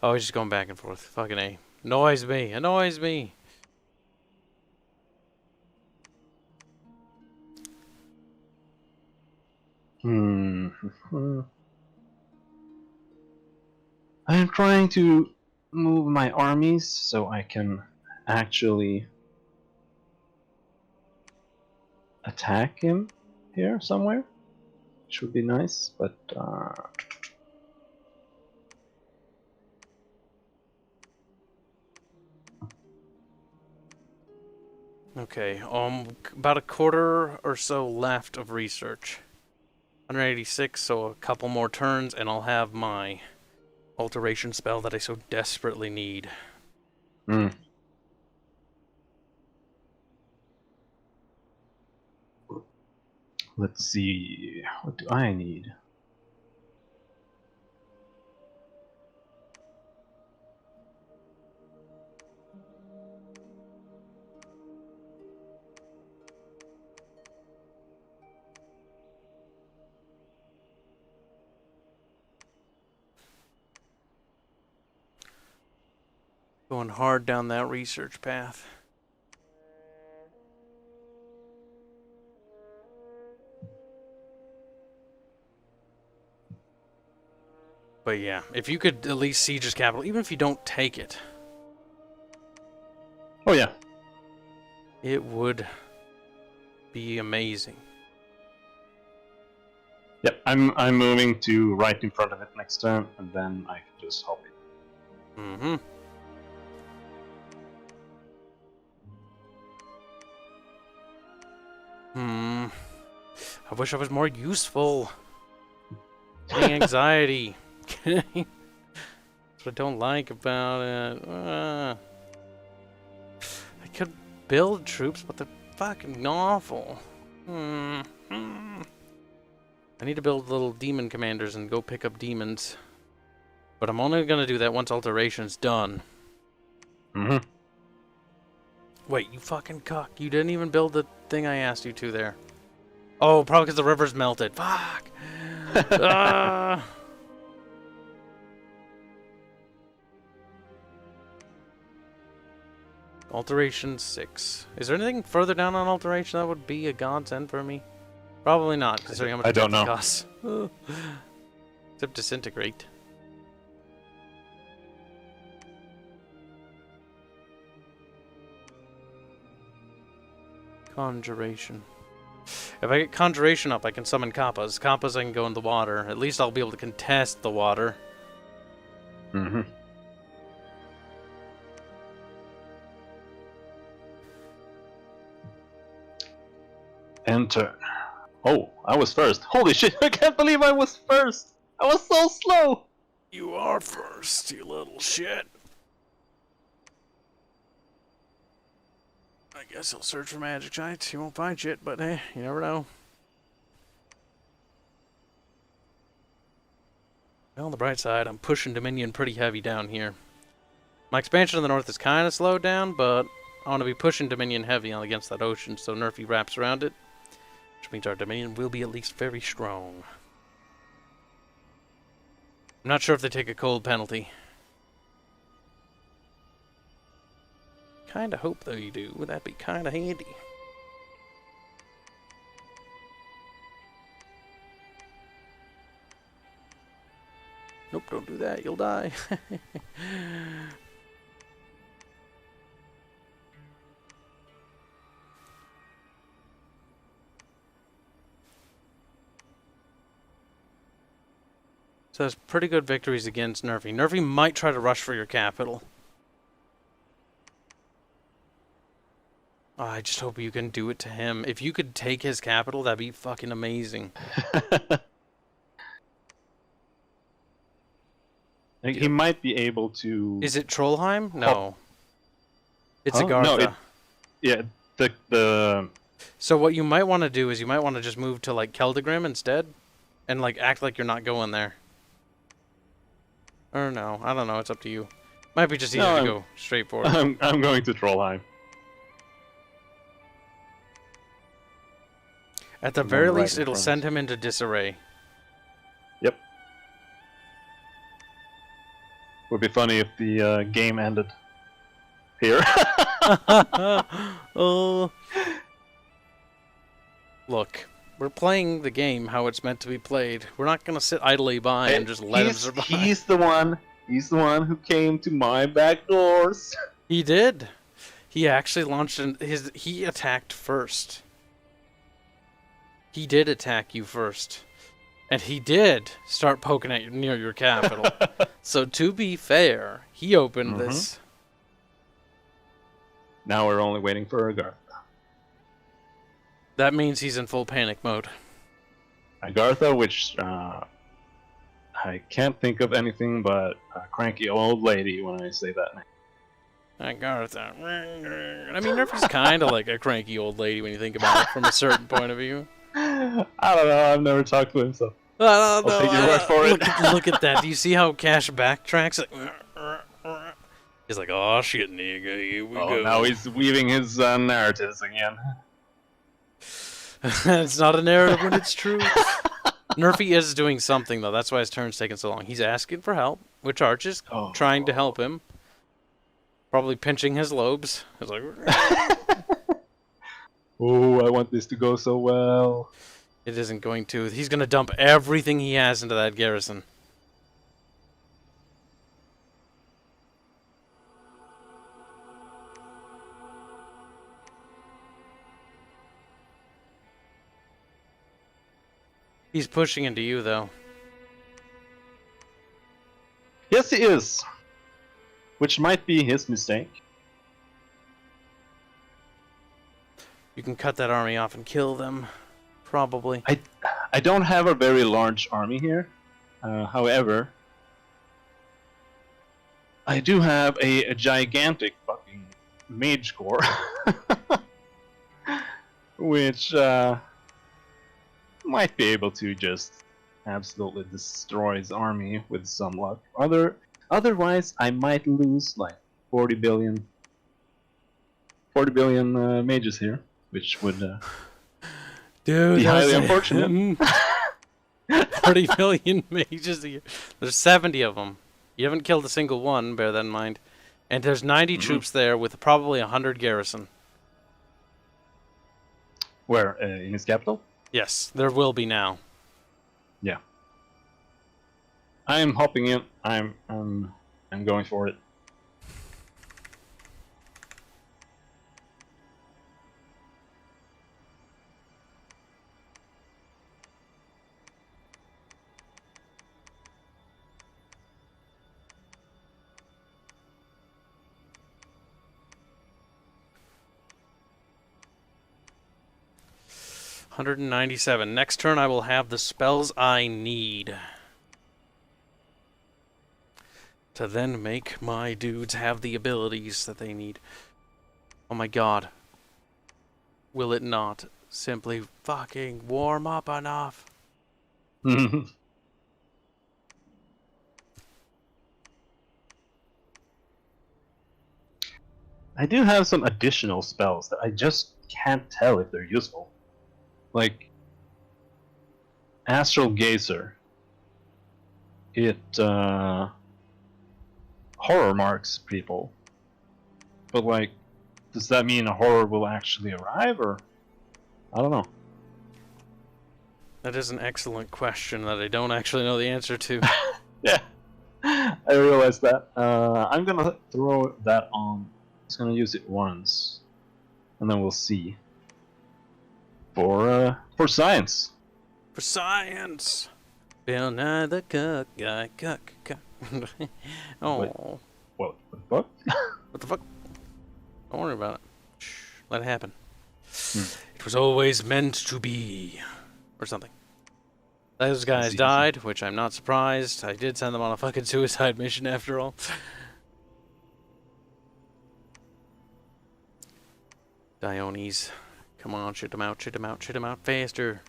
Oh, he's just going back and forth. Fucking A. Annoys me. Annoys me. I'm trying to move my armies so I can actually attack him here somewhere, which would be nice, but Okay, about a quarter or so left of research. 186, so a couple more turns, and I'll have my alteration spell that I so desperately need. Let's see, what do I need? Going hard down that research path. But yeah, if you could at least siege his capital, even if you don't take it. Oh yeah. It would be amazing. Yep, I'm moving to right in front of it next turn, and then I can just hop in. Mm-hmm. I wish I was more useful. Getting anxiety. That's what I don't like about it. I could build troops, but they're fucking awful. I need to build little demon commanders and go pick up demons. But I'm only gonna do that once alteration's done. Wait, you fucking cuck. You didn't even build the thing I asked you to there. Oh, probably because the river's melted. Fuck! Alteration 6. Is there anything further down on alteration that would be a godsend for me? Probably not, considering how much I don't it know. costs. Except disintegrate. Conjuration. If I get Conjuration up, I can summon Kappas. Kappas, I can go in the water. At least I'll be able to contest the water. Enter. Oh, I was first. Holy shit, I can't believe I was first! I was so slow! You are first, you little shit. I guess he'll search for magic giants. He won't find shit, but hey, you never know. Well, on the bright side, I'm pushing Dominion pretty heavy down here. My expansion in the north is kind of slowed down, but I want to be pushing Dominion heavy on against that ocean, so Nerfy wraps around it, which means our Dominion will be at least very strong. I'm not sure if they take a cold penalty. Kinda hope though you do. That'd be kinda handy. Nope, don't do that. You'll die. So that's pretty good victories against Nerfy. Nerfy might try to rush for your capital. Oh, I just hope you can do it to him. If you could take his capital, that'd be fucking amazing. Like, he might be able to. Is it Trollheim? No. It's Agartha. No, yeah, the. So what you might want to do is you might want to just move to like Keldegrim instead, and like act like you're not going there. Or no, I don't know. It's up to you. Might be just easier to go straight forward. I'm going to Trollheim. At the very least, it'll send him into disarray. Yep. Would be funny if the game ended here. Oh. Look, we're playing the game how it's meant to be played. We're not gonna sit idly by and just let him survive. He's the one who came to my back doors. He did. He actually launched he attacked first. He did attack you first. And he did start poking at you near your capital. So to be fair, he opened this. Now we're only waiting for Agartha. That means he's in full panic mode. Agartha, which I can't think of anything but a cranky old lady when I say that name. Agartha. I mean, Nerfy's kind of like a cranky old lady when you think about it from a certain point of view. I don't know. I've never talked to him, so I'll take your word for it. Look at that. Do you see how Cash backtracks? Like, he's like, oh shit, nigga, here we go. Now he's weaving his narratives again. It's not a narrative when it's true. Nerfy is doing something, though. That's why his turn's taking so long. He's asking for help, which Arch is trying to help him. Probably pinching his lobes. He's like... Oh, I want this to go so well. It isn't going to. He's going to dump everything he has into that garrison. He's pushing into you, though. Yes, he is. Which might be his mistake. You can cut that army off and kill them. Probably. I don't have a very large army here. However, I do have a gigantic fucking mage corps. Which might be able to just absolutely destroy his army with some luck. Otherwise, I might lose like 40 billion mages here, which would be highly unfortunate. 40 billion mages. There's 70 of them. You haven't killed a single one, bear that in mind. And there's 90 troops there with probably 100 garrison. Where? In his capital? Yes, there will be now. Yeah. I'm hopping in. I'm going for it. $197. Next turn I will have the spells I need to then make my dudes have the abilities that they need. Oh my god. Will it not simply fucking warm up enough? I do have some additional spells that I just can't tell if they're useful. Like Astral Gazer. It horror marks people. But like, does that mean a horror will actually arrive, or I don't know. That is an excellent question that I don't actually know the answer to. Yeah. I realized that. I'm gonna throw that on. Just gonna use it once, and then we'll see. For science. For science. Bill Nye the Cook Guy. Oh. What the fuck? What the fuck? Don't worry about it. Shh, let it happen. It was always meant to be. Or something. Those guys died, which I'm not surprised. I did send them on a fucking suicide mission after all. Dionys. Come on, shit them out, shit them out, shit them out faster.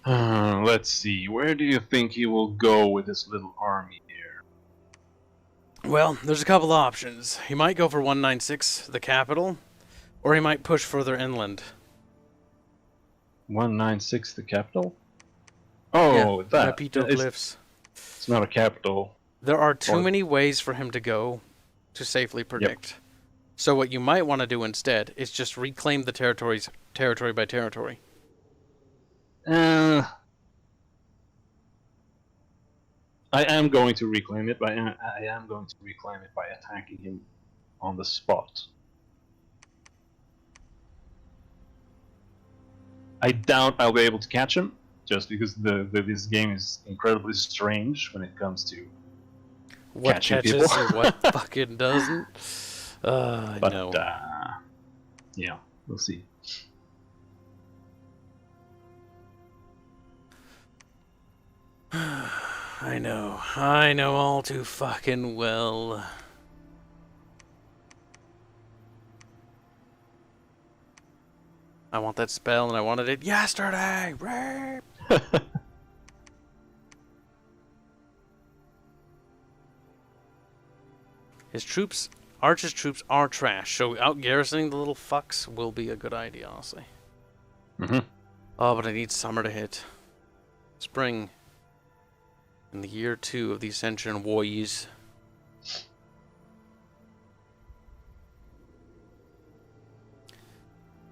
Let's see. Where do you think he will go with this little army here? Well, there's a couple options. He might go for 196, the capital, or he might push further inland. 196, the capital? Oh, yeah, that. Pito Cliffs. It's not a capital. There are too many ways for him to go to safely predict. Yep. So what you might want to do instead is just reclaim the territories, territory by territory. I am going to reclaim it, but I am going to reclaim it by attacking him on the spot. I doubt I'll be able to catch him, just because this game is incredibly strange when it comes to what catching catches people. or what fucking doesn't. But no. Yeah, we'll see. I know all too fucking well. I want that spell and I wanted it yesterday! Rape! His troops, Archer's troops are trash, so out garrisoning the little fucks will be a good idea, honestly. Oh, but I need summer to hit. Spring. In the year 2 of the Ascension Wars.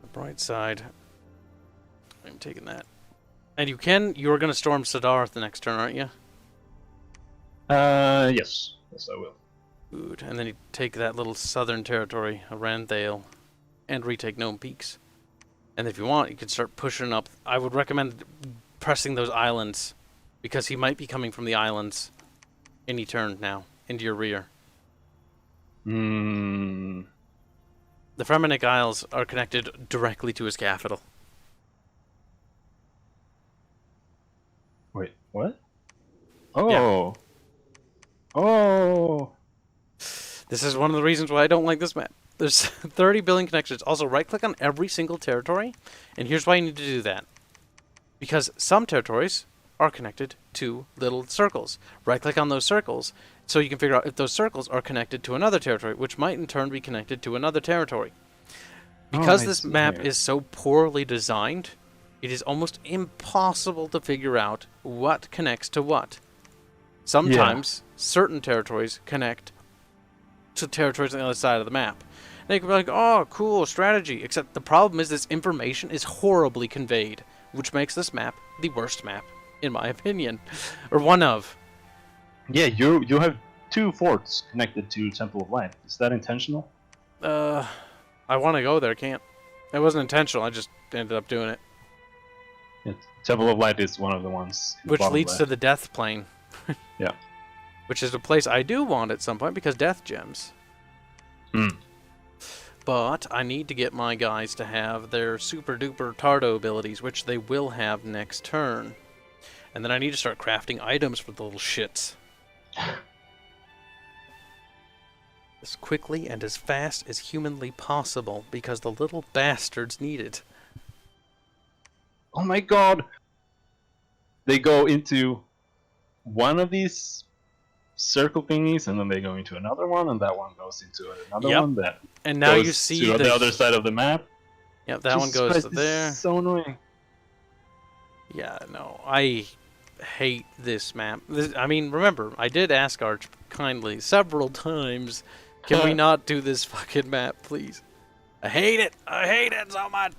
The bright side. I'm taking that. And you're going to storm Sidar the next turn, aren't you? Yes. Yes, I will. Good. And then you take that little southern territory, Aranthale, and retake Gnome Peaks. And if you want, you can start pushing up. I would recommend pressing those islands, because he might be coming from the islands any turn now, into your rear. The Fremenic Isles are connected directly to his capital. Wait, what? Oh. Yeah. Oh. This is one of the reasons why I don't like this map. There's 30 billion connections. Also, right-click on every single territory, and here's why you need to do that. Because some territories are connected to little circles. Right-click on those circles, so you can figure out if those circles are connected to another territory, which might in turn be connected to another territory. Because this map is so poorly designed, it is almost impossible to figure out what connects to what. Sometimes certain territories connect to territories on the other side of the map. And you can be like, oh, cool, strategy. Except the problem is this information is horribly conveyed, which makes this map the worst map, in my opinion. Or one of. Yeah, you have 2 forts connected to Temple of Light. Is that intentional? I want to go there, can't. It wasn't intentional, I just ended up doing it. Yeah, Temple of Light is one of the ones. Which leads to the Death Plane. Yeah. Which is a place I do want at some point, because Death Gems. But I need to get my guys to have their super duper Tardo abilities, which they will have next turn. And then I need to start crafting items for the little shits. As quickly and as fast as humanly possible, because the little bastards need it. Oh my god! They go into one of these circle thingies, and then they go into another one, and that one goes into another one that and now goes you see to the other side of the map. Yep, that one goes to there. This is so annoying. Yeah, no, I hate this map. I mean, remember, I did ask Arch kindly several times, can we not do this fucking map, please? I hate it! I hate it so much!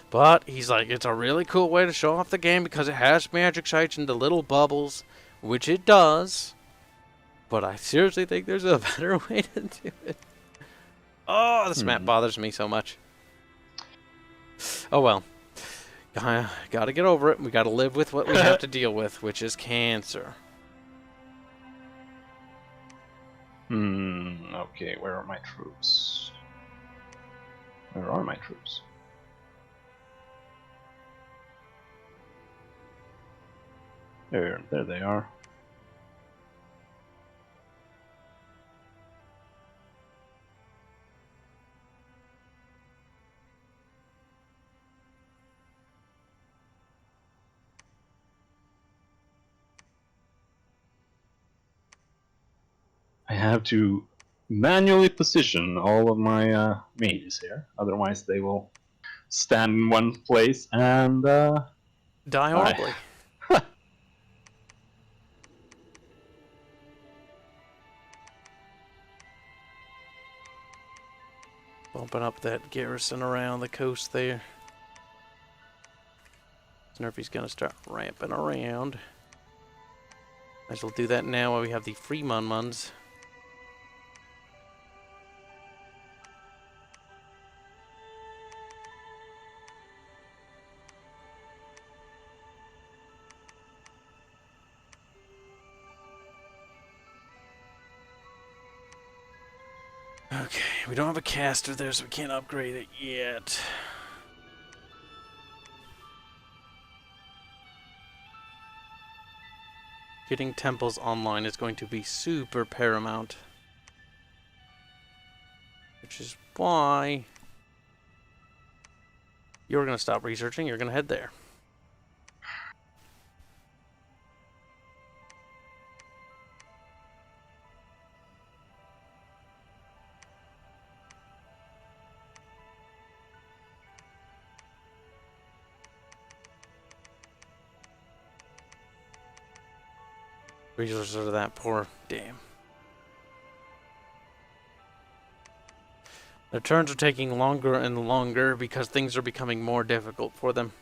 But he's like, it's a really cool way to show off the game because it has magic sites into little bubbles, which it does. But I seriously think there's a better way to do it. Oh, this map bothers me so much. Oh well. Gotta get over it. We gotta live with what we have to deal with, which is cancer. Okay, where are my troops? Where are my troops? There they are. I have to manually position all of my mages here, otherwise they will stand in one place and Die horribly. Bumping up that garrison around the coast there. Snurpy's gonna start ramping around. Might as well do that now while we have the free Mun-Muns. Okay, we don't have a caster there, so we can't upgrade it yet. Getting temples online is going to be super paramount. Which is why you're going to stop researching, you're going to head there. Resources are that poor. Damn. Their turns are taking longer and longer because things are becoming more difficult for them.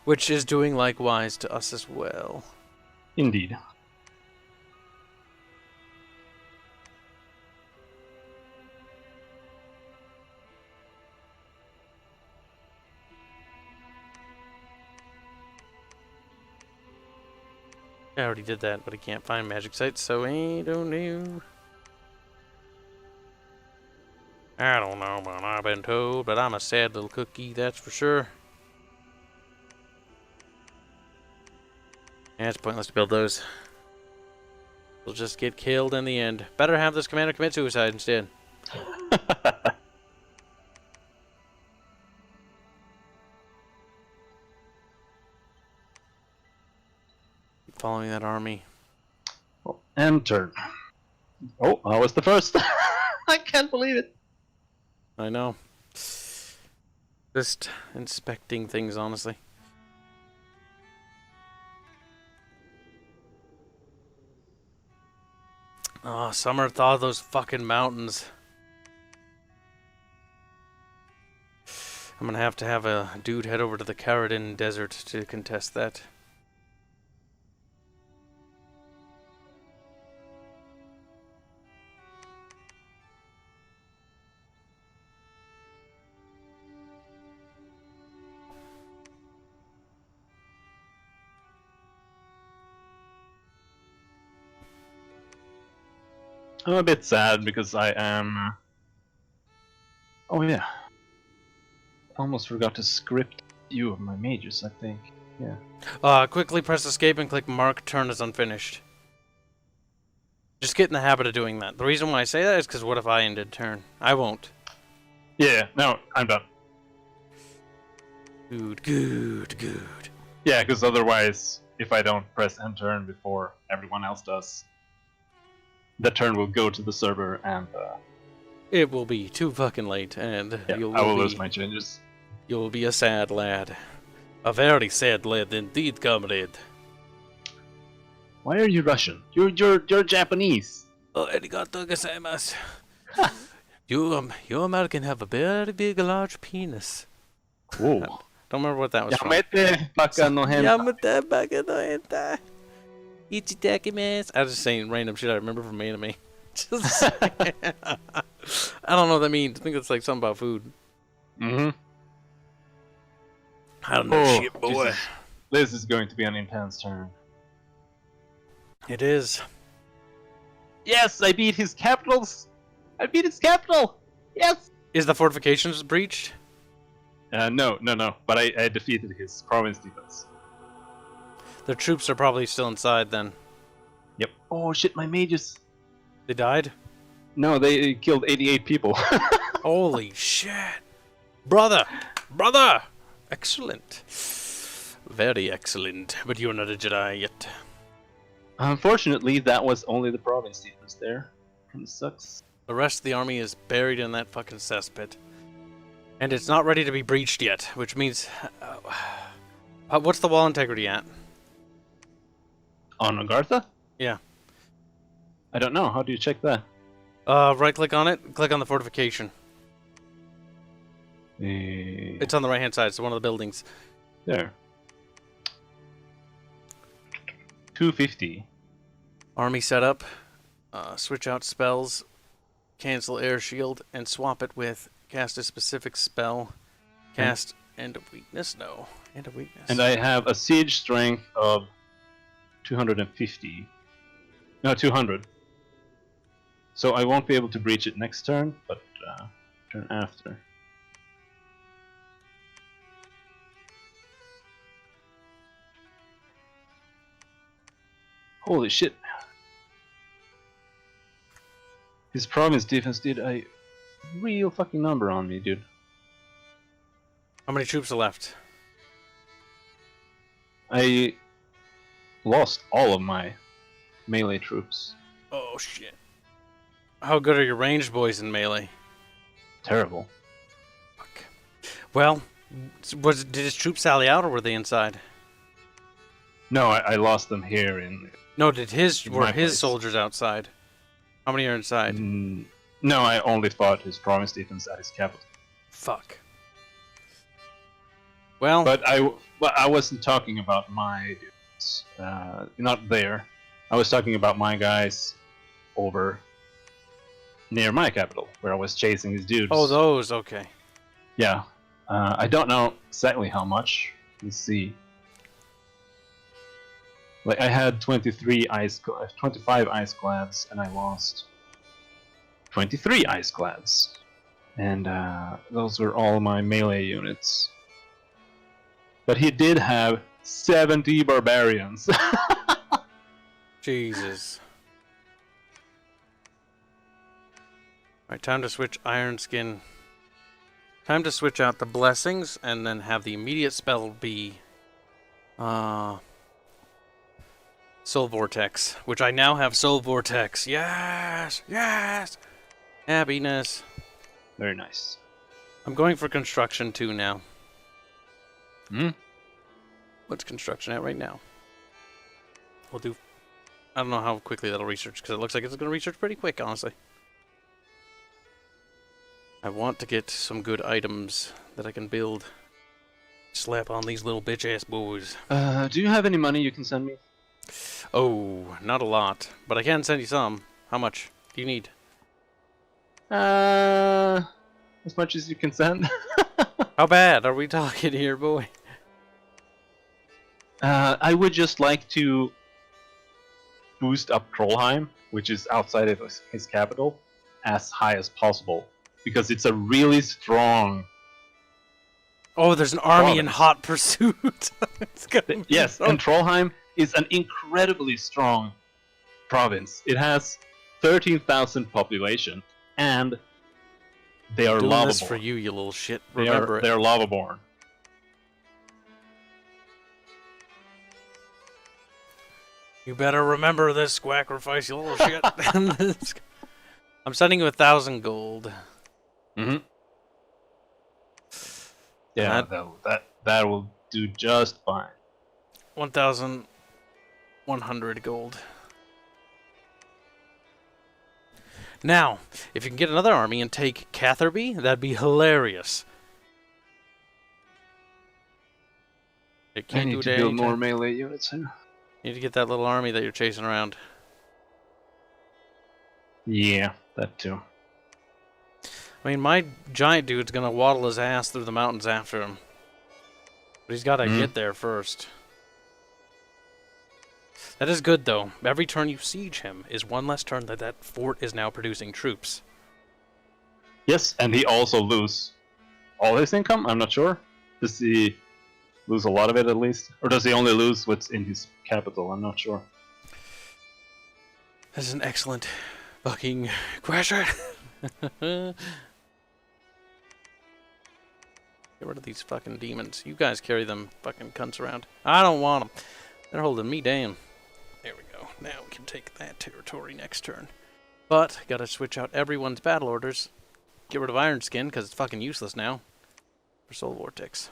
Which is doing likewise to us as well. indeed. I already did that, but I can't find magic sites, so I don't know. I don't know, but I've been told, but I'm a sad little cookie, that's for sure. Yeah, it's pointless to build those. We'll just get killed in the end. Better have this commander commit suicide instead. Following that army. Oh, and turn. Oh, I was the first. I can't believe it. I know. Just inspecting things, honestly. Oh, Summer thought of those fucking mountains. I'm gonna have to have a dude head over to the Caradin Desert to contest that. I'm a bit sad because I am... Oh yeah. Almost forgot to script a few of my mages, I think. Yeah. Quickly press escape and click mark turn as unfinished. Just get in the habit of doing that. The reason why I say that is because what if I ended turn? I won't. Yeah, no, I'm done. Good. Yeah, because otherwise, if I don't press end turn before everyone else does, the turn will go to the server and... It will be too fucking late, and yeah, I will lose my changes. You'll be a sad lad. A very sad lad indeed, comrade. Why are you Russian? You're Japanese. Oh, arigato gozaimasu. You American have a very big, large penis. Whoa. Don't remember what that was from. Yamete baka no hentai. Yamete baka no hentai. Ichitakimasu. I was just saying random shit I remember from anime. Just I don't know what that means. I think it's like something about food. Mm-hmm. I don't know shit, boy. Jesus. This is going to be an intense turn. It is. Yes, I beat his capitals. I beat his capital. Yes. Is the fortifications breached? No. But I defeated his province defense. Their troops are probably still inside then. Yep. Oh shit, my mages. They died? No, they killed 88 people. Holy shit. Brother! Excellent. Very excellent. But you're not a Jedi yet. Unfortunately, that was only the province defense there. Kinda sucks. The rest of the army is buried in that fucking cesspit. And it's not ready to be breached yet, which means... what's the wall integrity at? On Agartha? Yeah. I don't know. How do you check that? Right-click on it, click on the fortification. It's It's on the right-hand side, so one of the buildings. there. 250. Army setup. Switch out spells. Cancel air shield, and swap it with cast a specific spell. Cast end of weakness? No. End of weakness. And I have a siege strength of 250. No, 200. So I won't be able to breach it next turn, but turn after. Holy shit. His province defense did a real fucking number on me, dude. How many troops are left? I lost all of my melee troops. Oh, shit. How good are your ranged boys in melee? Terrible. Fuck. Well, did his troops sally out, or were they inside? No, I lost them here in... No, were my his place. soldiers outside? How many are inside? No, I only fought his province defense at his capital. Fuck. Well, But I wasn't talking about my dudes. Not there. I was talking about my guys over near my capital, where I was chasing his dudes. oh, those, okay. Yeah. I don't know exactly how much. Let's see. Like I had 25 ice-clads, and I lost 23 ice-clads. And those were all my melee units. But he did have 70 barbarians. Jesus. Alright, time to switch Iron Skin. Time to switch out the blessings and then have the immediate spell be Soul Vortex, which I now have Soul Vortex. Yes! Yes! Happiness. Very nice. I'm going for construction too now. Hmm? What's construction at right now? We'll do... I don't know how quickly that'll research, because it looks like it's going to research pretty quick, honestly. I want to get some good items that I can build. Slap on these little bitch-ass boys. Do you have any money you can send me? Oh, not a lot, but I can send you some. How much do you need? As much as you can send. How bad are we talking here, boy? I would just like to boost up Trollheim, which is outside of his capital, as high as possible. Because it's a really strong... Oh, there's an army in province. hot pursuit. It's gonna be Yes, so- and Trollheim is an incredibly strong province. It has 13,000 population, and they are doing lava this for born. you, you little shit. They Remember are, it. they're lava born. You better remember this, Squacrifice, you little shit. I'm sending you 1,000 gold. Mm-hmm. Yeah, that will do just fine. 1,100 gold. Now, if you can get another army and take Catherby, that'd be hilarious. It I can't do need it to build anytime. more melee units here. You need to get that little army that you're chasing around. Yeah, that too. I mean, my giant dude's gonna waddle his ass through the mountains after him. But he's gotta get there first. That is good, though. Every turn you siege him is one less turn that that fort is now producing troops. Yes, and he also lose all his income? I'm not sure. Does he lose a lot of it at least? Or does he only lose what's in his capital? I'm not sure. That is an excellent fucking question. Get rid of these fucking demons. You guys carry them fucking cunts around. I don't want them. They're holding me down. There we go. Now we can take that territory next turn. But, gotta switch out everyone's battle orders. Get rid of Iron Skin, because it's fucking useless now. For Soul Vortex.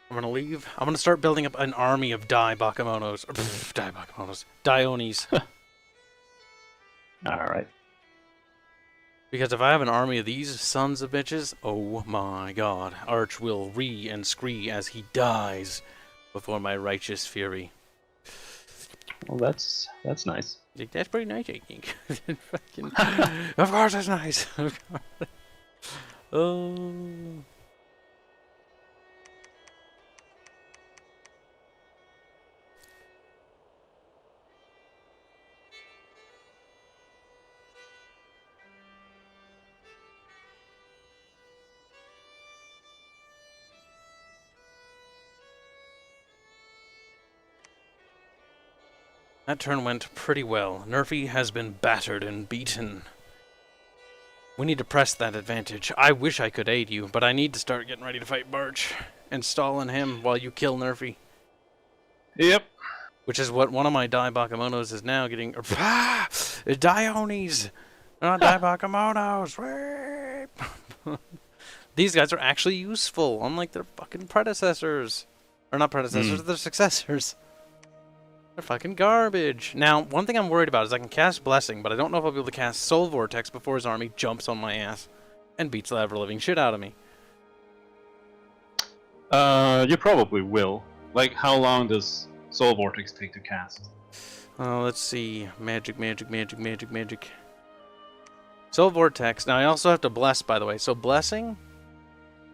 I'm gonna leave. I'm gonna start building up an army of Bakemonos. Dionis. Alright. Because if I have an army of these sons of bitches, oh my god, Arch will ree and scree as he dies before my righteous fury. Well, that's nice. Like, that's pretty nice, I think. Fucking, of course that's nice. Oh. That turn went pretty well. Nerfy has been battered and beaten. We need to press that advantage. I wish I could aid you, but I need to start getting ready to fight Barch and stalling him while you kill Nerfy. Yep. Which is what one of my Bakemonos is now getting. Dionis! They're not Bakemonos! These guys are actually useful, unlike their fucking predecessors. Or not predecessors, they're successors. They're fucking garbage. Now, one thing I'm worried about is I can cast Blessing, but I don't know if I'll be able to cast Soul Vortex before his army jumps on my ass and beats the ever-living shit out of me. You probably will. Like, how long does Soul Vortex take to cast? Let's see. Magic. Soul Vortex. Now, I also have to Bless, by the way. So, Blessing...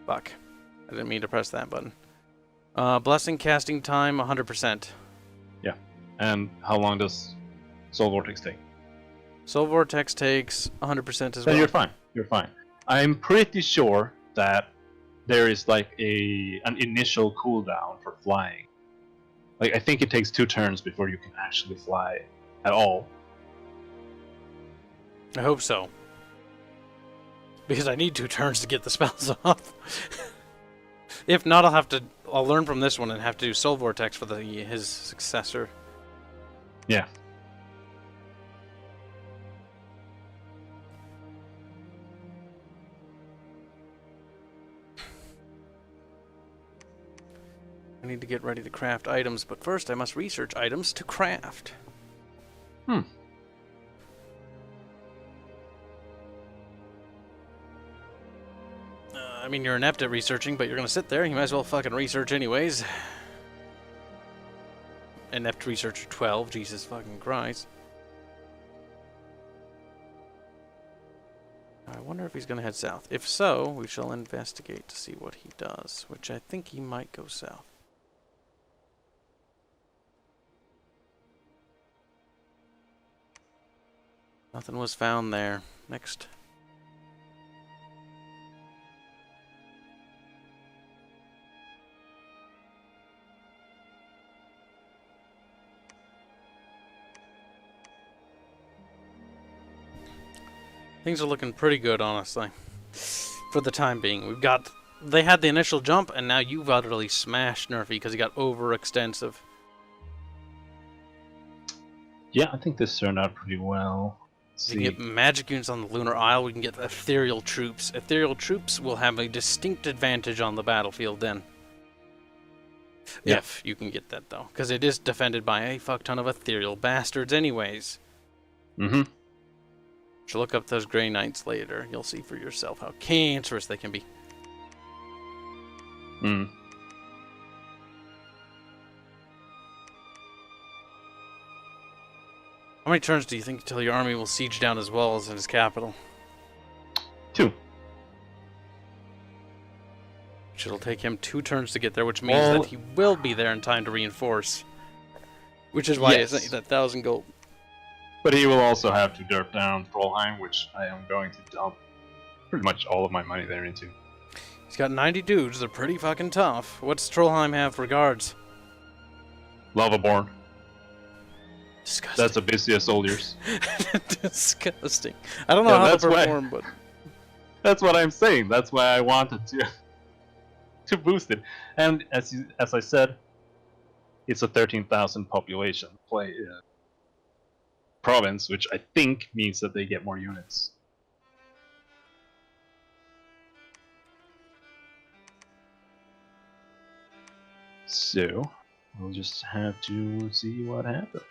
Fuck. I didn't mean to press that button. Blessing casting time, 100%. Yeah. And how long does Soul Vortex take? Soul Vortex takes 100% as well. Then you're fine. You're fine. I'm pretty sure that there is like an initial cooldown for flying. Like, I think it takes 2 turns before you can actually fly at all. I hope so. Because I need 2 turns to get the spells off. If not, I'll learn from this one and have to do Soul Vortex for his successor. Yeah. I need to get ready to craft items, but first I must research items to craft. I mean, you're inept at researching, but you're gonna sit there. You might as well fucking research anyways. Inept researcher 12, Jesus fucking Christ. I wonder if he's gonna head south. If so, we shall investigate to see what he does, which I think he might go south. Nothing was found there. Next. Things are looking pretty good, honestly. For the time being. They had the initial jump, and now you've utterly smashed Nerfy because he got overextensive. Yeah, I think this turned out pretty well. We can get magic units on the Lunar Isle. We can get ethereal troops. Ethereal troops will have a distinct advantage on the battlefield then. Yeah. If you can get that, though. Because it is defended by a fuck ton of ethereal bastards anyways. Mm-hmm. So look up those Grey Knights later. You'll see for yourself how cancerous they can be. Hmm. How many turns do you think until your army will siege down as well as in his capital? 2. Which it'll take him 2 turns to get there, which means Well, that he will be there in time to reinforce. Which is why I sent you that 1,000 gold. But he will also have to derp down Trollheim, which I am going to dump pretty much all of my money there into. He's got 90 dudes. They're pretty fucking tough. What's Trollheim have for guards? Lavaborn. Disgusting. That's Abyssea soldiers. Disgusting. I don't know how to perform, but That's what I'm saying. That's why I wanted to boost it. And as I said, it's a 13,000 population province, which I think means that they get more units. So we'll just have to see what happens.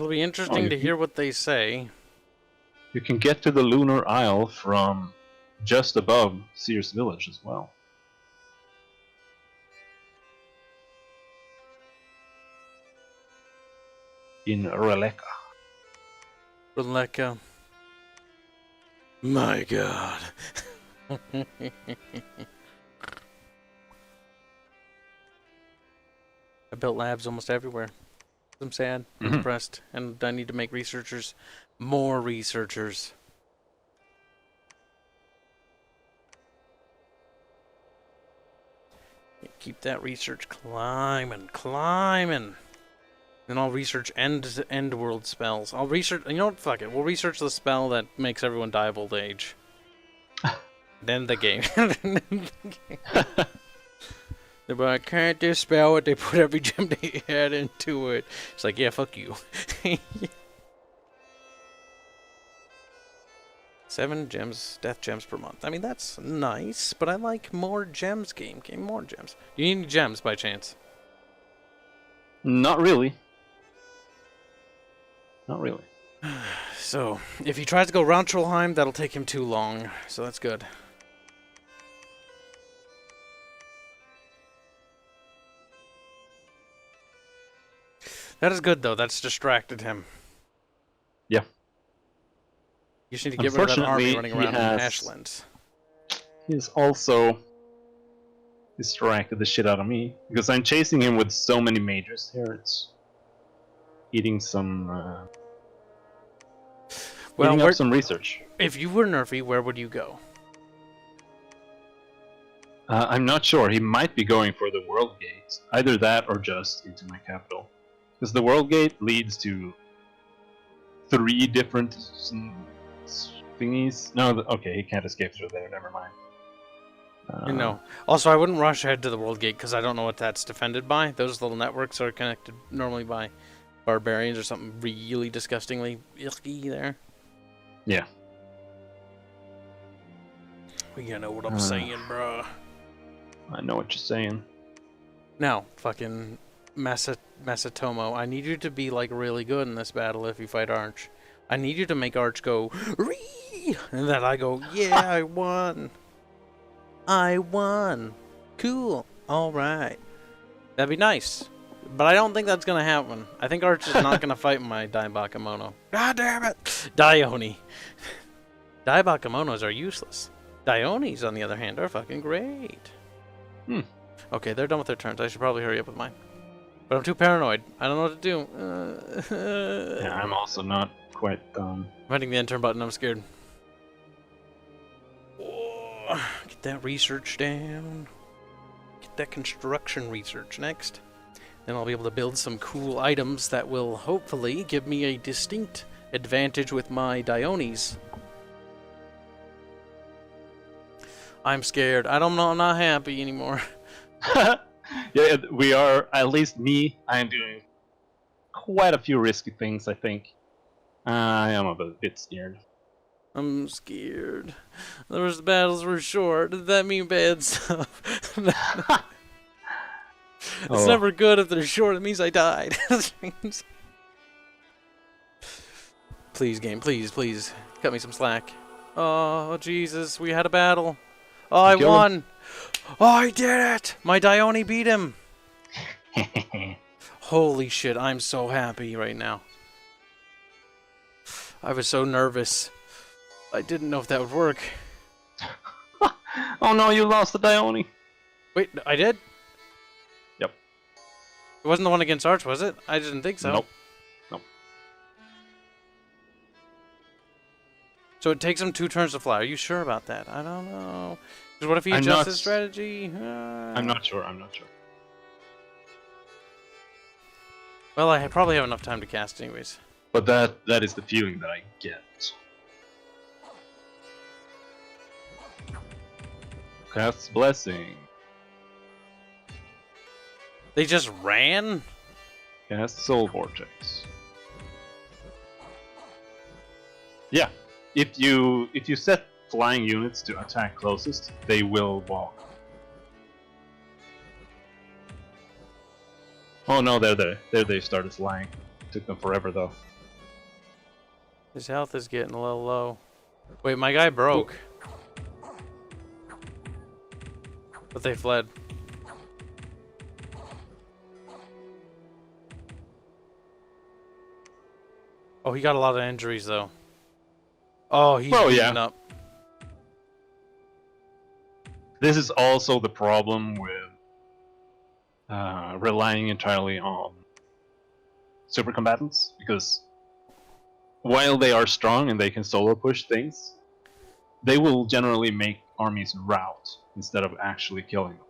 it'll be interesting to hear what they say. You can get to the Lunar Isle from just above Sears Village as well. In Releka. Releka. My god. I built labs almost everywhere. I'm sad. I'm depressed. And I need to make researchers. More researchers. Keep that research climbing. Then I'll research end world spells. I'll research. You know what? Fuck it. We'll research the spell that makes everyone die of old age. Then the game. They're like, can't dispel it. They put every gem they had into it. It's like, yeah, fuck you. 7 gems, death gems per month. I mean, that's nice, but I like more gems, game. More gems. You need any gems by chance? Not really. Not really. So, if he tries to go around Trollheim, that'll take him too long. So that's good. That is good, though. That's distracted him. Yeah. You just need to get rid of that army running around in Ashlands. He's also distracted the shit out of me, because I'm chasing him with so many mages here. It's eating some... eating up some research. If you were Nerfy, where would you go? I'm not sure. He might be going for the World Gate. Either that or just into my capital. Because the World Gate leads to 3 different thingies. No, okay, he can't escape through there. Never mind. No. Also, I wouldn't rush ahead to the World Gate because I don't know what that's defended by. Those little networks are connected normally by barbarians or something really disgustingly icky there. Yeah. Well, you know what I'm saying, bruh. I know what you're saying. Now, fucking Masatomo, I need you to be like really good in this battle if you fight Arch. I need you to make Arch go Ree! And then I go, yeah, I won. I won. Cool. Alright. That'd be nice. But I don't think that's gonna happen. I think Arch is not gonna fight my Daibakemono. God damn it! Dione. Daibakemonos are useless. Diones, on the other hand, are fucking great. Okay, they're done with their turns. I should probably hurry up with mine. But I'm too paranoid. I don't know what to do. Yeah, I'm also not quite done. I'm hitting the end turn button. I'm scared. Oh, get that research down. Get that construction research next. Then I'll be able to build some cool items that will hopefully give me a distinct advantage with my Diones. I'm scared. I'm not happy anymore. Yeah, we are, at least me, I am doing quite a few risky things, I think. I am a bit scared. I'm scared. The battles were short. Did that mean bad stuff? It's never good if they're short. It means I died. Please, game. Please, please. Cut me some slack. Oh, Jesus. We had a battle. Oh, I won. Oh, I did it. My Dione beat him. Holy shit. I'm so happy right now. I was so nervous. I didn't know if that would work. Oh no, you lost the Dione. Wait, I did? Yep. It wasn't the one against Arch, was it? I didn't think so. Nope. Nope. So it takes him 2 turns to fly. Are you sure about that? I don't know. Because what if he adjusts his strategy? I'm not sure. I'm not sure. Well, I probably have enough time to cast anyways. But that is the feeling that I get. Casts Blessing. They just ran? Cast Soul Vortex. Yeah. If you set flying units to attack closest, they will walk. Oh no, they're there. There they started flying. Took them forever though. His health is getting a little low. Wait, my guy broke. But they fled. Oh, he got a lot of injuries though. Oh, he's beaten up. This is also the problem with relying entirely on super combatants, because while they are strong and they can solo push things, they will generally make armies rout instead of actually killing them.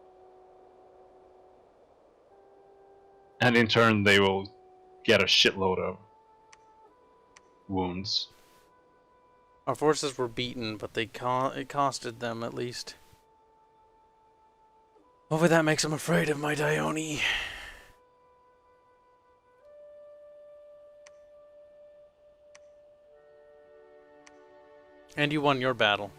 And in turn, they will get a shitload of wounds. Our forces were beaten, but it costed them at least. Hopefully that makes them afraid of my Dione. And you won your battle.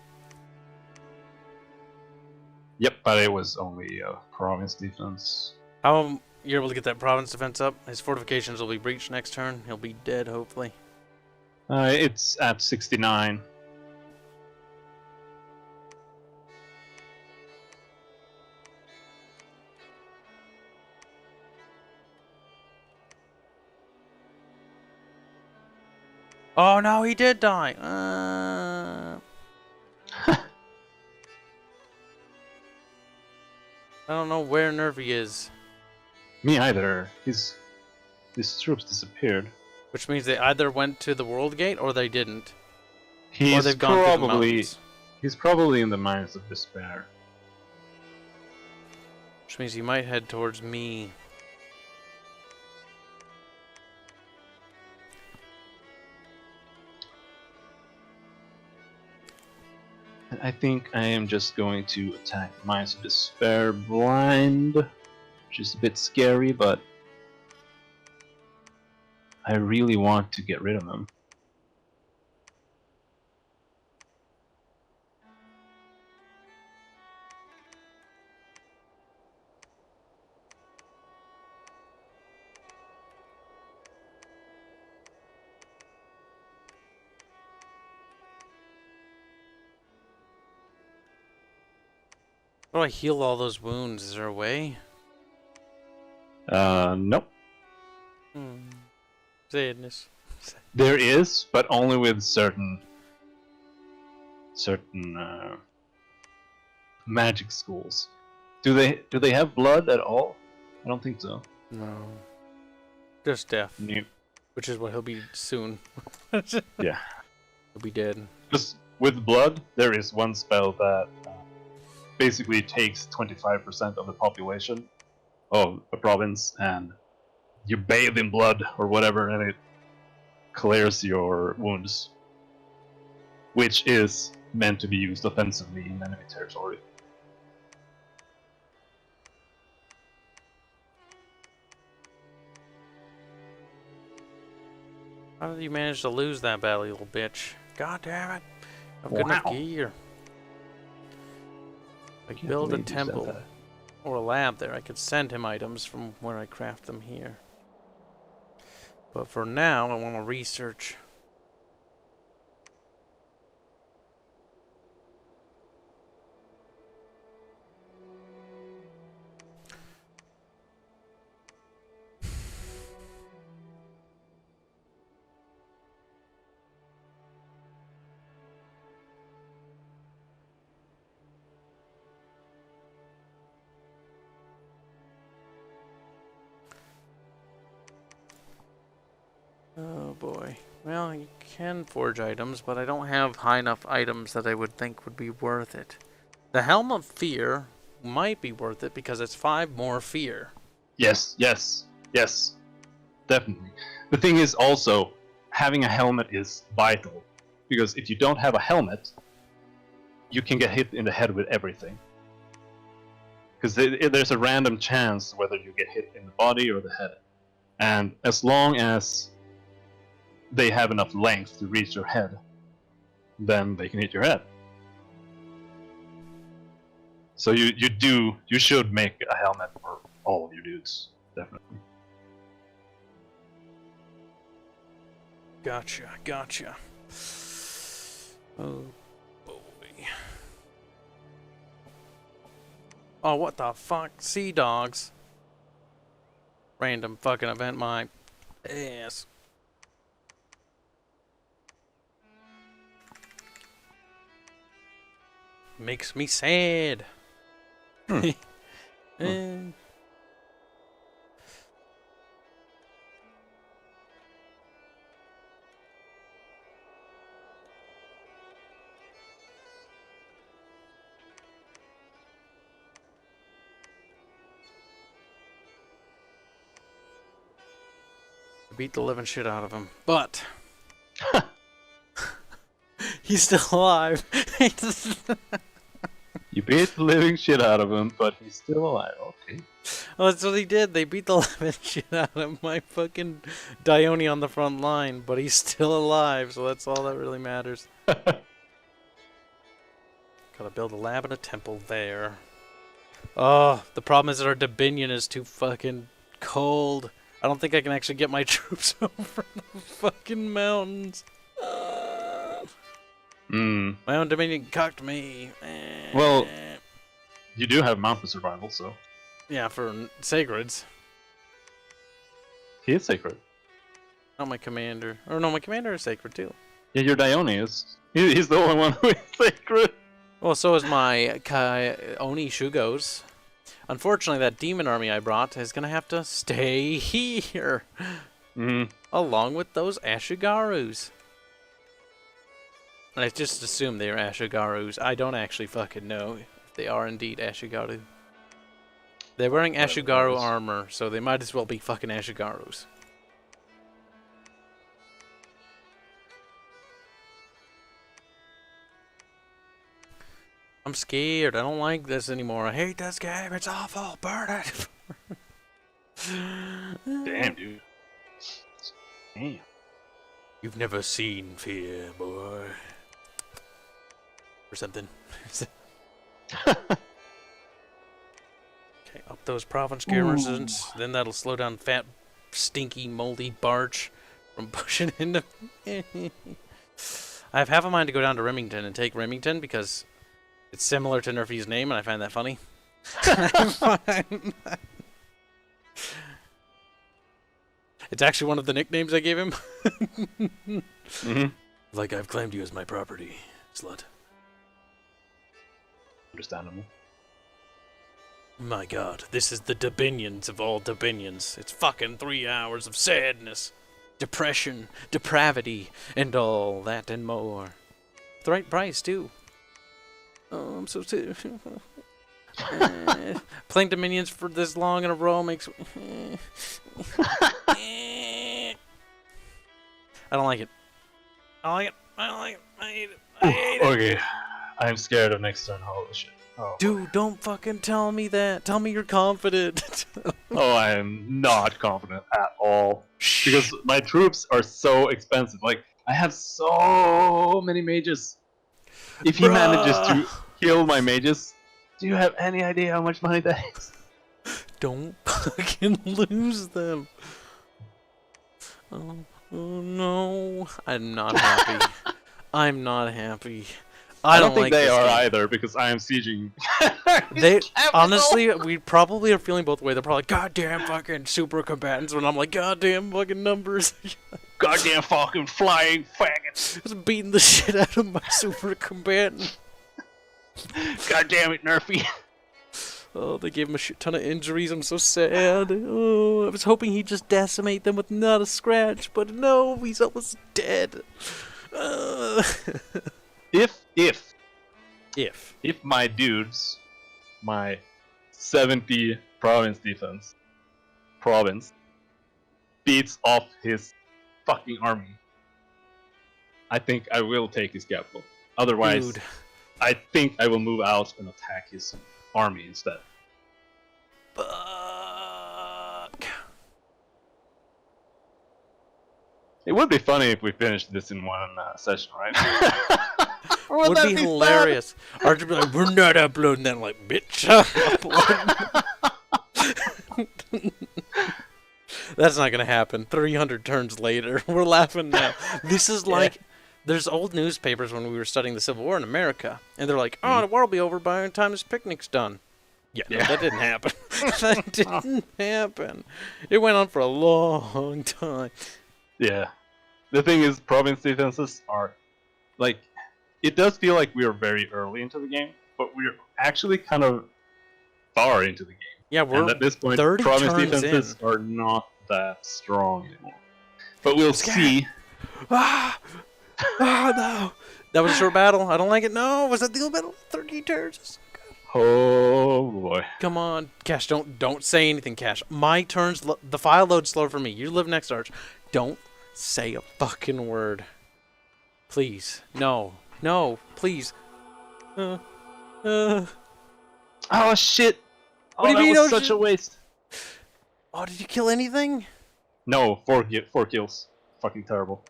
Yep, but it was only a province defense. How you're able to get that province defense up? His fortifications will be breached next turn. He'll be dead, hopefully. It's at 69. Oh no, he did die. I don't know where Nervy is. Me either. His troops disappeared. Which means they either went to the World Gate or they didn't. He's or they've gone through the mountains. He's probably in the Mines of Despair. Which means he might head towards me. I think I am just going to attack Mines of Despair blind, which is a bit scary, but I really want to get rid of them. How do I heal all those wounds? Is there a way? Nope. Sadness. There is, but only with certain magic schools. Do they have blood at all? I don't think so. No. Just death. Nope. Which is what he'll be soon. Yeah. He'll be dead. Just with blood, there is one spell that basically takes 25% of the population of a province, and you bathe in blood or whatever, and it clears your wounds, which is meant to be used offensively in enemy territory. How did you manage to lose that battle, you little bitch? God damn it. I've got enough Wow. gear. I Can't build a believe you said temple that. or a lab there. I could send him items from where I craft them here. But for now, I want to research. Oh boy. Well, you can forge items, but I don't have high enough items that I would think would be worth it. The Helm of Fear might be worth it because it's 5 more fear. Yes, yes, yes, definitely. The thing is also, having a helmet is vital, because if you don't have a helmet, you can get hit in the head with everything. Because there's a random chance whether you get hit in the body or the head. And as long as they have enough length to reach your head, then they can hit your head. So you should make a helmet for all of your dudes, definitely. Gotcha. Oh boy. Oh, what the fuck? Sea dogs. Random fucking event, my ass. Makes me sad. Beat the living shit out of him, but he's still alive. You beat the living shit out of him, but he's still alive. Okay. Oh, that's what he did. They beat the living shit out of my fucking Dione on the front line, but he's still alive, so that's all that really matters. Gotta build a lab and a temple there. Oh, the problem is that our Dominion is too fucking cold. I don't think I can actually get my troops over the fucking mountains. My own Dominion cucked me. Well, you do have mountain survival, so Yeah, for Sacreds. he is sacred. Not my commander. Or no, my commander is Sacred too. Yeah, your Dione is. He's the only one who is sacred. Well, so is my Oni Shugos. Unfortunately, that demon army I brought is gonna have to stay here. Along with those Ashigarus. And I just assume they are Ashigarus. I don't actually fucking know if they are indeed Ashigaru. They're wearing Ashigaru armor, so they might as well be fucking Ashigarus. I'm scared. I don't like this anymore. I hate this game. It's awful. Burn it. Damn, dude. Damn. You've never seen fear, boy. Or something. Okay, up those province garrisons. Then that'll slow down fat, stinky, moldy Barch from pushing into... I have half a mind to go down to Remington and take Remington because it's similar to Nerfy's name and I find that funny. It's actually one of the nicknames I gave him. Like, I've claimed you as my property, slut. Understandable. My god, this is the Dominions of all Dominions. It's fucking 3 hours of sadness, depression, depravity, and all that and more. The right price, too. Oh, I'm so sad. Playing Dominions for this long in a row makes... I don't like it. I don't like it. I don't like it. I hate it. I hate it. Okay, I'm scared of next turn. Holy shit. Oh. Dude, don't fucking tell me that. Tell me you're confident. Oh, I am not confident at all. Because my troops are so expensive. Like, I have so many mages. If he manages to Bruh. kill my mages, do you have any idea how much money that is? Don't fucking lose them. Oh, oh no. I'm not happy. I'm not happy. I don't think like they this are game. either because I am sieging. They honestly, we probably are feeling both ways. They're probably like, goddamn fucking super combatants, when I'm like, goddamn fucking numbers. Goddamn fucking flying faggots. Just beating the shit out of my super combatant. God damn it, Nerfy. Oh, they gave him a shit ton of injuries. I'm so sad. Oh, I was hoping he'd just decimate them with not a scratch, but no, he's almost dead. If my dudes, my 70 province beats off his fucking army, I think I will take his capital. Otherwise, Dude. I think I will move out and attack his army instead. Fuck. It would be funny if we finished this in one session, right? Would be hilarious. Archer would be like, we're not uploading that. I'm like, bitch. That's not gonna happen. 300 turns later. We're laughing now. This is like, there's old newspapers when we were studying the Civil War in America, and they're like, oh, the war will be over by the time this picnic's done. Yeah, no, that didn't happen. That didn't happen. It went on for a long time. Yeah. The thing is, province defenses are, like, it does feel like we are very early into the game, but we're actually kind of far into the game. Yeah, we're And at this point, 30 province turns defenses are not that strong anymore. But we'll see. Ah! Ah, no! That was a short battle. I don't like it. No, was that the old battle? 30 turns. Oh boy. Come on, Cash. Don't say anything, Cash. My turns. The file loads slow for me. You live next, Arch. Don't say a fucking word. Please. No. No. Please. Oh shit! What do you mean, that oh was such shit? a waste. Oh, did you kill anything? No, four kills. Fucking terrible.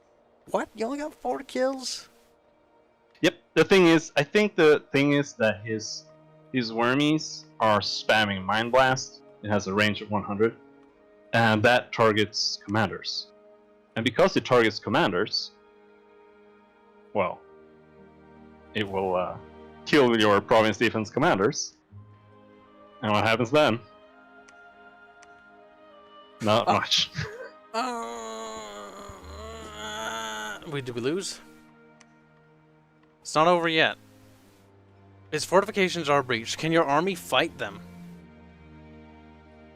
What? You only got 4 kills? Yep. The thing is, I think the thing is that his wormies are spamming Mind Blast. It has a range of 100, and that targets commanders. And because it targets commanders, well, it will kill your province defense commanders. And what happens then? Not much. Wait, did we lose? It's not over yet. His fortifications are breached. Can your army fight them?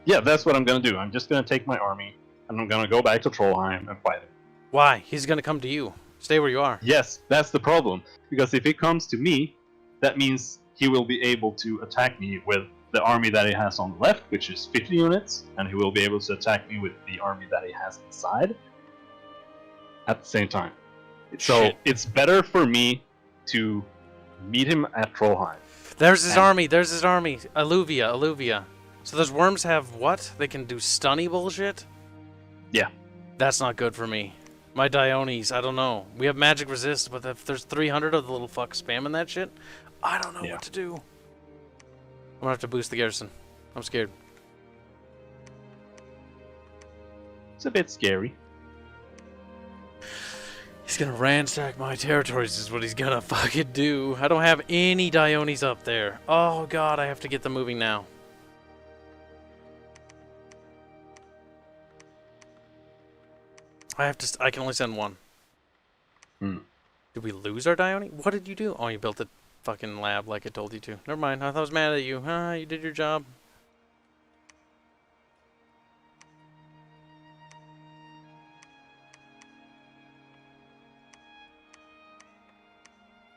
Yeah, that's what I'm gonna do. I'm just gonna take my army, and I'm gonna go back to Trollheim and fight him. Why? He's gonna come to you. Stay where you are. Yes, that's the problem. Because if he comes to me, that means he will be able to attack me with the army that he has on the left, which is 50 units, and he will be able to attack me with the army that he has inside at the same time. So Shit. it's better for me to meet him at Trollheim. There's his army. There's his army. Alluvia. So those worms have what? They can do stunny bullshit? Yeah. That's not good for me. My Diones, I don't know. We have magic resist, but if there's 300 of the little fucks spamming that shit, I don't know what to do. I'm gonna have to boost the garrison. I'm scared. It's a bit scary. He's gonna ransack my territories is what he's gonna fucking do. I don't have any Diones up there. Oh god, I have to get them moving now. I can only send one. Hmm. Did we lose our Dione? What did you do? Oh, you built a fucking lab like I told you to. Never mind, I thought I was mad at you. You did your job.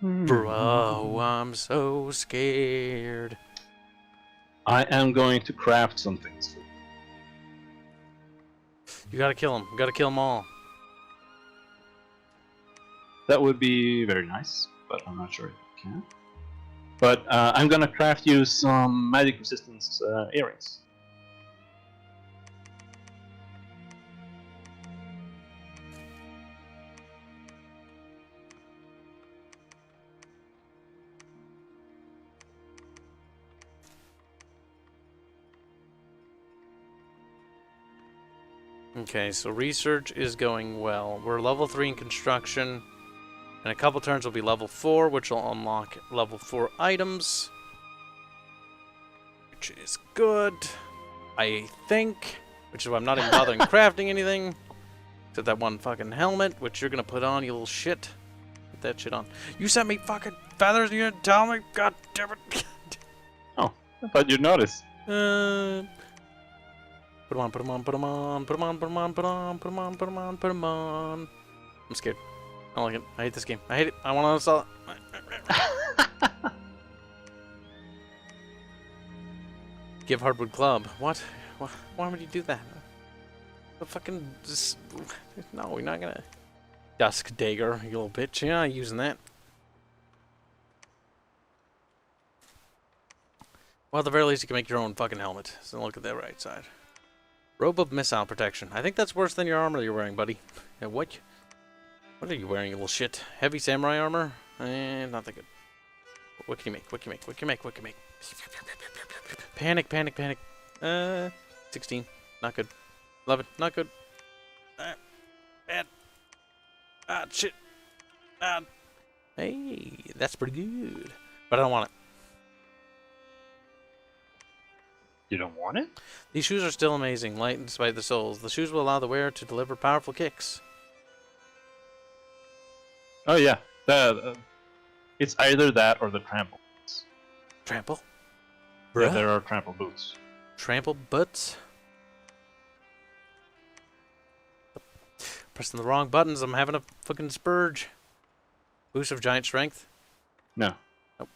Bro, I'm so scared. I am going to craft some things for you. You gotta kill him. You gotta kill them all. That would be very nice, but I'm not sure if I can. But I'm gonna craft you some magic resistance earrings. Okay, so research is going well. We're level 3 in construction. In a couple turns we'll be level 4, which will unlock level 4 items. Which is good, I think. Which is why I'm not even bothering crafting anything. Except that one fucking helmet, which you're gonna put on, you little shit. Put that shit on. You sent me fucking feathers and you didn't tell me? God damn it. Oh, I thought you'd notice. Put them on, put them on, put them on, put them on, put them on, put them on, put them on, put them on, put them on. I'm scared. I don't like it. I hate this game. I hate it. I want to install it. Give Hardwood Club. What? Why would you do that? The fucking... Just, no, we're not gonna... Dusk Dagger, you little bitch. You're not using that. Well, at the very least, you can make your own fucking helmet. So look at that right side. Robe of Missile Protection. I think that's worse than your armor you're wearing, buddy. What? What are you wearing, you little shit? Heavy samurai armor? Not that good. What can you make? What can you make? What can you make? What can you make? Panic, panic, panic. 16. Not good. 11. Not good. Bad. Ah, shit. Hey, that's pretty good. But I don't want it. You don't want it? These shoes are still amazing, light despite the soles. The shoes will allow the wearer to deliver powerful kicks. Oh yeah, it's either that or the trample boots. Trample? Yeah, there are trample boots. Trample butts? Pressing the wrong buttons, I'm having a fucking spurge. Boots of giant strength? No. Nope.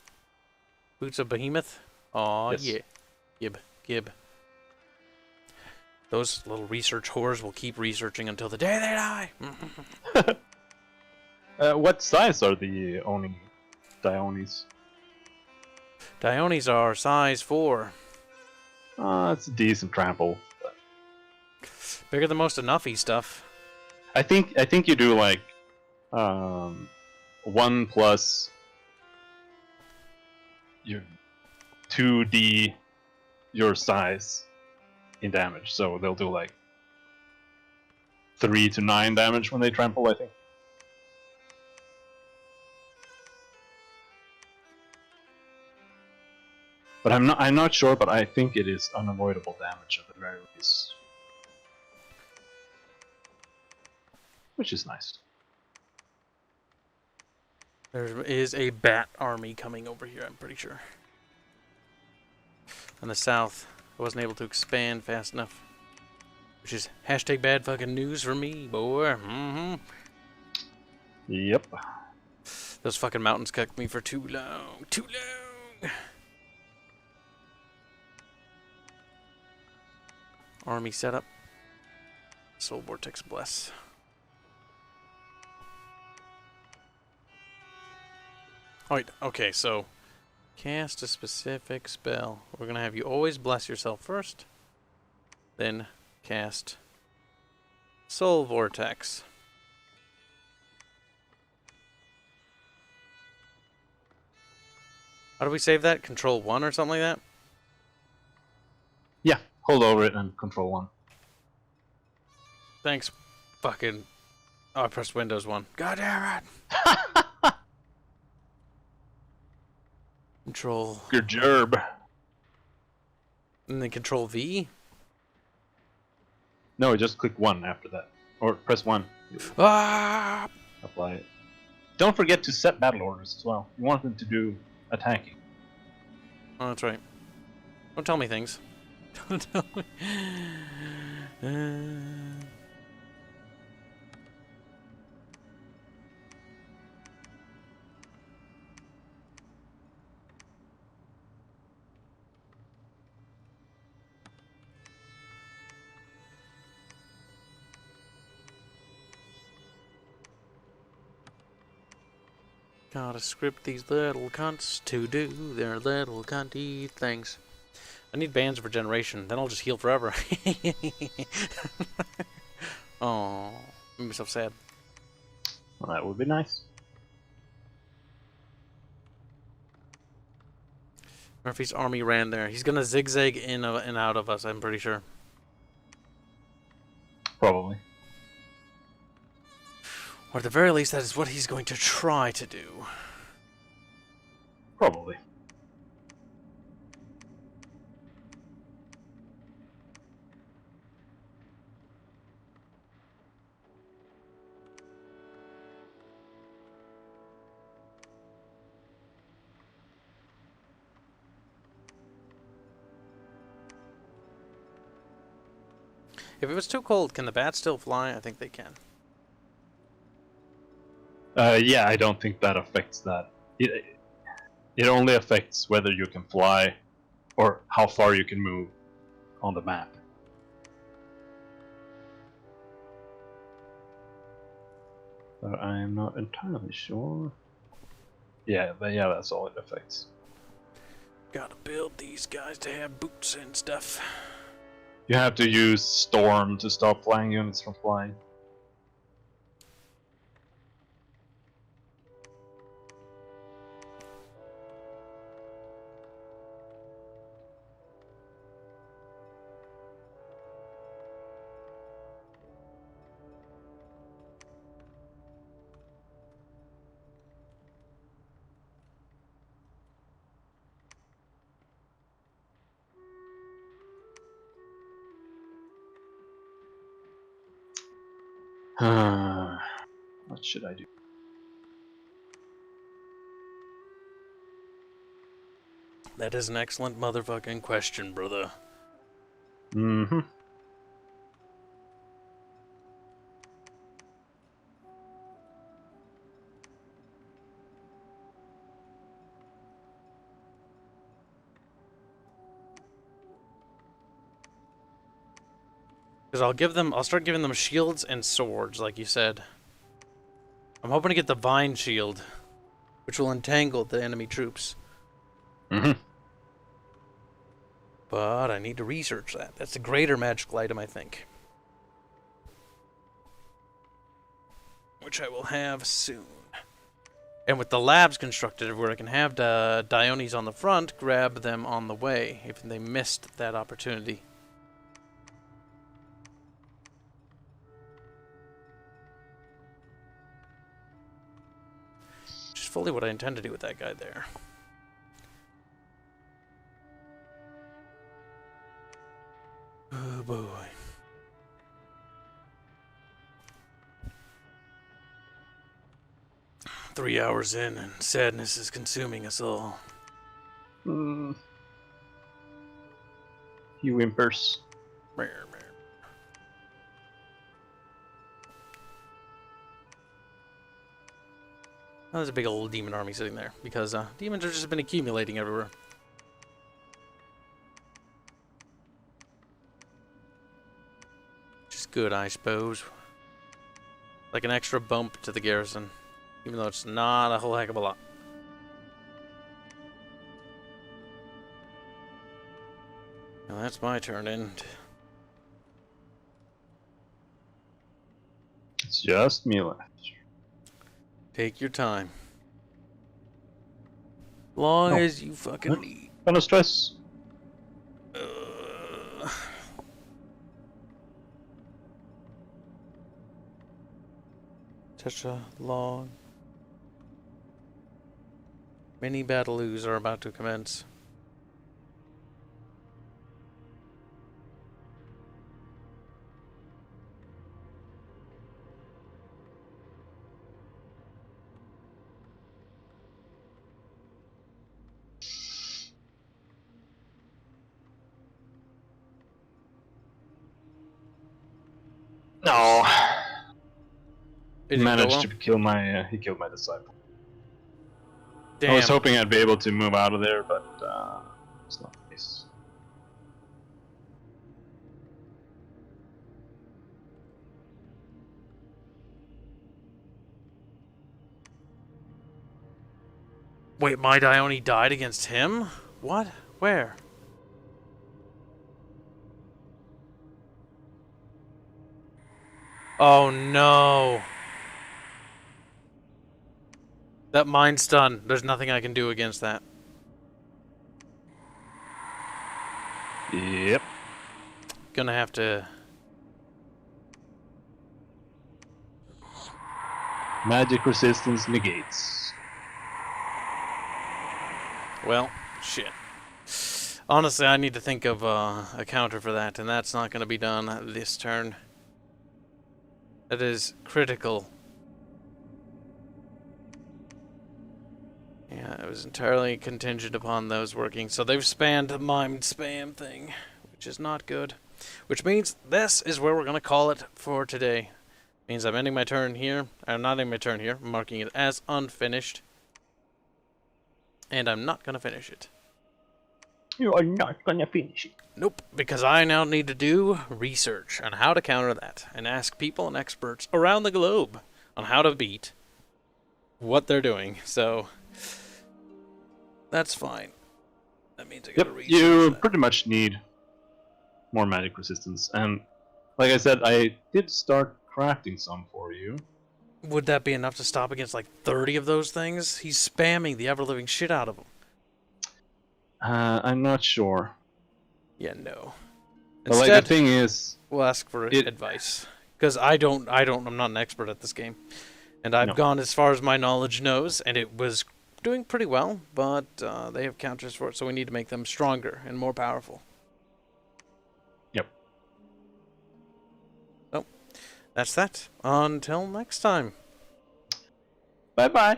Boots of behemoth? Aw, Yes. yeah. Gib. Those little research whores will keep researching until the day they die. What size are the Dionis? Dionis are size 4. It's a decent trample. But Bigger than most Enoughy stuff. I think you do like 1 plus your 2d your size in damage, so they'll do like 3 to 9 damage when they trample, I think. But I'm not sure, but I think it is unavoidable damage at the very least. Which is nice. There is a bat army coming over here, I'm pretty sure. In the south, I wasn't able to expand fast enough. Which is hashtag bad fucking news for me, boy. Yep. Those fucking mountains kept me for too long. Too long! Army setup. Soul Vortex Bless. Oh, wait, okay, so cast a specific spell. We're gonna have you always bless yourself first, then cast Soul Vortex. How do we save that? Control 1 or something like that? Yeah, hold over it and control 1. Thanks, fucking... Oh, I pressed Windows 1. God damn it! Control... Good job. And then Control V? No, just click 1 after that. Or press 1. Ah! Apply it. Don't forget to set battle orders as well. You want them to do attacking. Oh, that's right. Don't tell me things. Don't tell me. Gotta script these little cunts to do their little cunty things. I need bands of regeneration, then I'll just heal forever. Oh, made me so sad. Well, that would be nice. Murphy's army ran there. He's gonna zigzag in and out of us, I'm pretty sure. Probably. Or at the very least, that is what he's going to try to do. Probably. If it was too cold, can the bats still fly? I think they can. Yeah, I don't think that affects that. It only affects whether you can fly or how far you can move on the map. But I am not entirely sure. Yeah, that's all it affects. Gotta build these guys to have boots and stuff. You have to use Storm to stop flying units from flying. What should I do? That is an excellent motherfucking question, brother. Mm-hmm. Because I'll start giving them shields and swords, like you said. I'm hoping to get the vine shield, which will entangle the enemy troops. Mm-hmm. But I need to research that. That's a greater magical item, I think. Which I will have soon. And with the labs constructed everywhere, I can have the Diones on the front, grab them on the way, if they missed that opportunity. Which is fully what I intend to do with that guy there. Oh boy. Three hours in and sadness is consuming us all. You whimpers. Meh, meh. Oh, there's a big old demon army sitting there because demons have just been accumulating everywhere. Which is good, I suppose. Like an extra bump to the garrison, even though it's not a whole heck of a lot. Now that's my turn in. It's just me left. Take your time. Long Oh. as you fucking Huh? need. Kind of stress. Tetra log. Many battleoos are about to commence. No. It He didn't go managed well? to kill my. He killed my disciple. Damn. I was hoping I'd be able to move out of there, but it's not the case. Wait, my Dione died against him? What? Where? Oh no. That mind stun. There's nothing I can do against that. Yep. Gonna have to Magic resistance negates. Well, shit. Honestly, I need to think of a counter for that, and that's not going to be done this turn. That is critical. Yeah, it was entirely contingent upon those working. So they've spanned the mimed spam thing, which is not good. Which means this is where we're going to call it for today. Means I'm ending my turn here. I'm not ending my turn here. I'm marking it as unfinished. And I'm not going to finish it. You are not gonna finish it. Nope, because I now need to do research on how to counter that and ask people and experts around the globe on how to beat what they're doing. So that's fine. That means I gotta Yep, research you that. pretty much need more magic resistance. And like I said, I did start crafting some for you. Would that be enough to stop against like 30 of those things? He's spamming the ever-living shit out of them. I'm not sure. Yeah, no. But like Instead, the thing is, we'll ask for advice. Because I'm not an expert at this game. And I've No. gone as far as my knowledge knows, and it was doing pretty well, but they have counters for it, so we need to make them stronger and more powerful. Yep. So, that's that. Until next time. bye bye.